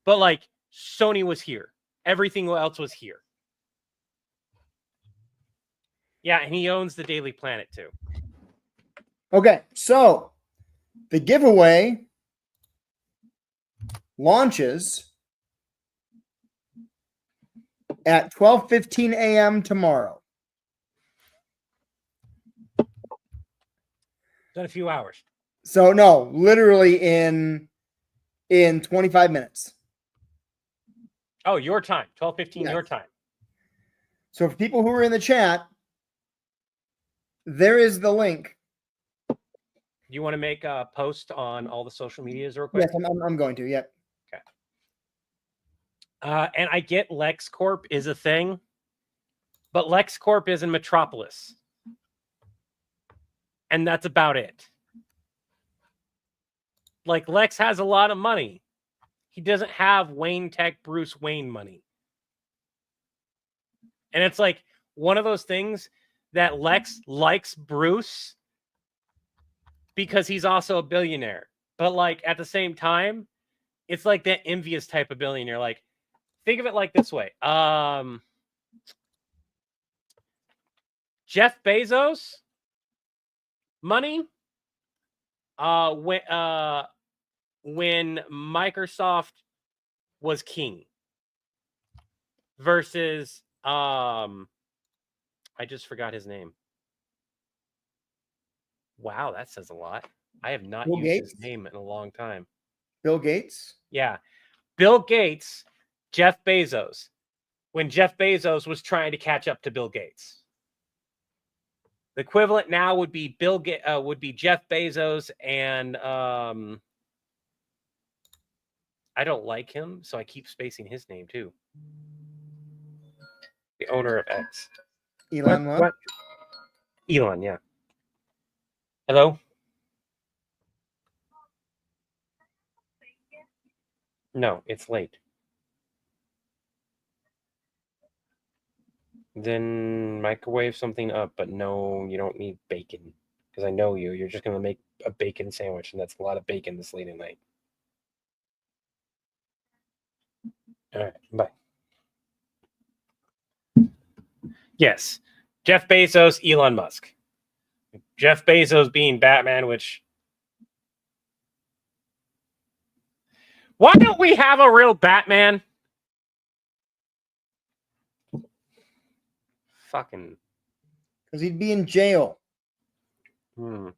but like Sony was here. Everything else was here. Yeah, and he owns the Daily Planet too. Okay, so The giveaway launches at 12:15 a.m. tomorrow. In a few hours. So no, literally in 25 minutes. Oh, your time. 12:15 Yes. your time. So for people who are in the chat, there is the link. You want to make a post on all the social medias real quick? Yes, I'm going to. Yep. And I get LexCorp is a thing, but LexCorp is in Metropolis. And that's about it. Like, Lex has a lot of money. He doesn't have Wayne Tech Bruce Wayne money. And it's like one of those things that Lex likes Bruce because he's also a billionaire. But like at the same time, it's like that envious type of billionaire. Like, think of it like this way. Jeff Bezos money when Microsoft was king versus I just forgot his name. Wow, that says a lot. I have not Bill used Gates? his name in a long time. Bill Gates. Yeah. Bill Gates, Jeff Bezos. When Jeff Bezos was trying to catch up to Bill Gates. The equivalent now would be Jeff Bezos and I don't like him, so I keep spacing his name too. The owner of X. Elon Musk. What? Elon, yeah. Hello? No, it's late. Then microwave something up, but no, you don't need bacon. Because I know you. You're just going to make a bacon sandwich, and that's a lot of bacon this late at night. All right, bye. Yes, Jeff Bezos, Elon Musk. Jeff Bezos being Batman, which... Why don't we have a real Batman? Fucking... Because he'd be in jail. No,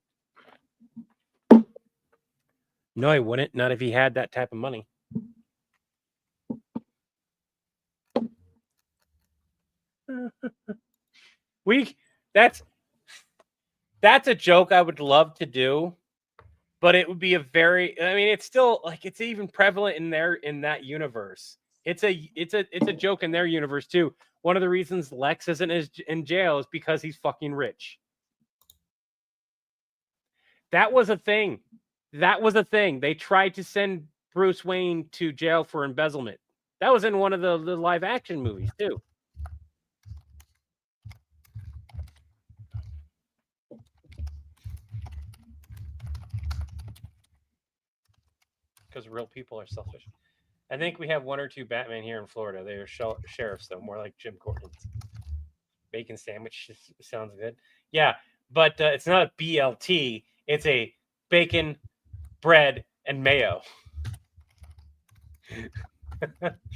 he wouldn't. Not if he had that type of money. That's a joke I would love to do, but it would be it's still like it's even prevalent in that universe. It's a joke in their universe too. One of the reasons Lex isn't in jail is because he's fucking rich. That was a thing. They tried to send Bruce Wayne to jail for embezzlement. That was in one of the live action movies too. Because real people are selfish. I think we have one or two Batman here in Florida. They are sheriffs, though, more like Jim Corden's. Bacon sandwich sounds good. Yeah, but it's not a BLT. It's a bacon, bread, and mayo.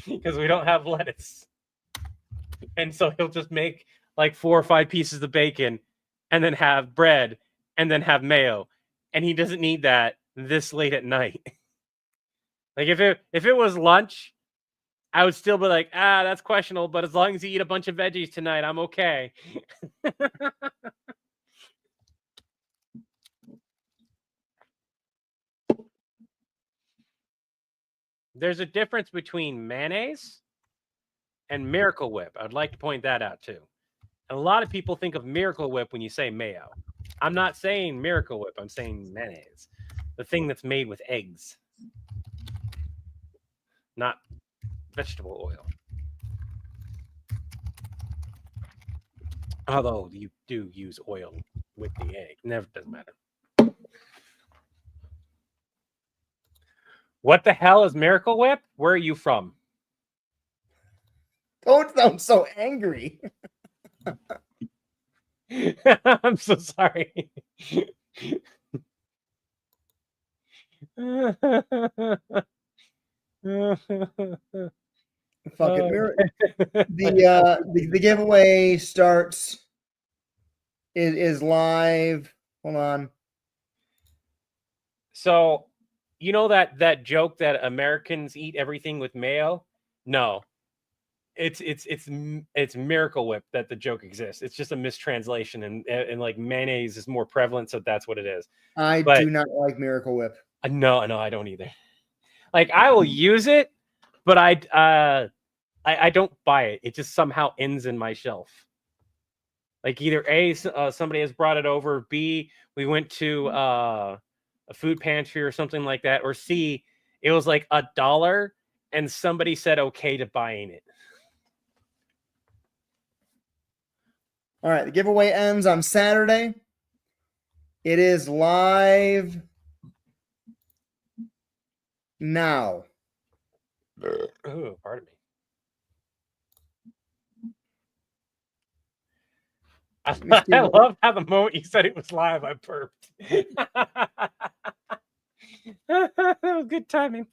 Because we don't have lettuce. And so he'll just make like 4 or 5 pieces of bacon and then have bread and then have mayo. And he doesn't need that this late at night. Like if it was lunch, I would still be like, that's questionable, but as long as you eat a bunch of veggies tonight, I'm okay. There's a difference between mayonnaise and Miracle Whip. I'd like to point that out too. And a lot of people think of Miracle Whip when you say mayo. I'm not saying Miracle Whip. I'm saying mayonnaise. The thing that's made with eggs. Not vegetable oil. Although you do use oil with the egg. Never doesn't matter. What the hell is Miracle Whip? Where are you from? Don't sound so angry. I'm so sorry. Fuck it. The giveaway starts is live. Hold on. So, you know that joke that Americans eat everything with mayo? No, it's Miracle Whip that the joke exists. It's just a mistranslation, and like mayonnaise is more prevalent, so that's what it is. I But do not like Miracle Whip. no, I don't either. Like I will use it, but I don't buy it. It just somehow ends in my shelf. Like either A, somebody has brought it over, B, we went to a food pantry or something like that, or C, it was like $1 and somebody said okay to buying it. All right, the giveaway ends on Saturday. It is live now. Oh, pardon me. I love how the moment you said it was live, I burped. That was good timing.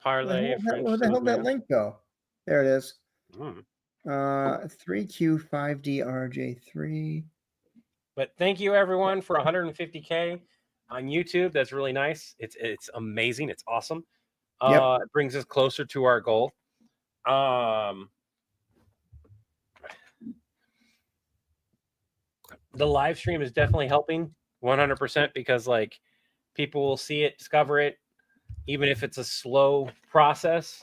Parlay. Where the hell did that link go? There it is. 3Q5DRJ3. But thank you everyone for 150K on YouTube. That's really nice. It's amazing. It's awesome. Yep. It brings us closer to our goal. The live stream is definitely helping 100% because like people will see it, discover it, even if it's a slow process.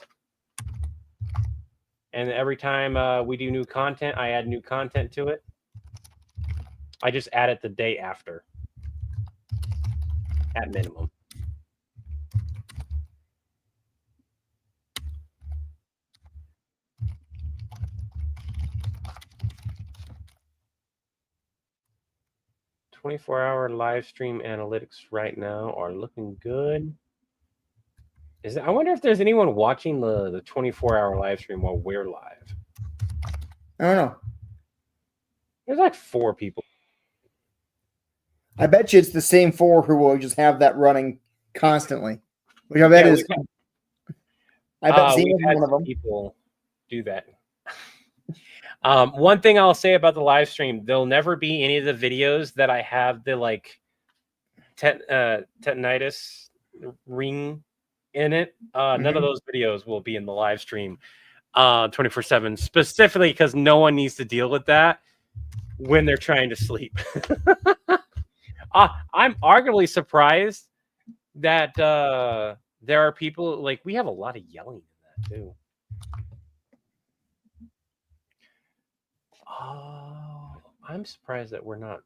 And every time we do new content, I add new content to it. I just add it the day after, at minimum. "24-hour live stream analytics right now are looking good." I wonder if there's anyone watching the 24-hour live stream while we're live. I don't know. There's like 4 people. I bet you it's the same 4 who will just have that running constantly. Which I bet is. I bet we've had one of them. people do that. One thing I'll say about the live stream, there'll never be any of the videos that I have the like tetanitis ring in it. None of those videos will be in the live stream 24/7, specifically because no one needs to deal with that when they're trying to sleep. I'm arguably surprised that there are people like we have a lot of yelling in that too. Oh, I'm surprised that we're not.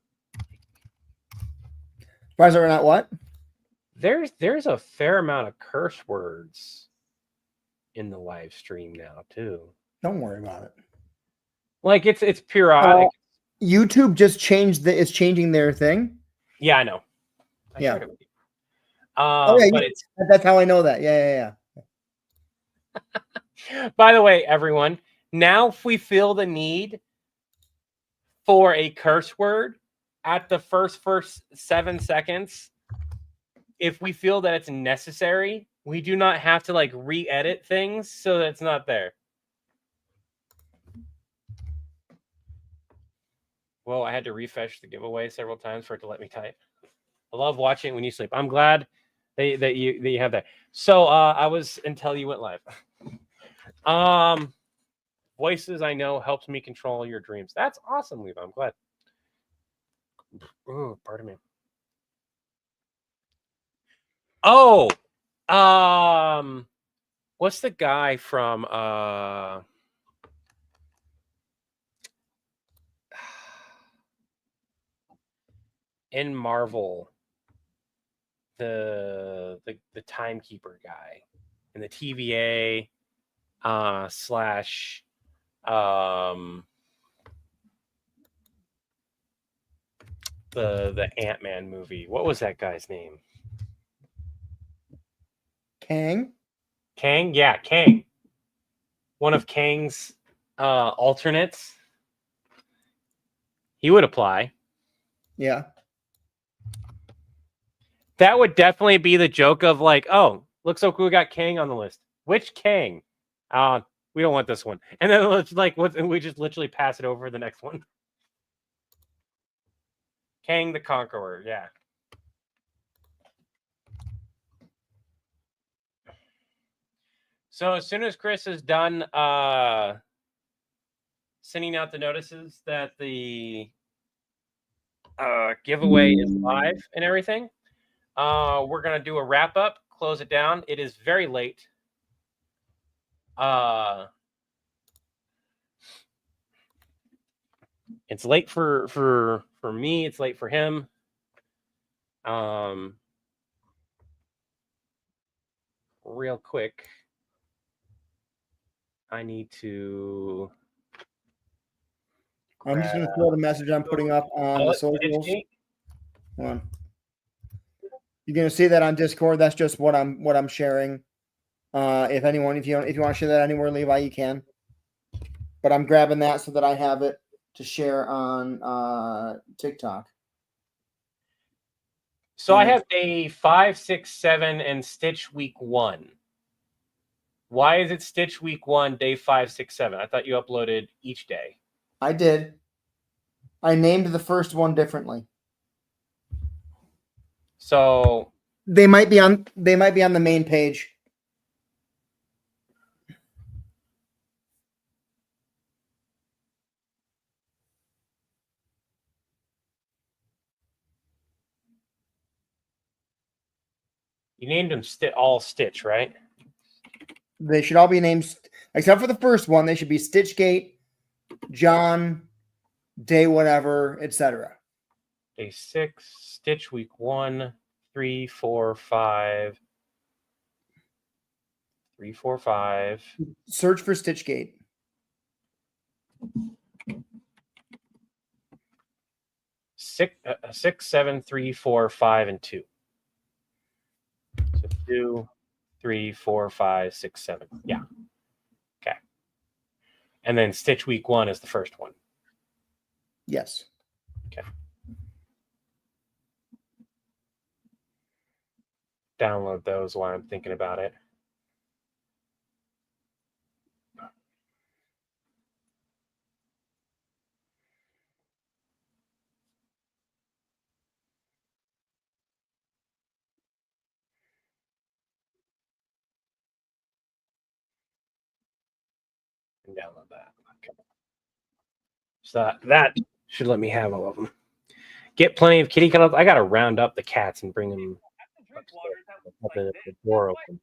Surprised that we're not what? There's a fair amount of curse words in the live stream now too. Don't worry about it. Like it's periodic. YouTube just changed it's changing their thing. Yeah, I know. I yeah. But that's how I know that. Yeah. By the way, everyone, now if we feel the need for a curse word at the first 7 seconds, if we feel that it's necessary, we do not have to like re-edit things so that it's not there. Well, I had to refresh the giveaway several times for it to let me type. I love watching when you sleep. I'm glad that you have that. So I was until you went live. Voices I know helps me control your dreams. That's awesome, Levi. I'm glad. Oh, pardon me. Oh, what's the guy from in Marvel? The timekeeper guy in the TVA slash the Ant-Man movie. What was that guy's name? Kang? Yeah, Kang. One of Kang's alternates. He would apply. Yeah. That would definitely be the joke of like, oh, looks so cool. We got Kang on the list. Which Kang? We don't want this one. And then it's like, and we just literally pass it over to the next one. Kang the Conqueror. Yeah. So as soon as Chris is done sending out the notices that the giveaway is live and everything, we're gonna do a wrap up, close it down. It is very late. It's late for me. It's late for him. Real quick, I need to. I'm just going to throw the message I'm putting up on the socials. Stitchgate. Hold on. You're going to see that on Discord. That's just what I'm sharing. If you want to share that anywhere, Levi, you can. But I'm grabbing that so that I have it to share on TikTok. So I have day 5, 6, 7, and Stitch week 1. Why is it Stitch week 1, day 5, 6, 7? I thought you uploaded each day. I did. I named the first one differently. So they might be on the main page. You named them all Stitch, right? They should all be named, except for the first one. They should be Stitchgate, John, day whatever, etc. Day 6, Stitch week 1, 3, 4, 5. 3, 4, 5. Search for Stitchgate. Six, 7, 3, 4, 5, and 2. So 2, 3, 4, 5, 6, 7. Yeah. Okay. And then Stitch week 1 is the first one. Yes. Okay. Download those while I'm thinking about it. And download that. Okay. So that should let me have all of them. Get plenty of kitty cuddles. I got to round up the cats and bring them upstairs. The door open.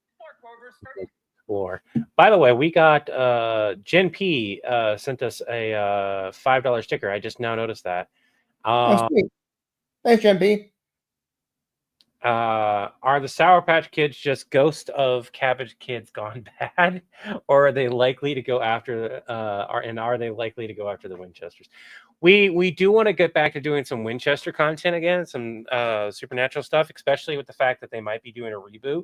Floor. By the way, we got Jen P sent us a $5 sticker. I just now noticed that. Oh, sweet. Thanks, Jen P. Are the Sour Patch Kids just ghosts of Cabbage Kids gone bad, or are they likely to go after? Are they likely to go after the Winchesters? We do want to get back to doing some Winchester content again, some supernatural stuff, especially with the fact that they might be doing a reboot.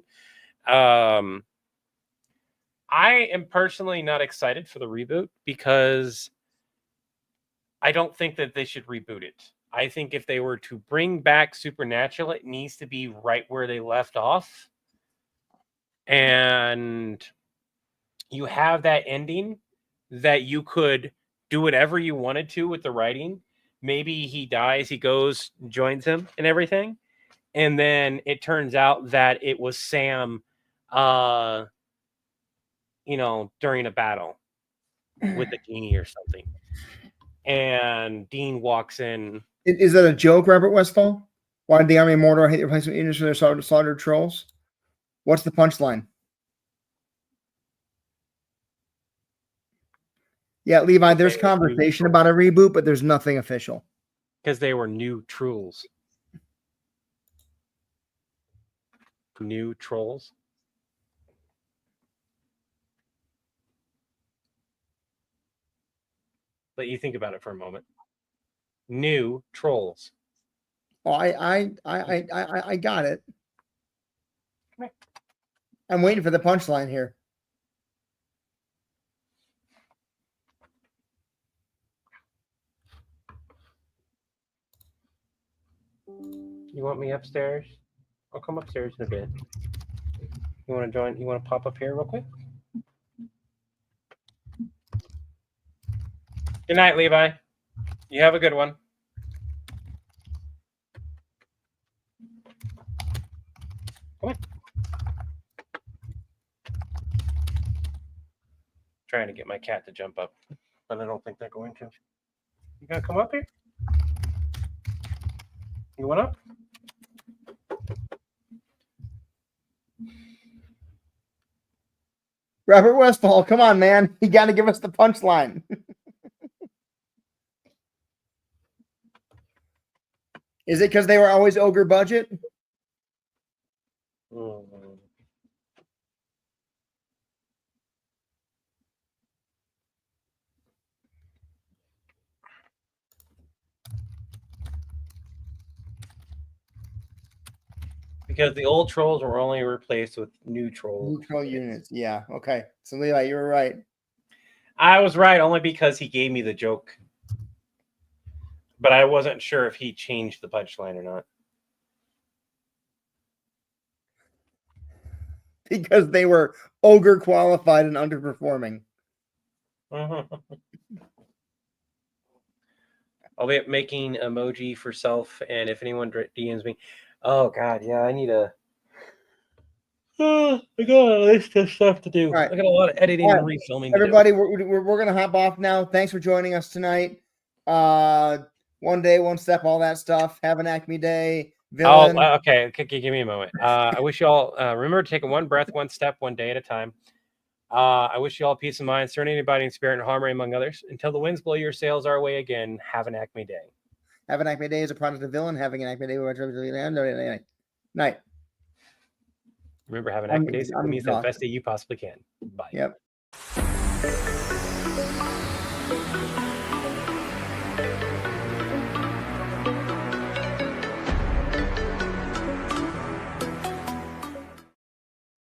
I am personally not excited for the reboot because I don't think that they should reboot it. I think if they were to bring back Supernatural, it needs to be right where they left off. And you have that ending that you could do whatever you wanted to with the writing. Maybe he dies, he goes, joins him and everything. And then it turns out that it was Sam, during a battle with a genie or something. And Dean walks in. Is that a joke, Robert Westfall? Why did the Army of Mordor hate the replacement units for their slaughtered trolls? What's the punchline? Yeah, Levi, there's conversation about a reboot, but there's nothing official. Because they were new trolls. New trolls. Let you think about it for a moment. New trolls. Oh, I got it. I'm waiting for the punchline here. You want me upstairs? I'll come upstairs in a bit. You want to join? You want to pop up here real quick? Good night, Levi. You have a good one. Come on. Trying to get my cat to jump up, but I don't think they're going to. You gonna come up here? You want up? Robert Westfall, come on, man. You got to give us the punchline. Is it because they were always ogre budget? Because the old trolls were only replaced with new trolls. Neutral units. Yeah. Okay. So Levi, you were right. I was right only because he gave me the joke. But I wasn't sure if he changed the punchline or not. Because they were ogre qualified and underperforming. I'll be making emoji for self, and if anyone DMs me, oh god, yeah, I need a. Oh, I got a list of stuff to do. Right. I got a lot of editing and refilming. Everybody, we're gonna hop off now. Thanks for joining us tonight. One day, one step, all that stuff. Have an Acme day. Villain. Oh, okay. Give me a moment. I wish you all remember to take one breath, one step, one day at a time. I wish you all peace of mind, serenity, abiding spirit, and harmony among others. Until the winds blow your sails our way again, have an Acme day. Have an Acme day is a product of Villain. Having an Acme day. Night. Remember, have an Acme day. It means the best day you possibly can. Bye. Yep.